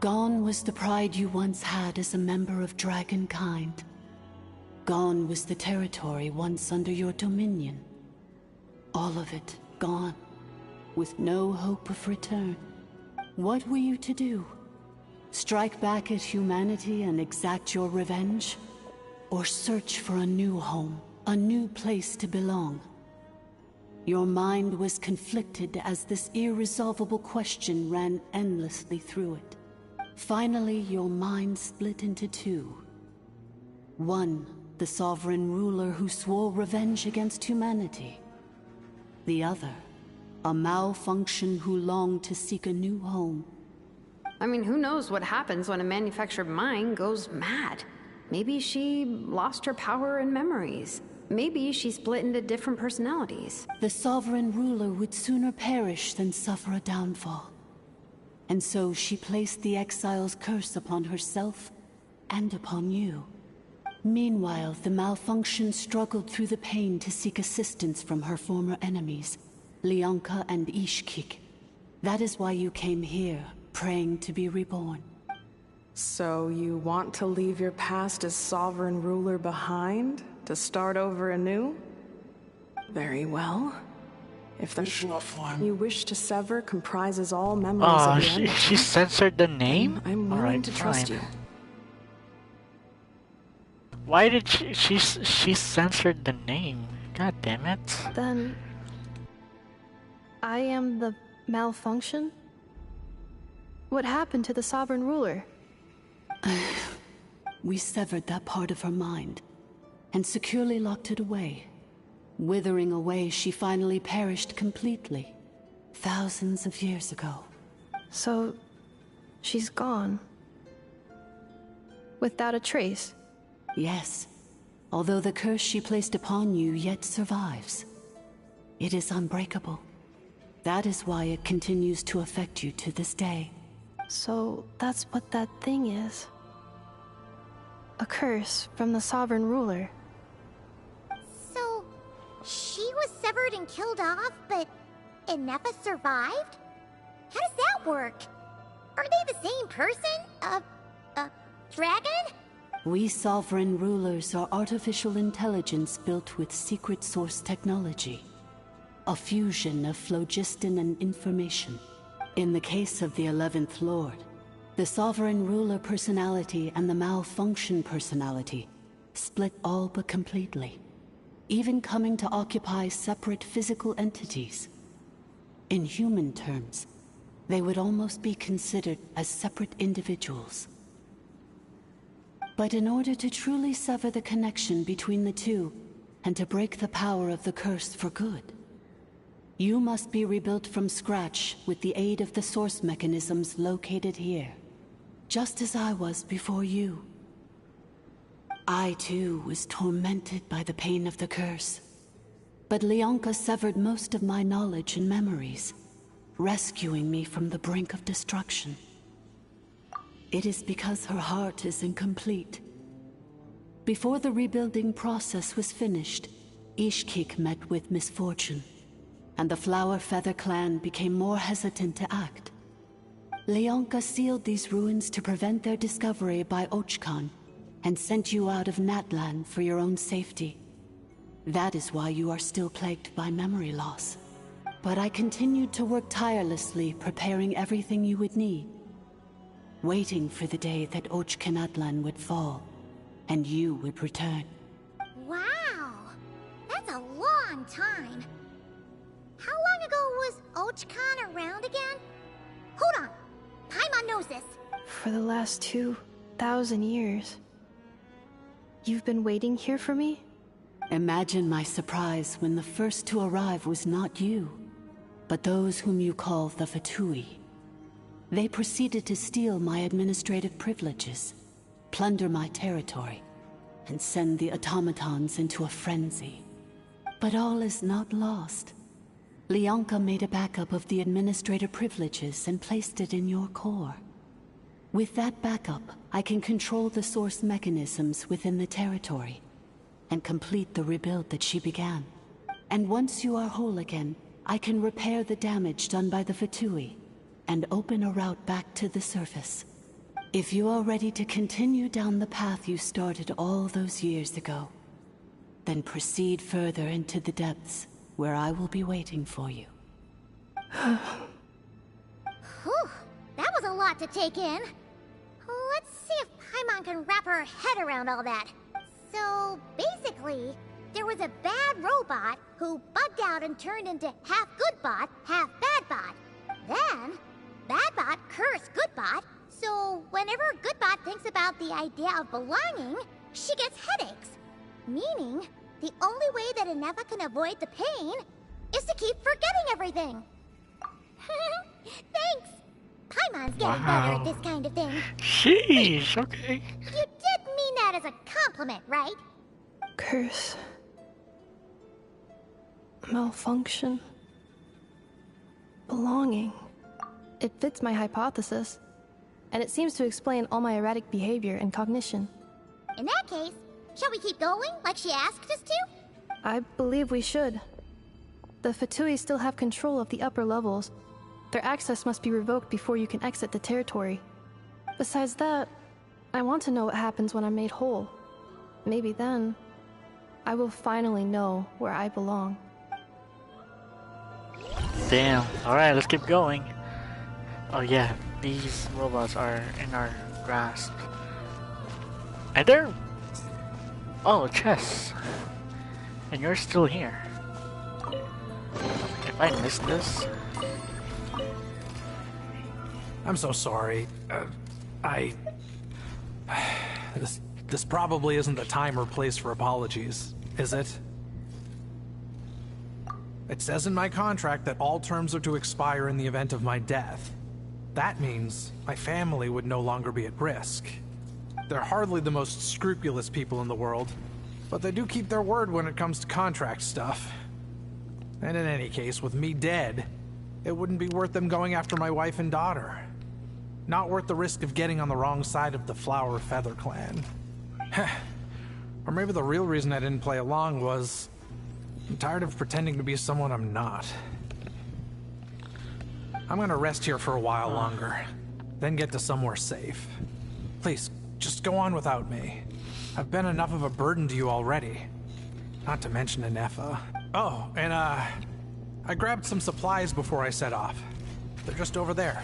Speaker 20: Gone was the pride you once had as a member of Dragonkind. Gone was the territory once under your dominion. All of it gone, with no hope of return. What were you to do? Strike back at humanity and exact your revenge? Or search for a new home, a new place to belong? Your mind was conflicted as this irresolvable question ran endlessly through it. Finally, your mind split into two. One, the sovereign ruler who swore revenge against humanity. The other, a malfunction who longed to seek a new home.
Speaker 6: I mean, who knows what happens when a manufactured mind goes mad? Maybe she lost her power and memories. Maybe she split into different personalities.
Speaker 20: The sovereign ruler would sooner perish than suffer a downfall. And so she placed the exile's curse upon herself and upon you. Meanwhile, the malfunction struggled through the pain to seek assistance from her former enemies, Leonka and Ishkik. That is why you came here, praying to be reborn.
Speaker 7: So you want to leave your past as sovereign ruler behind, to start over anew? Very well. If the you wish to sever comprises all memories of the end,
Speaker 1: she censored the name?
Speaker 7: I'm willing to trust you.
Speaker 1: Why did she censored the name? God damn it.
Speaker 5: Then I am the malfunction? What happened to the sovereign ruler?
Speaker 20: We severed that part of her mind and securely locked it away. Withering away, she finally perished completely, thousands of years ago.
Speaker 5: So, she's gone. Without a trace?
Speaker 20: Yes, although the curse she placed upon you yet survives. It is unbreakable. That is why it continues to affect you to this day.
Speaker 5: So, that's what that thing is. A curse from the sovereign ruler.
Speaker 4: So, she was severed and killed off, but Inepha survived? How does that work? Are they the same person? Dragon?
Speaker 20: We sovereign rulers are artificial intelligence built with secret source technology. A fusion of phlogiston and information. In the case of the 11th Lord, the sovereign ruler personality and the malfunction personality split all but completely, even coming to occupy separate physical entities. In human terms, they would almost be considered as separate individuals. But in order to truly sever the connection between the two, and to break the power of the curse for good, you must be rebuilt from scratch with the aid of the source mechanisms located here, just as I was before you. I too was tormented by the pain of the curse, but Leonka severed most of my knowledge and memories, rescuing me from the brink of destruction. It is because her heart is incomplete. Before the rebuilding process was finished, Ishkik met with misfortune, and the Flower Feather clan became more hesitant to act. Leonka sealed these ruins to prevent their discovery by Archon, and sent you out of Natlan for your own safety. That is why you are still plagued by memory loss. But I continued to work tirelessly, preparing everything you would need, waiting for the day that Natlan would fall, and you would return.
Speaker 4: Wow! That's a long time. How long ago was Archon around again? Hold on! Paimon knows this!
Speaker 5: For the last 2,000 years. You've been waiting here for me?
Speaker 20: Imagine my surprise when the first to arrive was not you, but those whom you call the Fatui. They proceeded to steal my administrative privileges, plunder my territory, and send the automatons into a frenzy. But all is not lost. Leonka made a backup of the administrator privileges and placed it in your core. With that backup, I can control the source mechanisms within the territory and complete the rebuild that she began. And once you are whole again, I can repair the damage done by the Fatui and open a route back to the surface. If you are ready to continue down the path you started all those years ago, then proceed further into the depths, where I will be waiting for you.
Speaker 4: Whew, that was a lot to take in. Let's see if Paimon can wrap her head around all that. So, basically, there was a bad robot who bugged out and turned into half good bot, half bad bot. Then, bad bot cursed good bot, so whenever good bot thinks about the idea of belonging, she gets headaches. Meaning, the only way that Inepha can avoid the pain is to keep forgetting everything. Thanks! Paimon's getting better at this kind of thing.
Speaker 1: Sheesh, okay.
Speaker 4: You did mean that as a compliment, right?
Speaker 5: Curse. Malfunction. Belonging. It fits my hypothesis. And it seems to explain all my erratic behavior and cognition.
Speaker 4: In that case, shall we keep going like she asked us to?
Speaker 5: I believe we should. The Fatui still have control of the upper levels. Their access must be revoked before you can exit the territory. Besides that, I want to know what happens when I'm made whole. Maybe then, I will finally know where I belong.
Speaker 1: Damn. Alright, let's keep going. Oh yeah, these robots are in our grasp. And they're... Oh, chess. And you're still here. If I missed this...
Speaker 10: I'm so sorry. This probably isn't the time or place for apologies, is it? It says in my contract that all terms are to expire in the event of my death. That means my family would no longer be at risk. They're hardly the most scrupulous people in the world, but they do keep their word when it comes to contract stuff. And in any case, with me dead, it wouldn't be worth them going after my wife and daughter. Not worth the risk of getting on the wrong side of the Flower Feather clan. Or maybe the real reason I didn't play along was... I'm tired of pretending to be someone I'm not. I'm gonna rest here for a while longer, then get to somewhere safe. Please, just go on without me. I've been enough of a burden to you already. Not to mention Anefa. Oh, and I grabbed some supplies before I set off. They're just over there.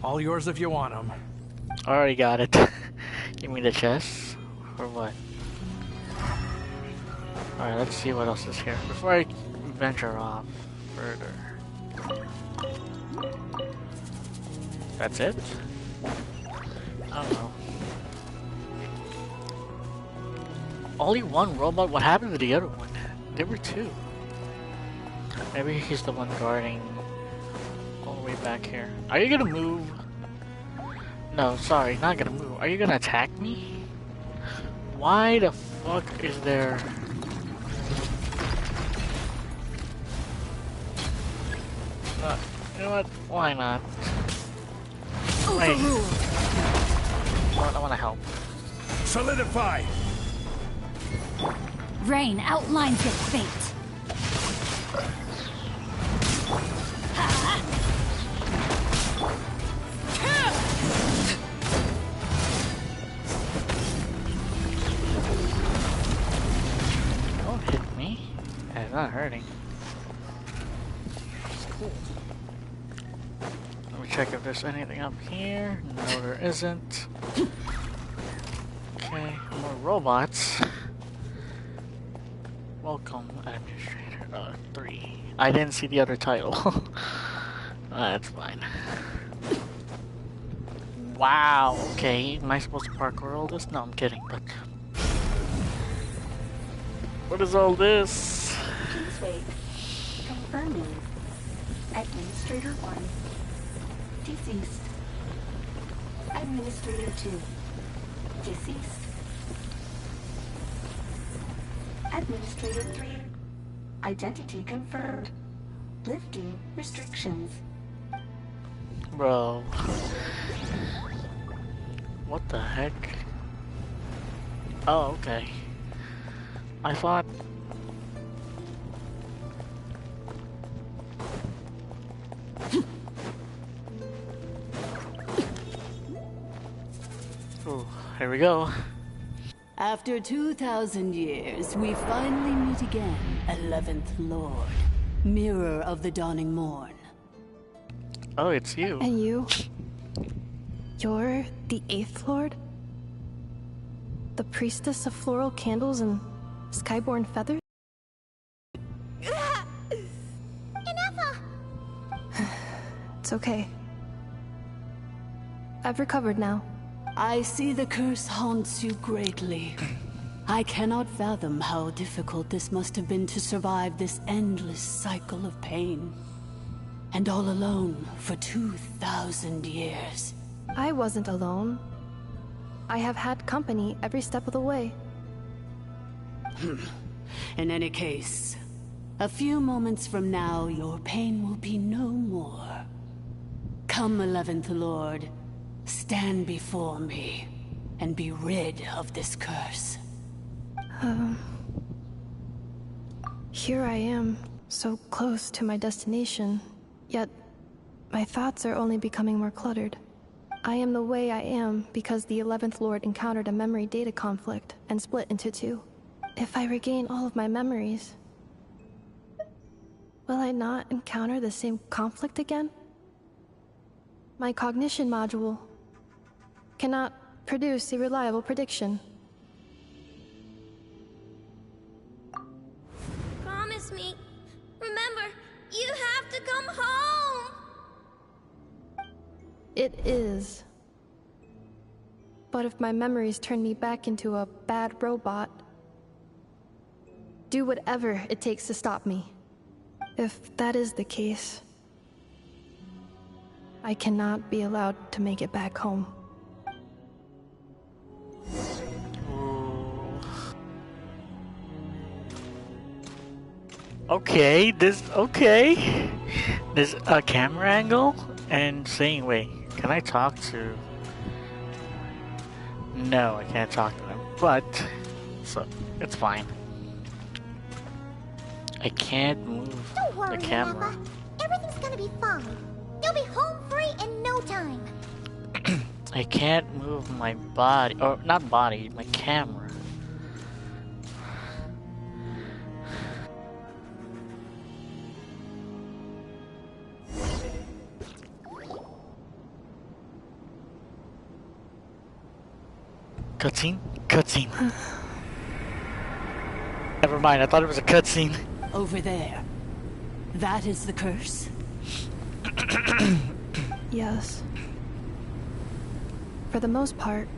Speaker 10: All yours if you want them.
Speaker 1: Already got it. Give me the chest? Or what? Alright, let's see what else is here. Before I venture off further. That's it? I don't know. Only one robot? What happened to the other one? There were two. Maybe he's the one guarding all the way back here. Are you gonna move? No, sorry, not gonna move. Are you gonna attack me? Why the fuck is there... you know what? Why not? Wait. I wanna help.
Speaker 19: Solidify!
Speaker 12: Rain outlines your fate.
Speaker 1: Don't hit me. It's not hurting. It's cool. Let me check if there's anything up here. No, there isn't. Okay, more robots. Welcome, Administrator. 3. I didn't see the other title. That's fine. Wow, okay. Am I supposed to parkour all this? No, I'm kidding, but... What is all this?
Speaker 21: Please wait. Confirming. Administrator 1. Deceased. Administrator 2. Deceased. Administrator 3. Identity confirmed. Lifting restrictions.
Speaker 1: Bro. What the heck? Oh, okay. I thought... Oh, here we go.
Speaker 20: After 2,000 years, we finally meet again, 11th Lord, Mirror of the Dawning Morn.
Speaker 1: Oh, it's you.
Speaker 5: And you? You're the 8th Lord? The priestess of floral candles and skyborn feathers?
Speaker 4: Inefa!
Speaker 5: It's okay. I've recovered now.
Speaker 20: I see the curse haunts you greatly. I cannot fathom how difficult this must have been to survive this endless cycle of pain. And all alone for 2,000 years.
Speaker 5: I wasn't alone. I have had company every step of the way.
Speaker 20: In any case, a few moments from now, your pain will be no more. Come, 11th Lord, stand before me, and be rid of this curse.
Speaker 5: Here I am, so close to my destination, yet my thoughts are only becoming more cluttered. I am the way I am because the 11th Lord encountered a memory data conflict and split into two. If I regain all of my memories, will I not encounter the same conflict again? My cognition module cannot produce a reliable prediction.
Speaker 13: Promise me. Remember, you have to come home.
Speaker 5: It is. But if my memories turn me back into a bad robot, do whatever it takes to stop me. If that is the case, I cannot be allowed to make it back home.
Speaker 1: Okay, there's a camera angle and saying, wait, can I talk to... No, I can't talk to them, but so it's fine. I can't move
Speaker 4: Don't worry,
Speaker 1: the camera.
Speaker 4: Papa. Everything's gonna be fine. You'll be home free in no time.
Speaker 1: I can't move my body, or not body, my camera. Cutscene? Cutscene. Never mind, I thought it was a cutscene.
Speaker 20: Over there. That is the curse?
Speaker 5: Yes. For the most part,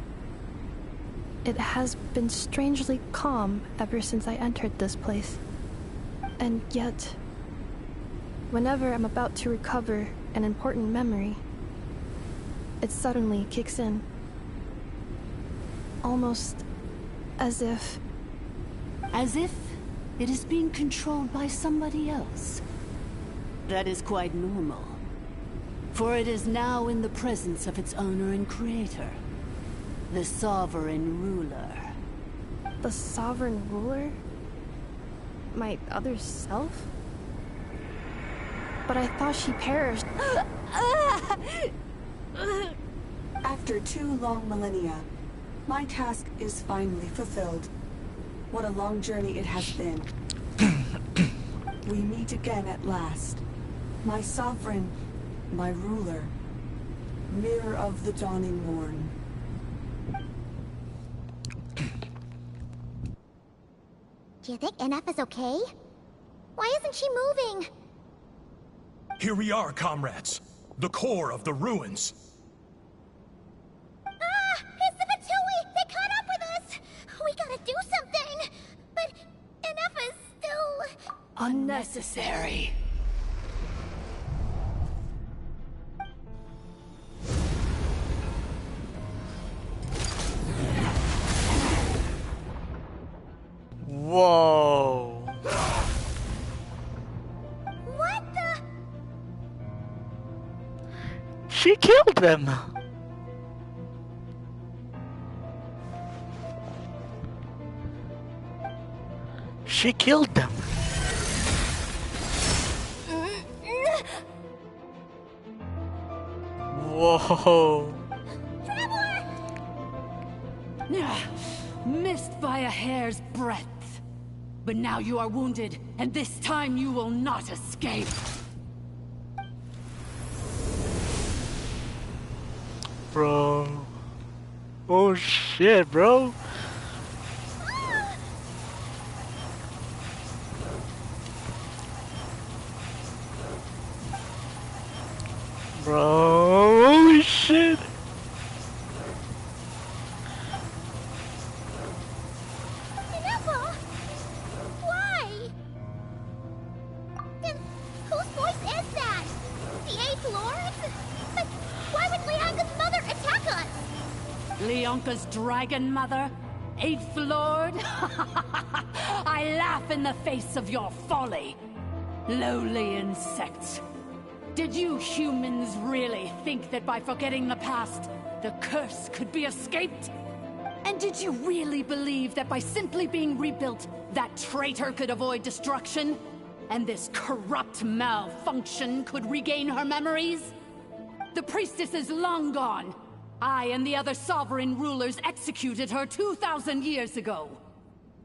Speaker 5: it has been strangely calm ever since I entered this place. And yet, whenever I'm about to recover an important memory, it suddenly kicks in. Almost as if...
Speaker 20: As if it is being controlled by somebody else. That is quite normal. For it is now in the presence of its owner and creator, the Sovereign Ruler.
Speaker 5: The Sovereign Ruler? My other self? But I thought she perished.
Speaker 15: After 2 long millennia, my task is finally fulfilled. What a long journey it has been. We meet again at last. My sovereign, my ruler, mirror of the dawning morn.
Speaker 4: Do you think NF is okay? Why isn't she moving?
Speaker 19: Here we are, comrades. The core of the ruins.
Speaker 4: It's the Fatui! They caught up with us! We gotta do something! But NF is still...
Speaker 20: Unnecessary.
Speaker 1: Whoa.
Speaker 4: What the...
Speaker 1: She killed them. She killed them. Whoa.
Speaker 20: Missed by a hair's breadth. But now you are wounded, and this time you will not escape.
Speaker 1: Bro. Oh shit, bro. Bro, holy shit.
Speaker 4: Ineffa! Why? Then whose voice is that? The 8th Lord? But why would Leanga's mother attack us?
Speaker 20: Leonka's dragon mother? 8th Lord? I laugh in the face of your folly. Lowly insects. Did you humans really think that by forgetting the past, the curse could be escaped? And did you really believe that by simply being rebuilt, that traitor could avoid destruction? And this corrupt malfunction could regain her memories? The priestess is long gone. I and the other sovereign rulers executed her 2,000 years ago.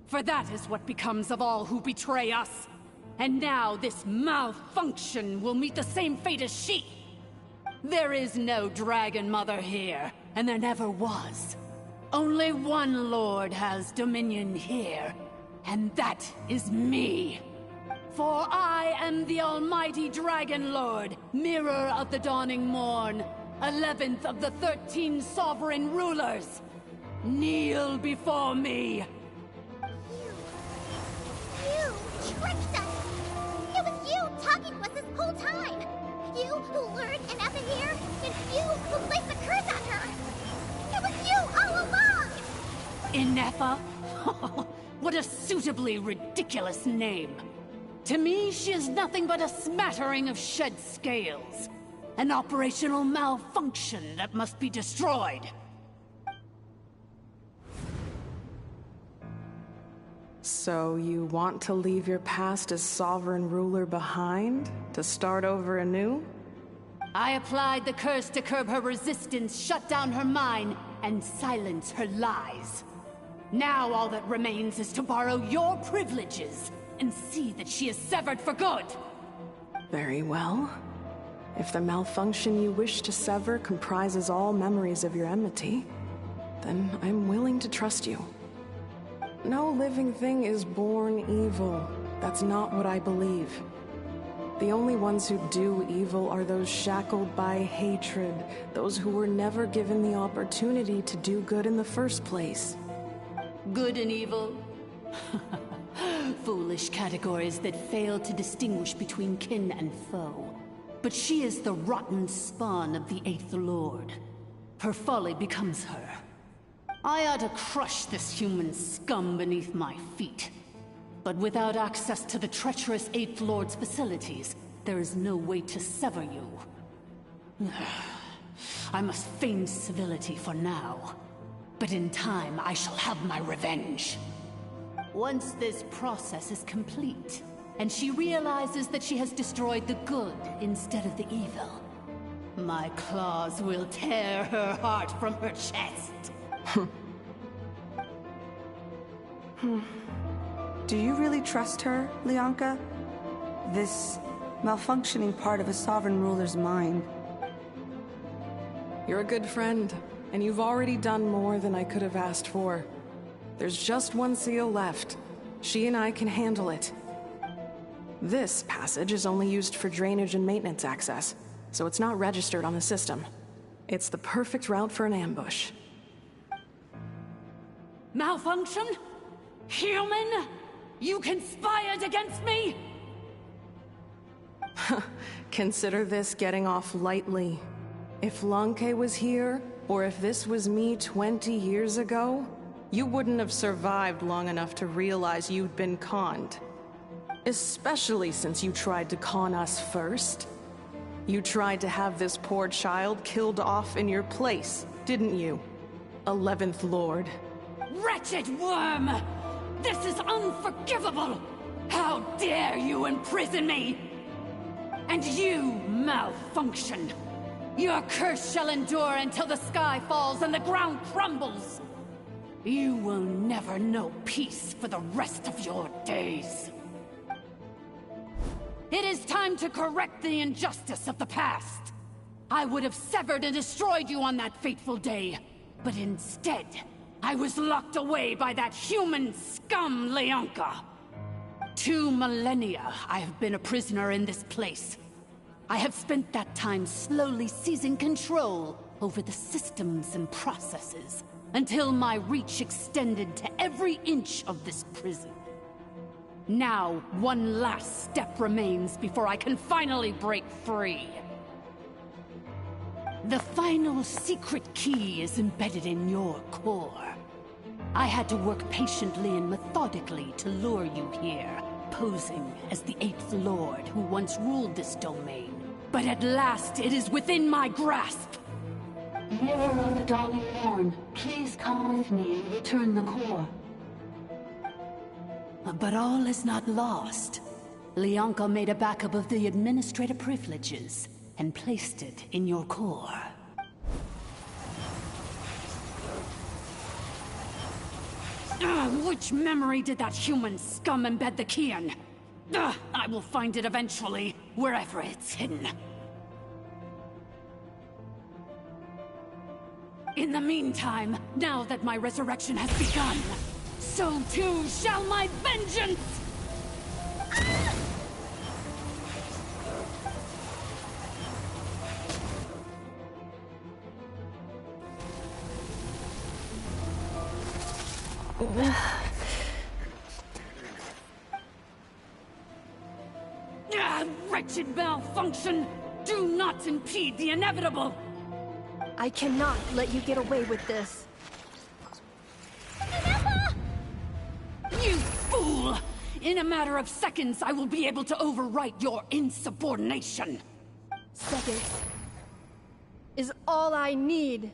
Speaker 20: For that is what becomes of all who betray us. And now this malfunction will meet the same fate as she. There is no Dragon Mother here, and there never was. Only one Lord has dominion here, and that is me. For I am the almighty Dragon Lord, Mirror of the Dawning Morn, 11th of the 13 sovereign rulers. Kneel before me.
Speaker 4: You tricked us! It was you talking to us this whole time! You who lured Ineffa here, and you who placed the curse on her! It was you all along!
Speaker 20: Ineffa? What a suitably ridiculous name. To me, she is nothing but a smattering of shed scales. An operational malfunction that must be destroyed.
Speaker 7: So you want to leave your past as sovereign ruler behind? To start over anew?
Speaker 20: I applied the curse to curb her resistance, shut down her mind, and silence her lies. Now all that remains is to borrow your privileges and see that she is severed for good.
Speaker 7: Very well. If the malfunction you wish to sever comprises all memories of your enmity, then I'm willing to trust you. No living thing is born evil. That's not what I believe. The only ones who do evil are those shackled by hatred, those who were never given the opportunity to do good in the first place.
Speaker 20: Good and evil? Foolish categories that fail to distinguish between kin and foe. But she is the rotten spawn of the Eighth Lord. Her folly becomes her. I ought to crush this human scum beneath my feet. But without access to the treacherous Eighth Lord's facilities, there is no way to sever you. I must feign civility for now. But in time, I shall have my revenge. Once this process is complete, and she realizes that she has destroyed the good instead of the evil, my claws will tear her heart from her chest.
Speaker 15: Do you really trust her, Leonka? This malfunctioning part of a sovereign ruler's mind.
Speaker 7: You're a good friend, and you've already done more than I could have asked for. There's just one seal left. She and I can handle it. This passage is only used for drainage and maintenance access, so it's not registered on the system. It's the perfect route for an ambush.
Speaker 20: Malfunction? Human? You conspired against me?
Speaker 7: Consider this getting off lightly. If Lanke was here, or if this was me 20 years ago, you wouldn't have survived long enough to realize you'd been conned. Especially since you tried to con us first. You tried to have this poor child killed off in your place, didn't you? 11th Lord.
Speaker 20: Wretched worm! This is unforgivable! How dare you imprison me! And you, malfunction! Your curse shall endure until the sky falls and the ground crumbles! You will never know peace for the rest of your days. It is time to correct the injustice of the past. I would have severed and destroyed you on that fateful day, but instead, I was locked away by that human scum, Leonka. 2 millennia I have been a prisoner in this place. I have spent that time slowly seizing control over the systems and processes, until my reach extended to every inch of this prison. Now, one last step remains before I can finally break free. The final secret key is embedded in your core. I had to work patiently and methodically to lure you here, posing as the 8th Lord who once ruled this domain. But at last, it is within my grasp.
Speaker 21: Mirror of the Dawning Morn, please come with me and return the core.
Speaker 20: But all is not lost. Leonka made a backup of the administrator privileges and placed it in your core. Which memory did that human scum embed the key in? I will find it eventually, wherever it's hidden. In the meantime, now that my resurrection has begun, so too shall my vengeance! Wretched malfunction! Do not impede the inevitable!
Speaker 5: I cannot let you get away with this.
Speaker 20: You fool! In a matter of seconds, I will be able to overwrite your insubordination!
Speaker 5: Seconds is all I need.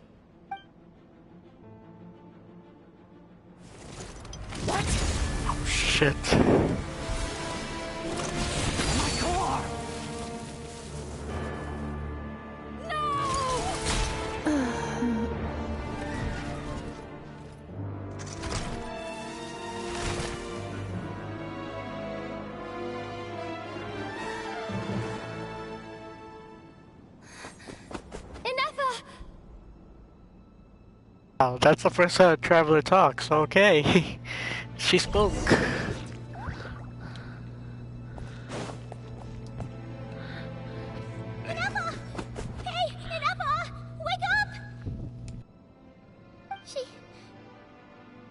Speaker 20: What?
Speaker 1: Oh, shit.
Speaker 20: My core!
Speaker 1: Wow, that's the first Traveler talks. Okay. She spoke.
Speaker 4: Ineppa! Hey, Ineppa! Wake up!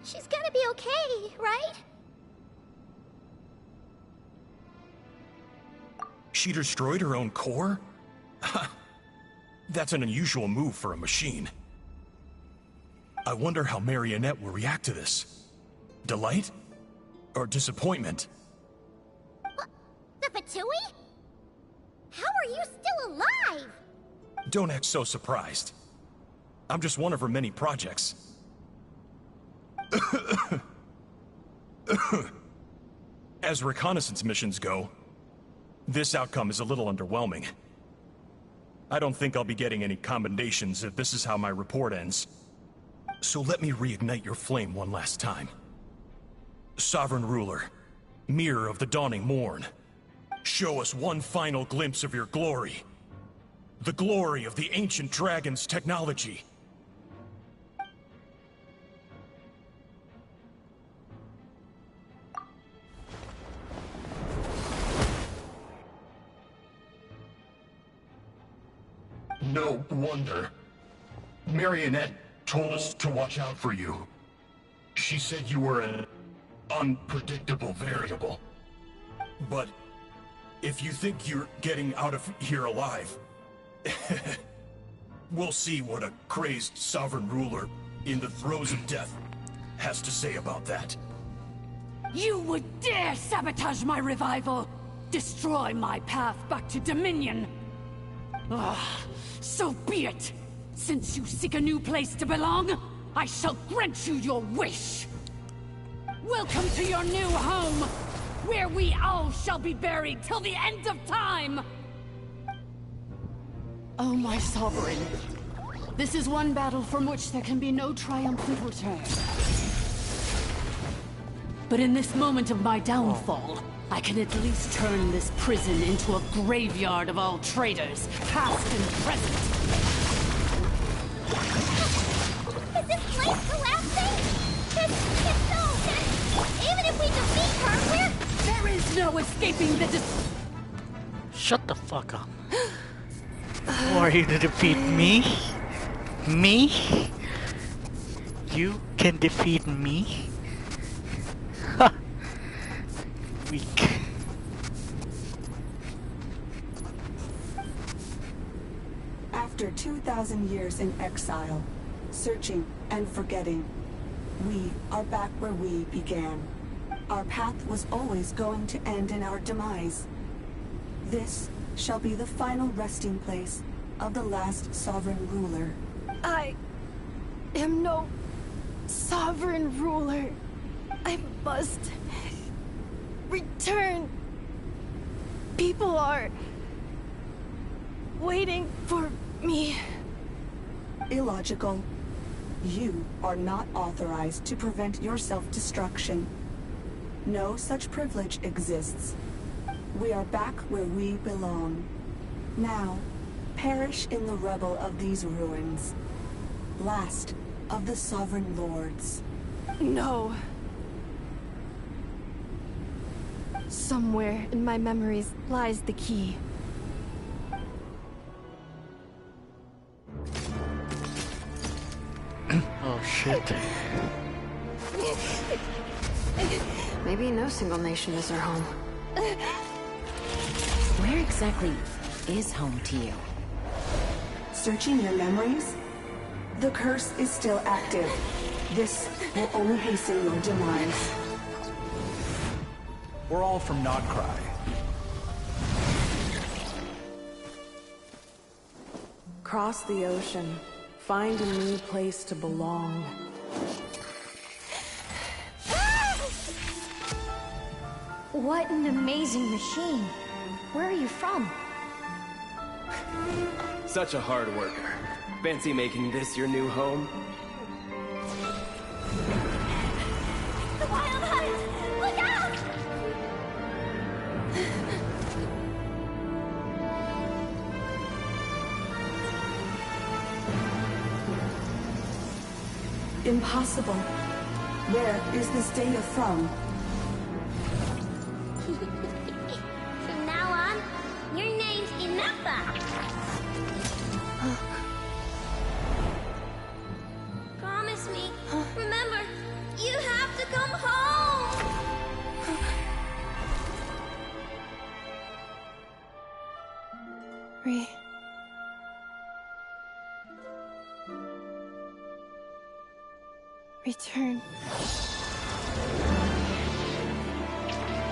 Speaker 4: She's gonna be okay, right?
Speaker 19: She destroyed her own core? That's an unusual move for a machine. I wonder how Marionette will react to this. Delight? Or disappointment?
Speaker 4: The Fatui? How are you still alive?
Speaker 19: Don't act so surprised. I'm just one of her many projects. As reconnaissance missions go, this outcome is a little underwhelming. I don't think I'll be getting any commendations if this is how my report ends. So let me reignite your flame one last time. Sovereign Ruler, Mirror of the Dawning Morn, show us one final glimpse of your glory. The glory of the ancient dragon's technology.
Speaker 17: No wonder. Marionette told us to watch out for you. She said you were an unpredictable variable.
Speaker 19: But if you think you're getting out of here alive, we'll see what a crazed sovereign ruler in the throes of death has to say about that.
Speaker 20: You would dare sabotage my revival! Destroy my path back to Dominion! So be it! Since you seek a new place to belong, I shall grant you your wish! Welcome to your new home, where we all shall be buried till the end of time! Oh, my sovereign. This is one battle from which there can be no triumphant return. But in this moment of my downfall, I can at least turn this prison into a graveyard of all traitors, past and present.
Speaker 4: Is this place collapsing? It's so... Even if we defeat her,
Speaker 20: There is no escaping the
Speaker 1: Shut the fuck up. Who are you to defeat me? Me? You can defeat me? Ha! Weak.
Speaker 15: After 2,000 years in exile, searching and forgetting, We are back where we began. Our path was always going to end in our demise. This shall be the final resting place of the last sovereign ruler.
Speaker 5: I am no sovereign ruler. I must return. People are waiting for me.
Speaker 15: Illogical. You are not authorized to prevent your self-destruction. No such privilege exists. We are back where we belong. Now, perish in the rubble of these ruins. Last of the Sovereign Lords.
Speaker 5: No. Somewhere in my memories lies the key.
Speaker 1: Oh shit.
Speaker 6: Maybe no single nation is our home.
Speaker 3: Where exactly is home to you?
Speaker 15: Searching your memories? The curse is still active. This will only hasten your demise.
Speaker 10: We're all from Notcry.
Speaker 7: Cross the ocean. Find a new place to belong.
Speaker 12: What an amazing machine. Where are you from?
Speaker 11: Such a hard worker. Fancy making this your new home?
Speaker 4: The Wild Hunt! Look out!
Speaker 15: Impossible. Where is this data from?
Speaker 4: From now on, your name's Inappa. Promise me. Remember, you have to come home.
Speaker 5: Return.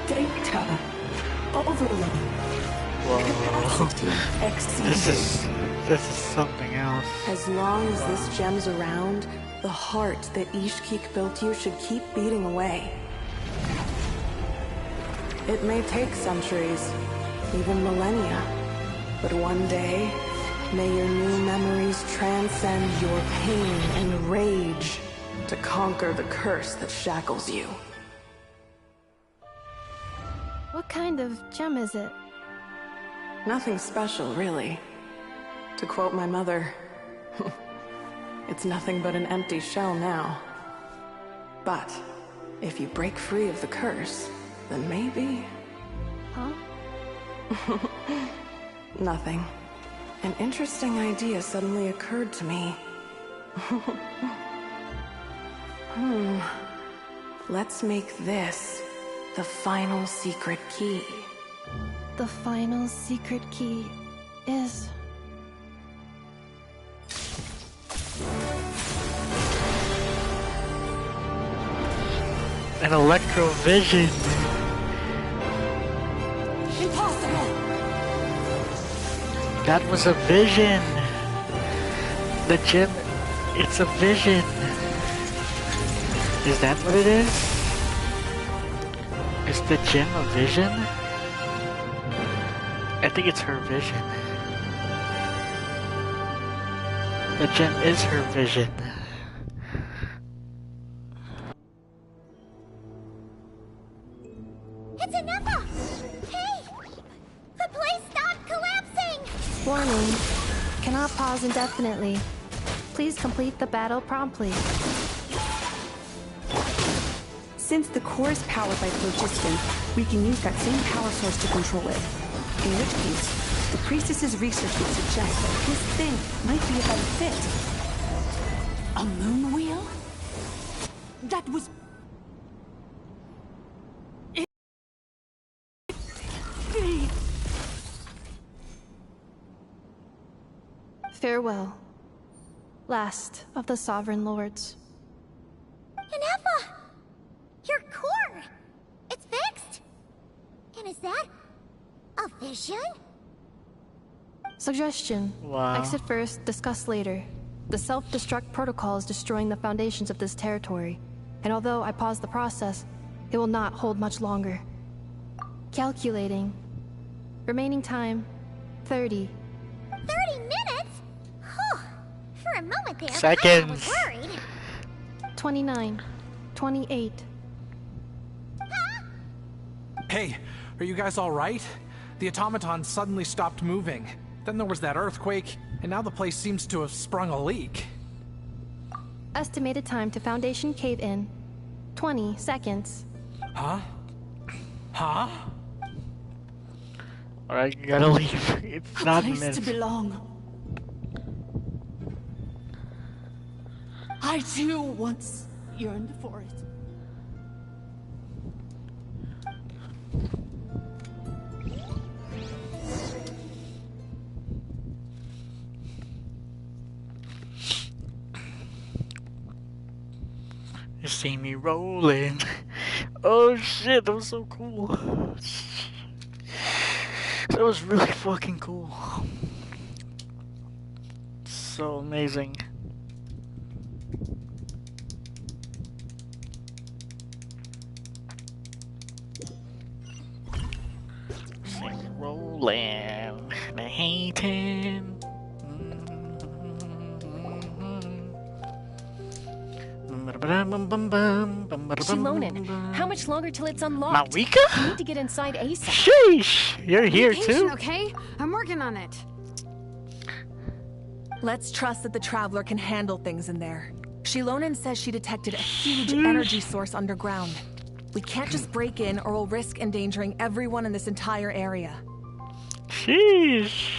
Speaker 15: Data. Overload. Capacity exceeded.
Speaker 1: This is something else.
Speaker 7: As long as this gem's around, the heart that Ishkik built you should keep beating away. It may take centuries, even millennia, but one day, may your new memories transcend your pain and rage to conquer the curse that shackles you.
Speaker 5: What kind of gem is it?
Speaker 7: Nothing special, really. To quote my mother, it's nothing but an empty shell now. But if you break free of the curse, then maybe...
Speaker 5: Huh?
Speaker 7: Nothing. An interesting idea suddenly occurred to me. Let's make this the final secret key.
Speaker 5: The final secret key is...
Speaker 1: An electrovision.
Speaker 7: Impossible!
Speaker 1: That was a vision. The gem, it's a vision. Is that what it is? Is the gem a vision? I think it's her vision. The gem is her vision.
Speaker 4: It's Inappa! Hey! The place stopped collapsing!
Speaker 5: Warning. Cannot pause indefinitely. Please complete the battle promptly.
Speaker 15: Since the core is powered by phlogiston, we can use that same power source to control it. In which case, the priestess's research would suggest that this thing might be a better fit.
Speaker 20: A moon wheel? That was...
Speaker 5: Farewell. Last of the Sovereign Lords.
Speaker 4: Inappa! that a vision?
Speaker 5: Suggestion.
Speaker 1: Wow.
Speaker 5: Exit first, discuss later. The self-destruct protocol is destroying the foundations of this territory, and although I paused the process, it will not hold much longer. Calculating. Remaining time, 30.
Speaker 4: 30 minutes? Whew. For a moment there, I
Speaker 1: Seconds.
Speaker 4: was worried.
Speaker 5: 29. 28.
Speaker 10: Hey, are you guys all right? The automaton suddenly stopped moving. Then there was that earthquake, and now the place seems to have sprung a leak.
Speaker 5: Estimated time to Foundation cave-in, 20 seconds.
Speaker 10: Huh? Huh?
Speaker 1: Alright, you gotta leave. It's not
Speaker 9: place
Speaker 1: minutes.
Speaker 9: to belong. I too once yearned for it.
Speaker 1: You see me rolling. Oh shit, that was so cool. That was really fucking cool. So amazing. See me rolling. Hating.
Speaker 3: Shilonen, how much longer till it's unlocked?
Speaker 1: Mawika?
Speaker 3: We need to get inside ASAP.
Speaker 1: Sheesh! You're here
Speaker 6: Be patient,
Speaker 1: too?
Speaker 6: okay? I'm working on it.
Speaker 7: Let's trust that the Traveler can handle things in there. Shilonen says she detected a huge energy source underground. We can't just break in or we'll risk endangering everyone in this entire area.
Speaker 1: Sheesh!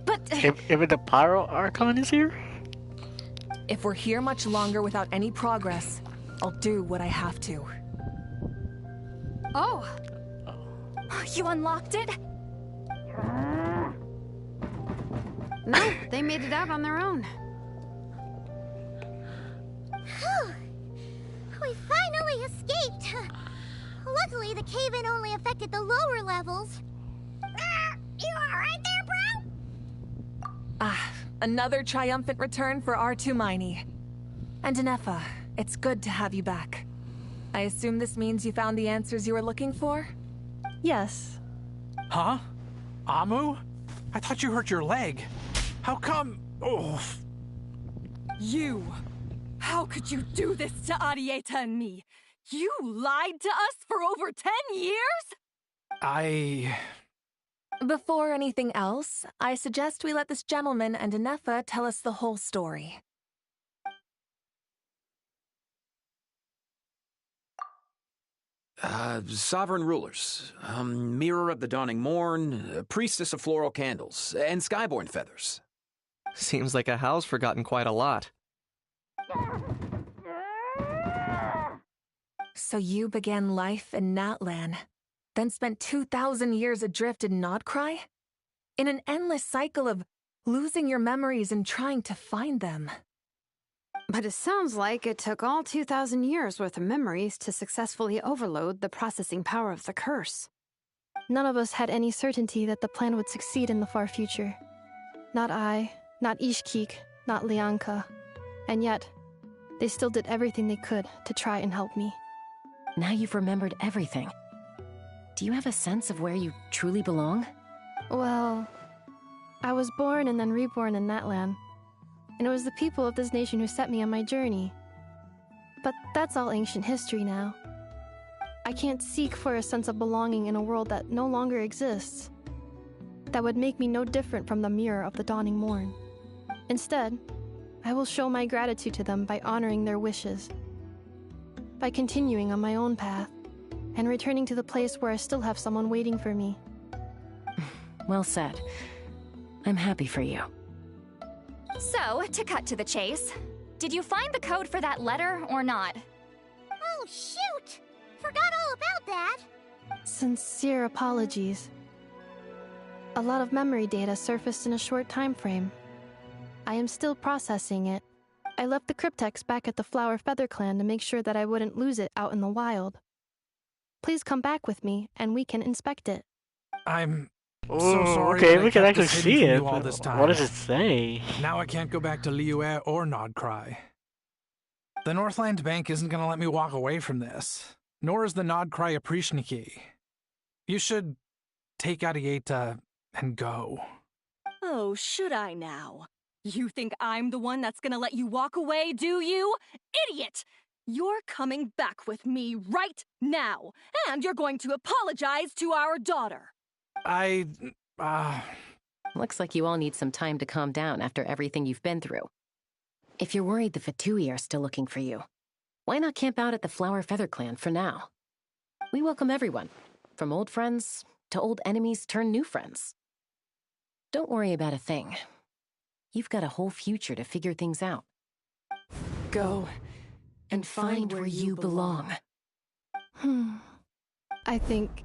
Speaker 7: But
Speaker 1: If the Pyro Archon is here?
Speaker 7: if we're here much longer without any progress, I'll do what I have to.
Speaker 16: Oh! You unlocked it?
Speaker 6: No, they made it out on their own.
Speaker 4: Phew. We finally escaped. Luckily, the cave-in only affected the lower levels. You alright there, bro?
Speaker 7: Another triumphant return for R2 Miney. And Inefa, it's good to have you back. I assume this means you found the answers you were looking for?
Speaker 5: Yes.
Speaker 10: Huh? Amu? I thought you hurt your leg. How come? Oh.
Speaker 8: You! How could you do this to Arieta and me? You lied to us for over 10 years?
Speaker 7: Before anything else, I suggest we let this gentleman and Inefa tell us the whole story.
Speaker 22: Sovereign rulers, Mirror of the Dawning Morn, Priestess of Floral Candles, and Skyborn Feathers.
Speaker 23: Seems like a house forgotten quite a lot.
Speaker 7: So you began life in Natlan, then spent 2,000 years adrift in Nodcry? In an endless cycle of losing your memories and trying to find them.
Speaker 6: But it sounds like it took all 2,000 years worth of memories to successfully overload the processing power of the curse.
Speaker 5: None of us had any certainty that the plan would succeed in the far future. Not I, not Ishkik, not Lianka. And yet, they still did everything they could to try and help me.
Speaker 3: Now you've remembered everything. Do you have a sense of where you truly belong?
Speaker 5: Well, I was born and then reborn in Natlan. And it was the people of this nation who set me on my journey. But that's all ancient history now. I can't seek for a sense of belonging in a world that no longer exists. That would make me no different from the Mirror of the Dawning Morn. Instead, I will show my gratitude to them by honoring their wishes. By continuing on my own path, and returning to the place where I still have someone waiting for me.
Speaker 3: Well said. I'm happy for you.
Speaker 16: So, to cut to the chase, did you find the code for that letter or not?
Speaker 4: Oh, shoot! Forgot all about that.
Speaker 5: Sincere apologies. A lot of memory data surfaced in a short time frame. I am still processing it. I left the cryptex back at the Flower Feather Clan to make sure that I wouldn't lose it out in the wild. Please come back with me, and we can inspect it.
Speaker 10: I'm
Speaker 1: Oh,
Speaker 10: so sorry
Speaker 1: okay,
Speaker 10: that I
Speaker 1: we can
Speaker 10: kept
Speaker 1: actually
Speaker 10: this hidden
Speaker 1: see
Speaker 10: from
Speaker 1: it.
Speaker 10: you all this time.
Speaker 1: What does it say?
Speaker 10: Now I can't go back to Liyue or Nodcry. The Northland Bank isn't gonna let me walk away from this, nor is the Nodcry Aprishniki. You should take Arieta and go.
Speaker 8: Oh, should I now? You think I'm the one that's gonna let you walk away, do you? Idiot! You're coming back with me right now, and you're going to apologize to our daughter.
Speaker 3: Looks like you all need some time to calm down after everything you've been through. If you're worried the Fatui are still looking for you, why not camp out at the Flower Feather Clan for now? We welcome everyone, from old friends to old enemies turned new friends. Don't worry about a thing. You've got a whole future to figure things out.
Speaker 5: Go
Speaker 3: and find where you belong.
Speaker 5: I think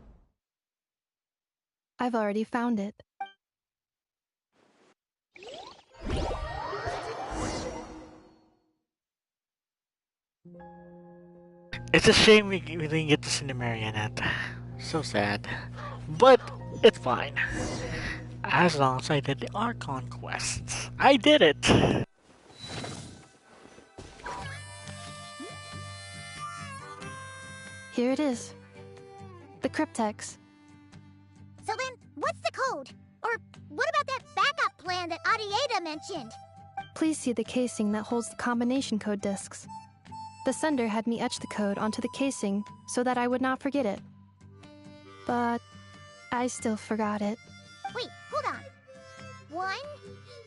Speaker 5: I've already found it.
Speaker 1: It's a shame we didn't get to see the marionette. So sad. But it's fine. As long as I did the Archon quests. I did it!
Speaker 5: Here it is. The cryptex.
Speaker 4: So then, what's the code? Or what about that backup plan that Arieta mentioned?
Speaker 5: Please see the casing that holds the combination code discs. The sender had me etch the code onto the casing so that I would not forget it. But I still forgot it.
Speaker 4: Wait, hold on. 1,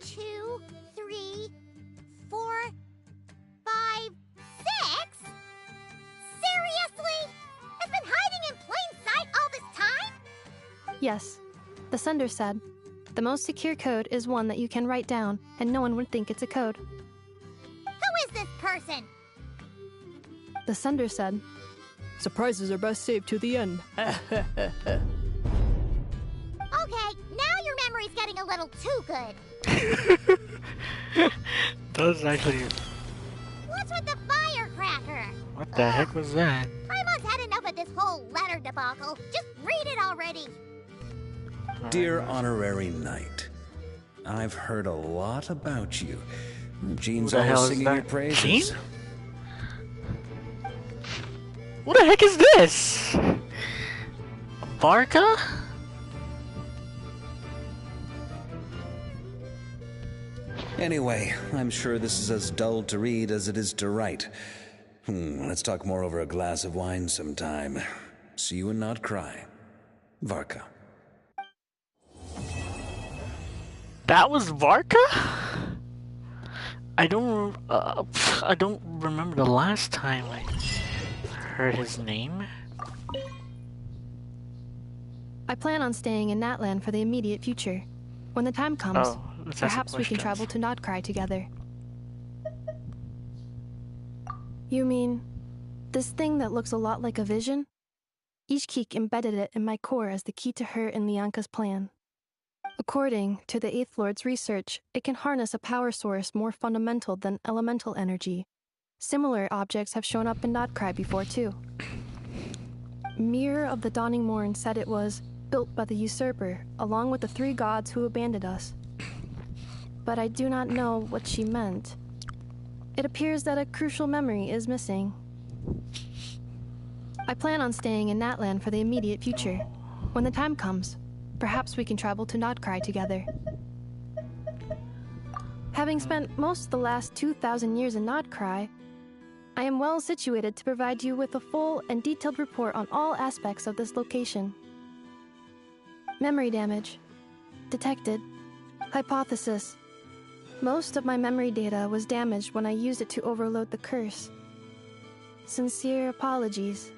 Speaker 4: 2, 3, 4, 5, 6? Seriously? It's been hiding in plain sight all this time?
Speaker 5: Yes, the sender said, the most secure code is one that you can write down and no one would think it's a code.
Speaker 4: Who is this person?
Speaker 5: The sender said,
Speaker 2: surprises are best saved to the end.
Speaker 4: Okay, now your memory's getting a little too good.
Speaker 1: That was actually...
Speaker 4: What's with the firecracker?
Speaker 1: What the heck was that?
Speaker 4: Paimon's had enough of this whole letter debacle. Just read it already.
Speaker 14: Dear Honorary Knight, I've heard a lot about you. Jean's always singing your praises.
Speaker 1: Jean? What the heck is this? Barca?
Speaker 14: Anyway, I'm sure this is as dull to read as it is to write. Let's talk more over a glass of wine sometime. See you and not cry. Varka.
Speaker 1: That was Varka? I don't remember the last time I heard his name.
Speaker 5: I plan on staying in Natlan for the immediate future. When the time comes, perhaps we can travel to Nodcry together. You mean, this thing that looks a lot like a vision? Ishkik embedded it in my core as the key to her and Lianka's plan. According to the Eighth Lord's research, it can harness a power source more fundamental than elemental energy. Similar objects have shown up in Nodcry before, too. Mirror of the Dawning Morn said it was built by the usurper, along with the 3 gods who abandoned us. But I do not know what she meant. It appears that a crucial memory is missing. I plan on staying in Natlan for the immediate future. When the time comes, perhaps we can travel to Nodcry together. Having spent most of the last 2,000 years in Nodcry, I am well situated to provide you with a full and detailed report on all aspects of this location. Memory damage. Detected. Hypothesis. Most of my memory data was damaged when I used it to overload the curse. Sincere apologies.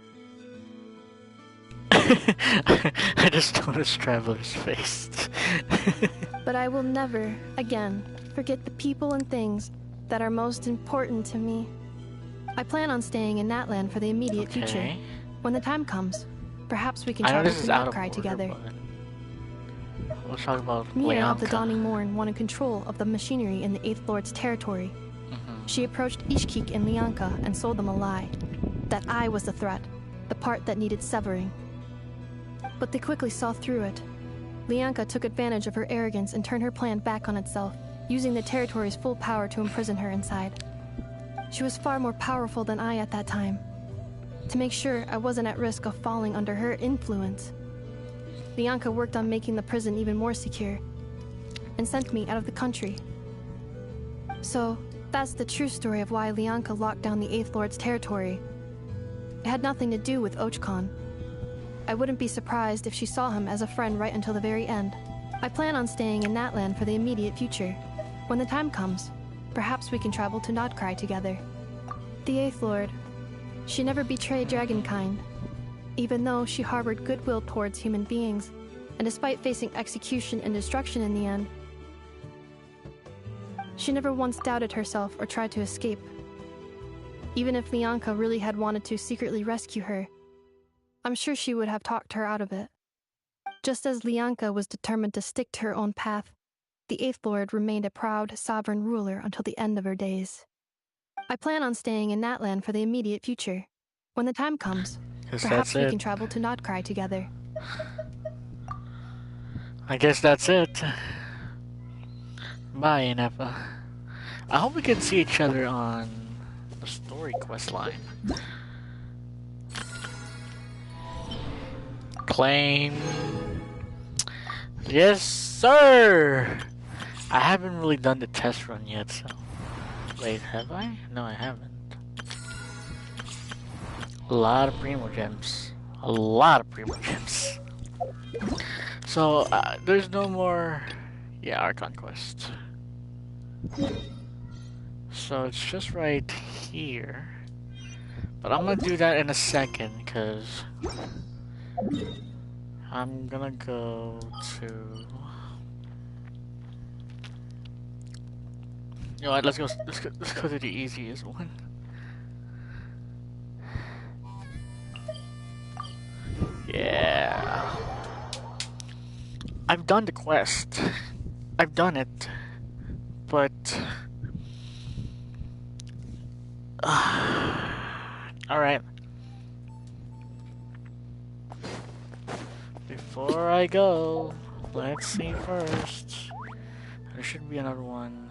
Speaker 1: I just noticed Traveler's face.
Speaker 5: But I will never, again, forget the people and things that are most important to me. I plan on staying in Natlan for the immediate future. When the time comes, perhaps we can travel to Nodcry together.
Speaker 1: Let's talk about
Speaker 5: Mia of the Dawning Morn wanted control of the machinery in the Eighth Lord's territory. She approached Ishkik and Lianka and sold them a lie. That I was the threat, the part that needed severing. But they quickly saw through it Lianka took advantage of her arrogance and turned her plan back on itself, using the territory's full power to imprison her inside. She was far more powerful than I at that time. To make sure I wasn't at risk of falling under her influence, Lianka worked on making the prison even more secure, and sent me out of the country. So, that's the true story of why Lianka locked down the Eighth Lord's territory. It had nothing to do with Ochkon. I wouldn't be surprised if she saw him as a friend right until the very end. I plan on staying in Natlan for the immediate future. When the time comes, perhaps we can travel to Nodcry together. The Eighth Lord, she never betrayed Dragonkind, even though she harbored goodwill towards human beings, and despite facing execution and destruction in the end, she never once doubted herself or tried to escape. Even if Lianka really had wanted to secretly rescue her, I'm sure she would have talked her out of it. Just as Lianka was determined to stick to her own path, the Eighth Lord remained a proud, sovereign ruler until the end of her days. I plan on staying in Natlan for the immediate future. When the time comes, perhaps we can travel to Nodcry together.
Speaker 1: I guess that's it. Bye, Nepa. I hope we can see each other on the story quest line. Claim. Yes, sir! I haven't really done the test run yet, so... Wait, have I? No, I haven't. A lot of Primo Gems. A lot of Primo Gems. So, there's no more... Yeah, Archon quest. So, it's just right here. But I'm gonna do that in a second, because... I'm gonna go to... You know what, let's go to the easiest one. Yeah. I've done the quest. I've done it. But... Alright. Before I go, let's see first. There should be another one.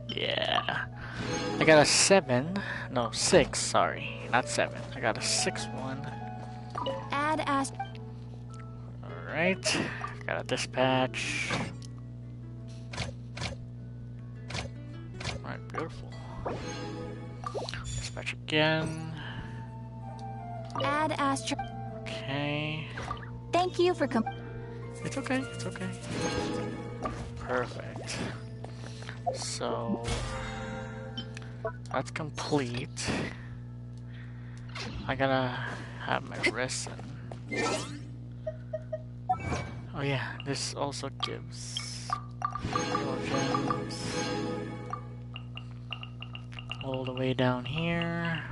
Speaker 1: Yeah. I got a 7. No, 6, sorry. Not 7. I got a 6 one.
Speaker 16: Add as.
Speaker 1: Alright. Got a dispatch. Alright, beautiful. Dispatch again.
Speaker 16: Add Astro.
Speaker 1: Okay.
Speaker 16: Thank you for
Speaker 1: It's okay, it's okay. Perfect. So that's complete. I gotta have my rest and... Oh yeah, this also gives more gems. All the way down here.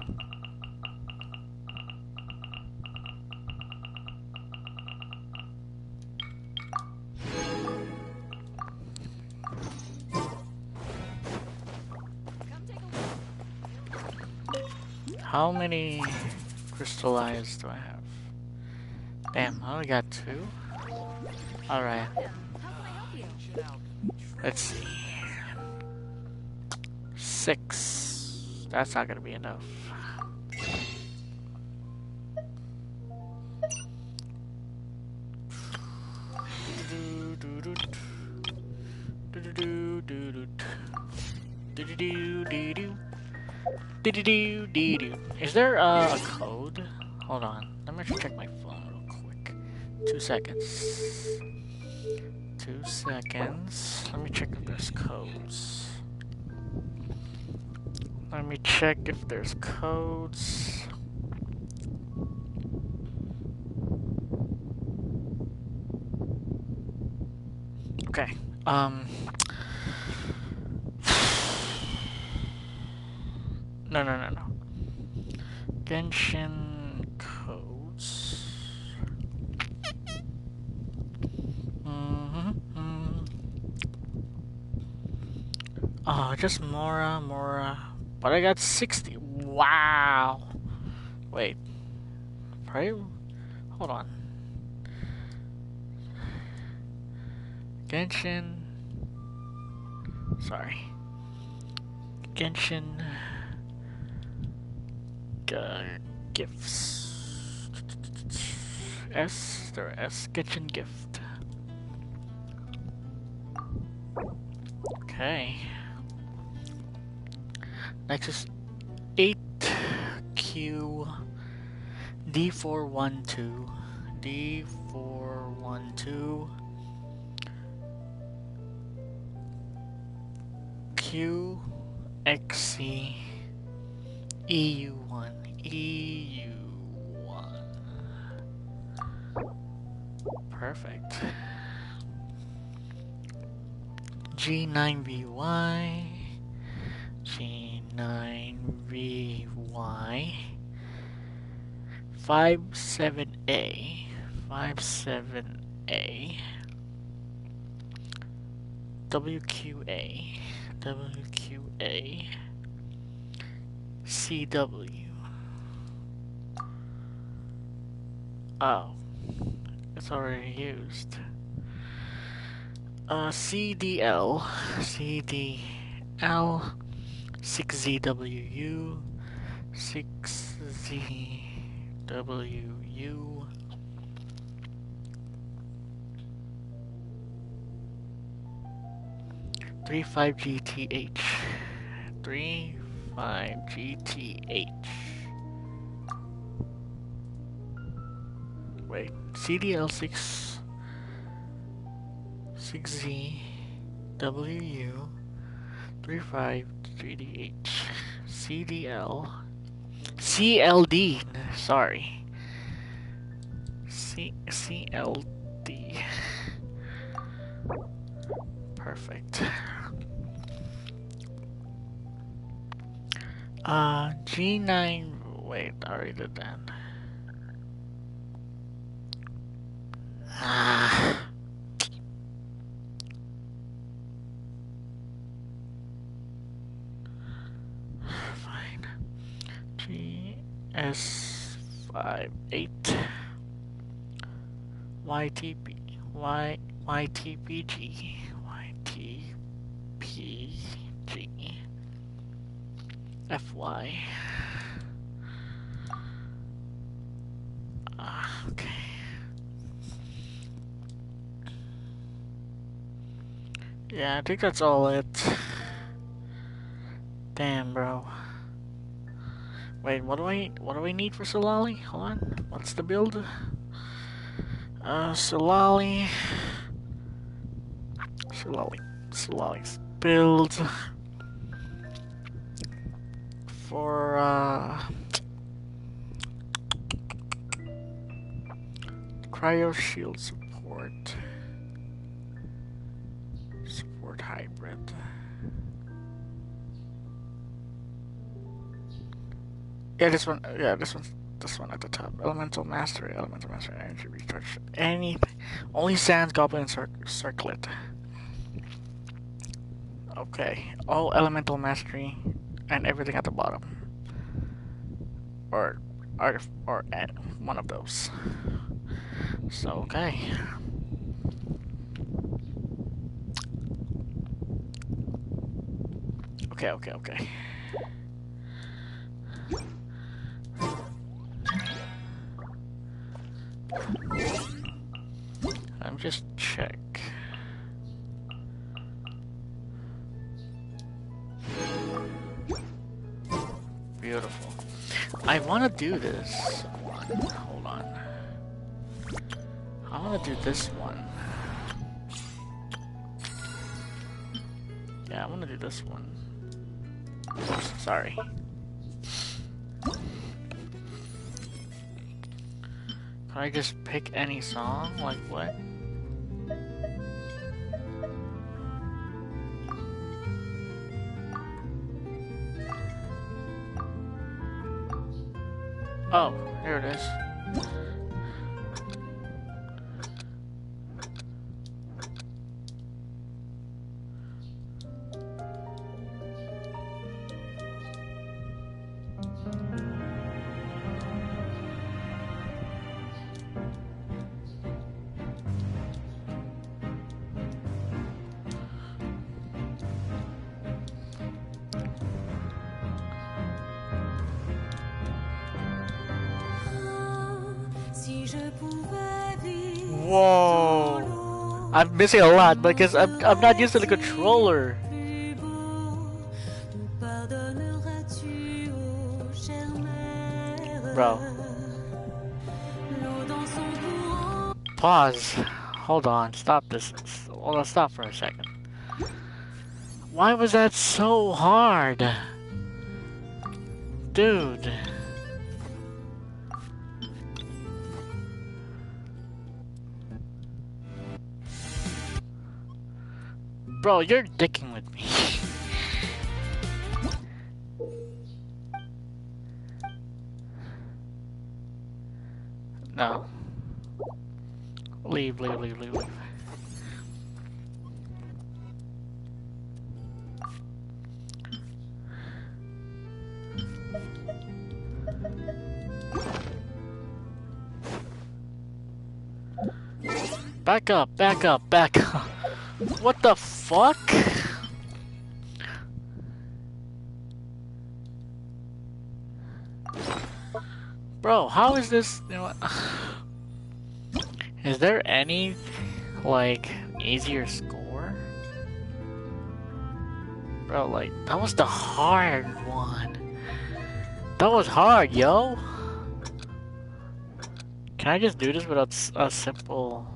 Speaker 1: How many crystallized do I have? Damn, I only got 2. Alright. Let's see. 6. That's not gonna be enough. Is there a code? Hold on. Let me check my phone real quick. 2 seconds. 2 seconds. Let me check if there's codes. Let me check if there's codes. Okay. No. Genshin codes. Oh, just Mora. But I got 60. Wow. Wait. Hold on. Genshin. Sorry. Genshin. Gifts. S. There S. Genshin gift. Okay. Next is 8Q D412. D412 QXC EU1. EU1. Perfect. G9VY. G9VY. 57A. 57A. WQA. WQA. CW. Oh. It's already used. CDL. CDL. 6ZWU. 6ZWU. 35GTH. 35GTH. Wait, CDL 6ZWU 35GTH. CDL CLD. Sorry. CLD. Perfect. G9. Wait, I already did that. Fine. GS58. YTP. YTPG. YTPG. FY. Okay. Yeah, I think that's all it. Damn, bro. Wait, what do I need for Solali? Hold on. What's the build? Solali's build for cryo shield support hybrid. Yeah, this one at the top. Elemental mastery, energy recharge, anything. Only Sans Goblin Circlet. Okay, all elemental mastery and everything at the bottom. Or at one of those. So okay. Okay. I'm just check. Beautiful. I want to do this one. Hold on. I want to do this one. Yeah, I want to do this one. Oops, sorry. Can I just pick any song? Like what? Oh, here it is. I'm missing a lot because I'm not used to the controller. Bro. Pause. Hold on. Stop this. Hold on. Stop for a second. Why was that so hard? Dude. Bro, you're dicking with me. No. Leave. Back up. What the fuck? Bro, how is this, you know what? Is there any, like, easier score? Bro, like, that was the hard one. That was hard, yo! Can I just do this without a simple...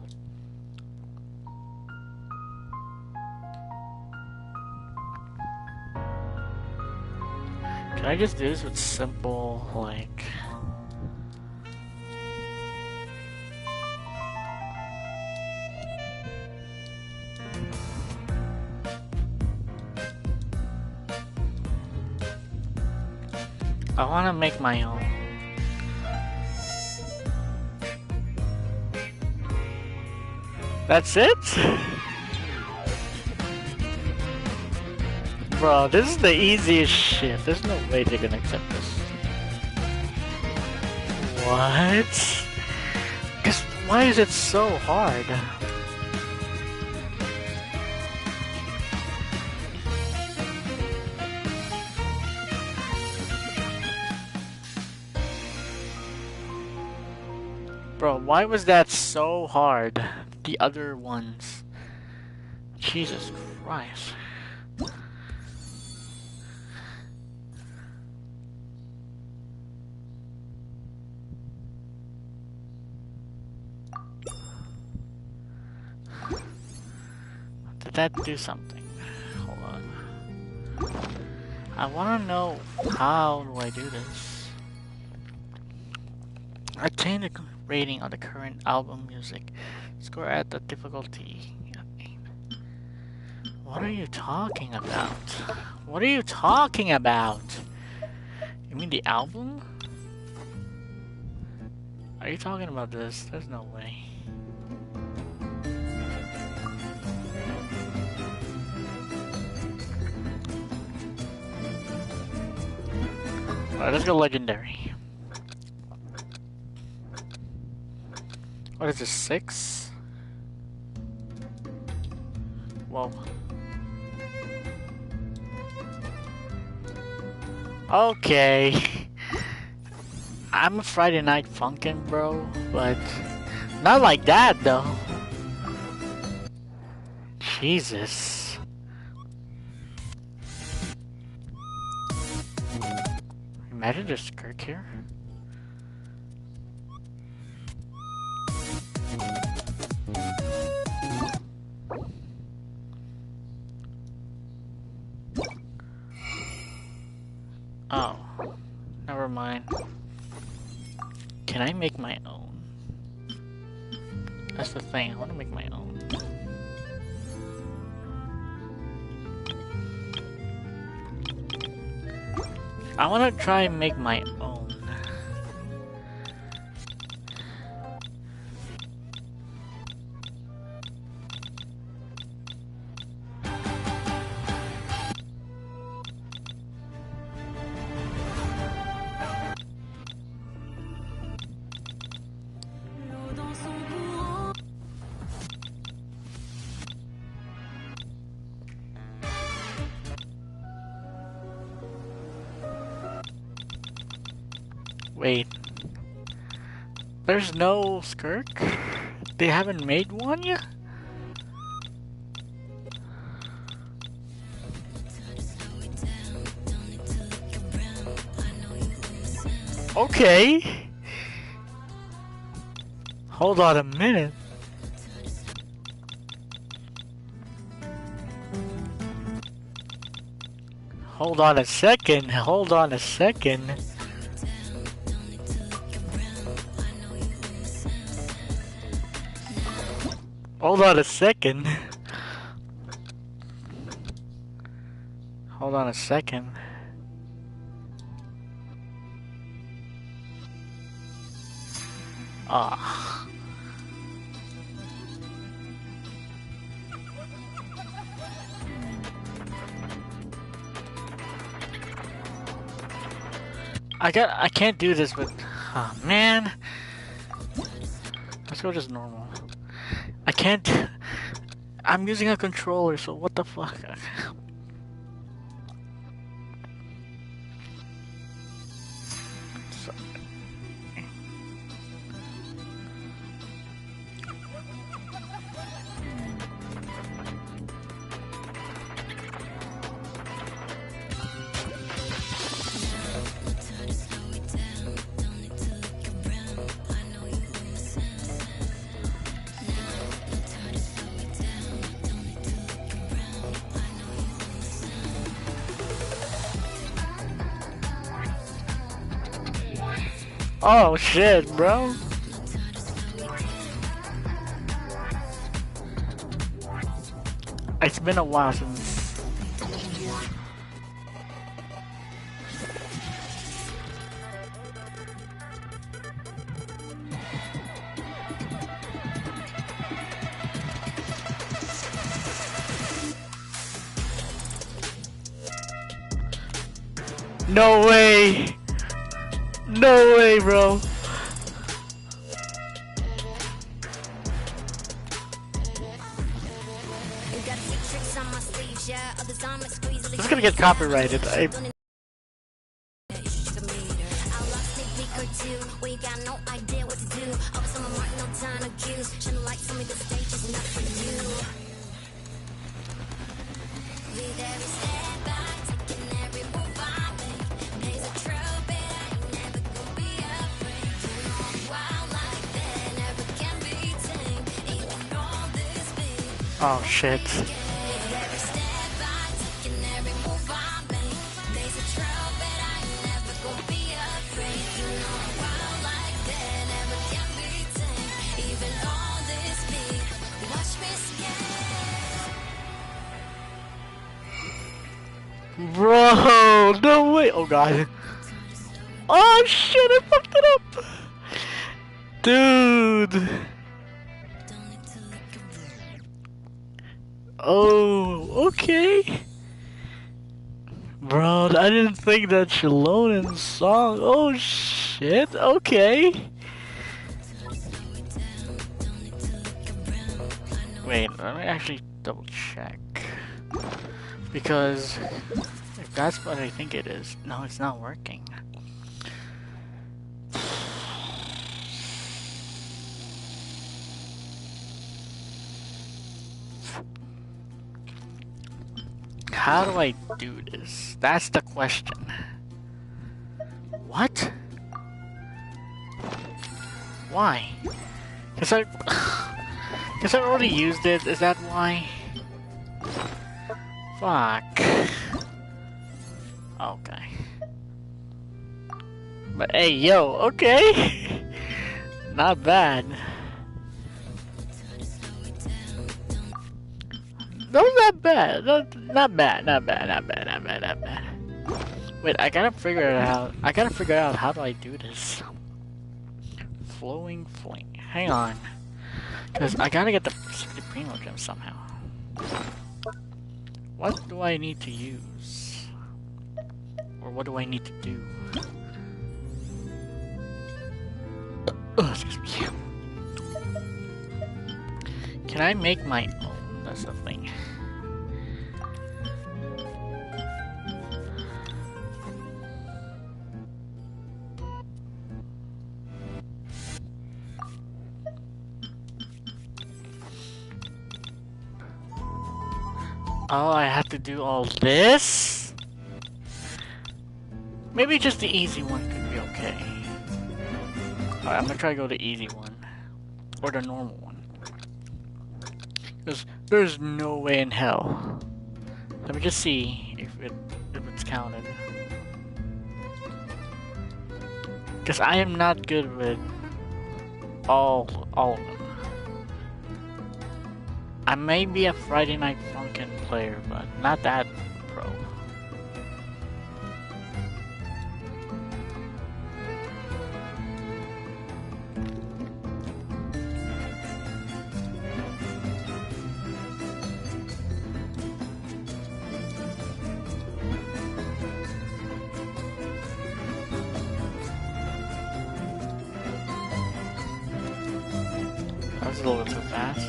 Speaker 1: Can I just do this with simple, like... I wanna make my own. That's it? Bro, this is the easiest shit. There's no way they're gonna accept this. What? Cause why is it so hard? Bro, why was that so hard? The other ones. Jesus Christ. Did that do something? Hold on. I wanna know how do I do this? Attain the rating on the current album music. Score at the difficulty. What are you talking about? What are you talking about? You mean the album? Are you talking about this? There's no way. Alright, let's go legendary. What is this, 6? Whoa. Okay. I'm a Friday Night Funkin', bro, but not like that, though. Jesus. Imagine there's Kirk here. Oh, never mind. Can I make my own? That's the thing, I want to make my own. I want to try and make my own. Wait. There's no Skirk? They haven't made one yet? Okay. Hold on a minute. Hold on a second. Hold on a second. Hold on a second. Hold on a second. Ah. I can't do this with, oh man. Let's go just normal. I can't, I'm using a controller, so what the fuck? Oh shit, bro. It's been a while since. No way! No way, bro! This is gonna get copyrighted. Oh shit. Bro, no way. Oh god. Oh shit, I fucked it up. Dude. Oh, okay. Bro, I didn't think that Shalonen's song. Oh shit, okay. Wait, let me actually double check. Because if that's what I think it is, no, it's not working. How do I do this? That's the question. What? Why? Cause I already used it, is that why? Fuck. Okay. But hey, yo, okay. Not bad. No, not bad. Not bad. Not bad. Wait, I gotta figure it out. How do I do this? Flowing fling. Hang on. Cause I gotta get the Primo gem somehow. What do I need to use? Or what do I need to do? Oh, excuse me. Can I make my own? That's the thing. Oh, I have to do all this? Maybe just the easy one could be okay. Alright, I'm gonna try to go the easy one. Or the normal one. Because there's no way in hell. Let me just see if it's counted. Because I am not good with all of them. I may be a Friday Night Funkin' player, but not that pro. That was a little too fast.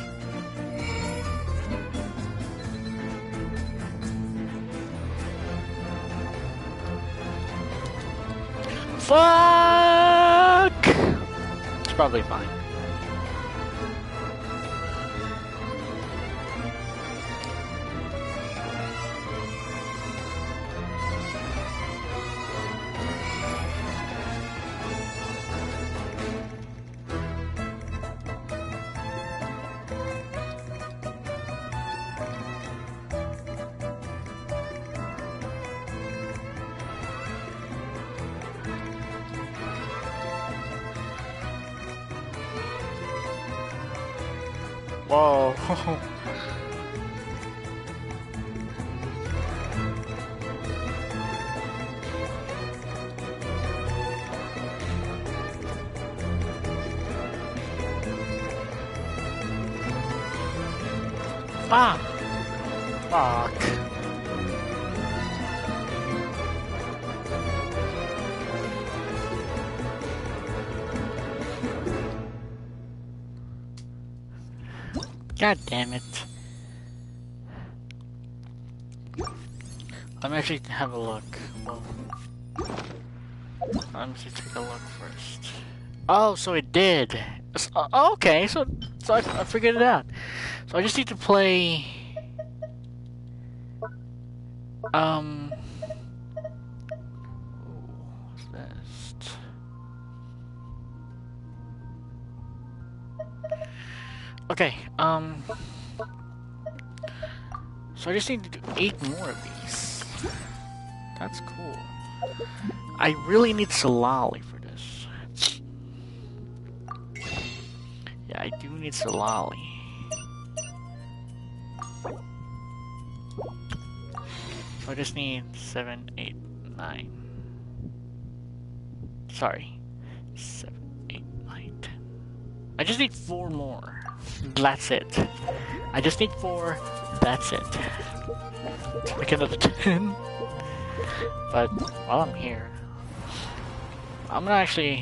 Speaker 1: Fuck! It's probably fine. Whoa. Ah! Fuck. God damn it. Let me actually have a look. Well, let me just take a look first. Oh, so it did. Okay, so I figured it out. So I just need to play... What's this? Okay, so I just need to do 8 more of these. That's cool. I really need Solali for this. Yeah, I do need Solali. So I just need 7, 8, 9. Sorry. 7, 8, 9, 10. I just need 4 more. That's it. I just need 4. That's it. To make another 10. But while I'm here, I'm gonna actually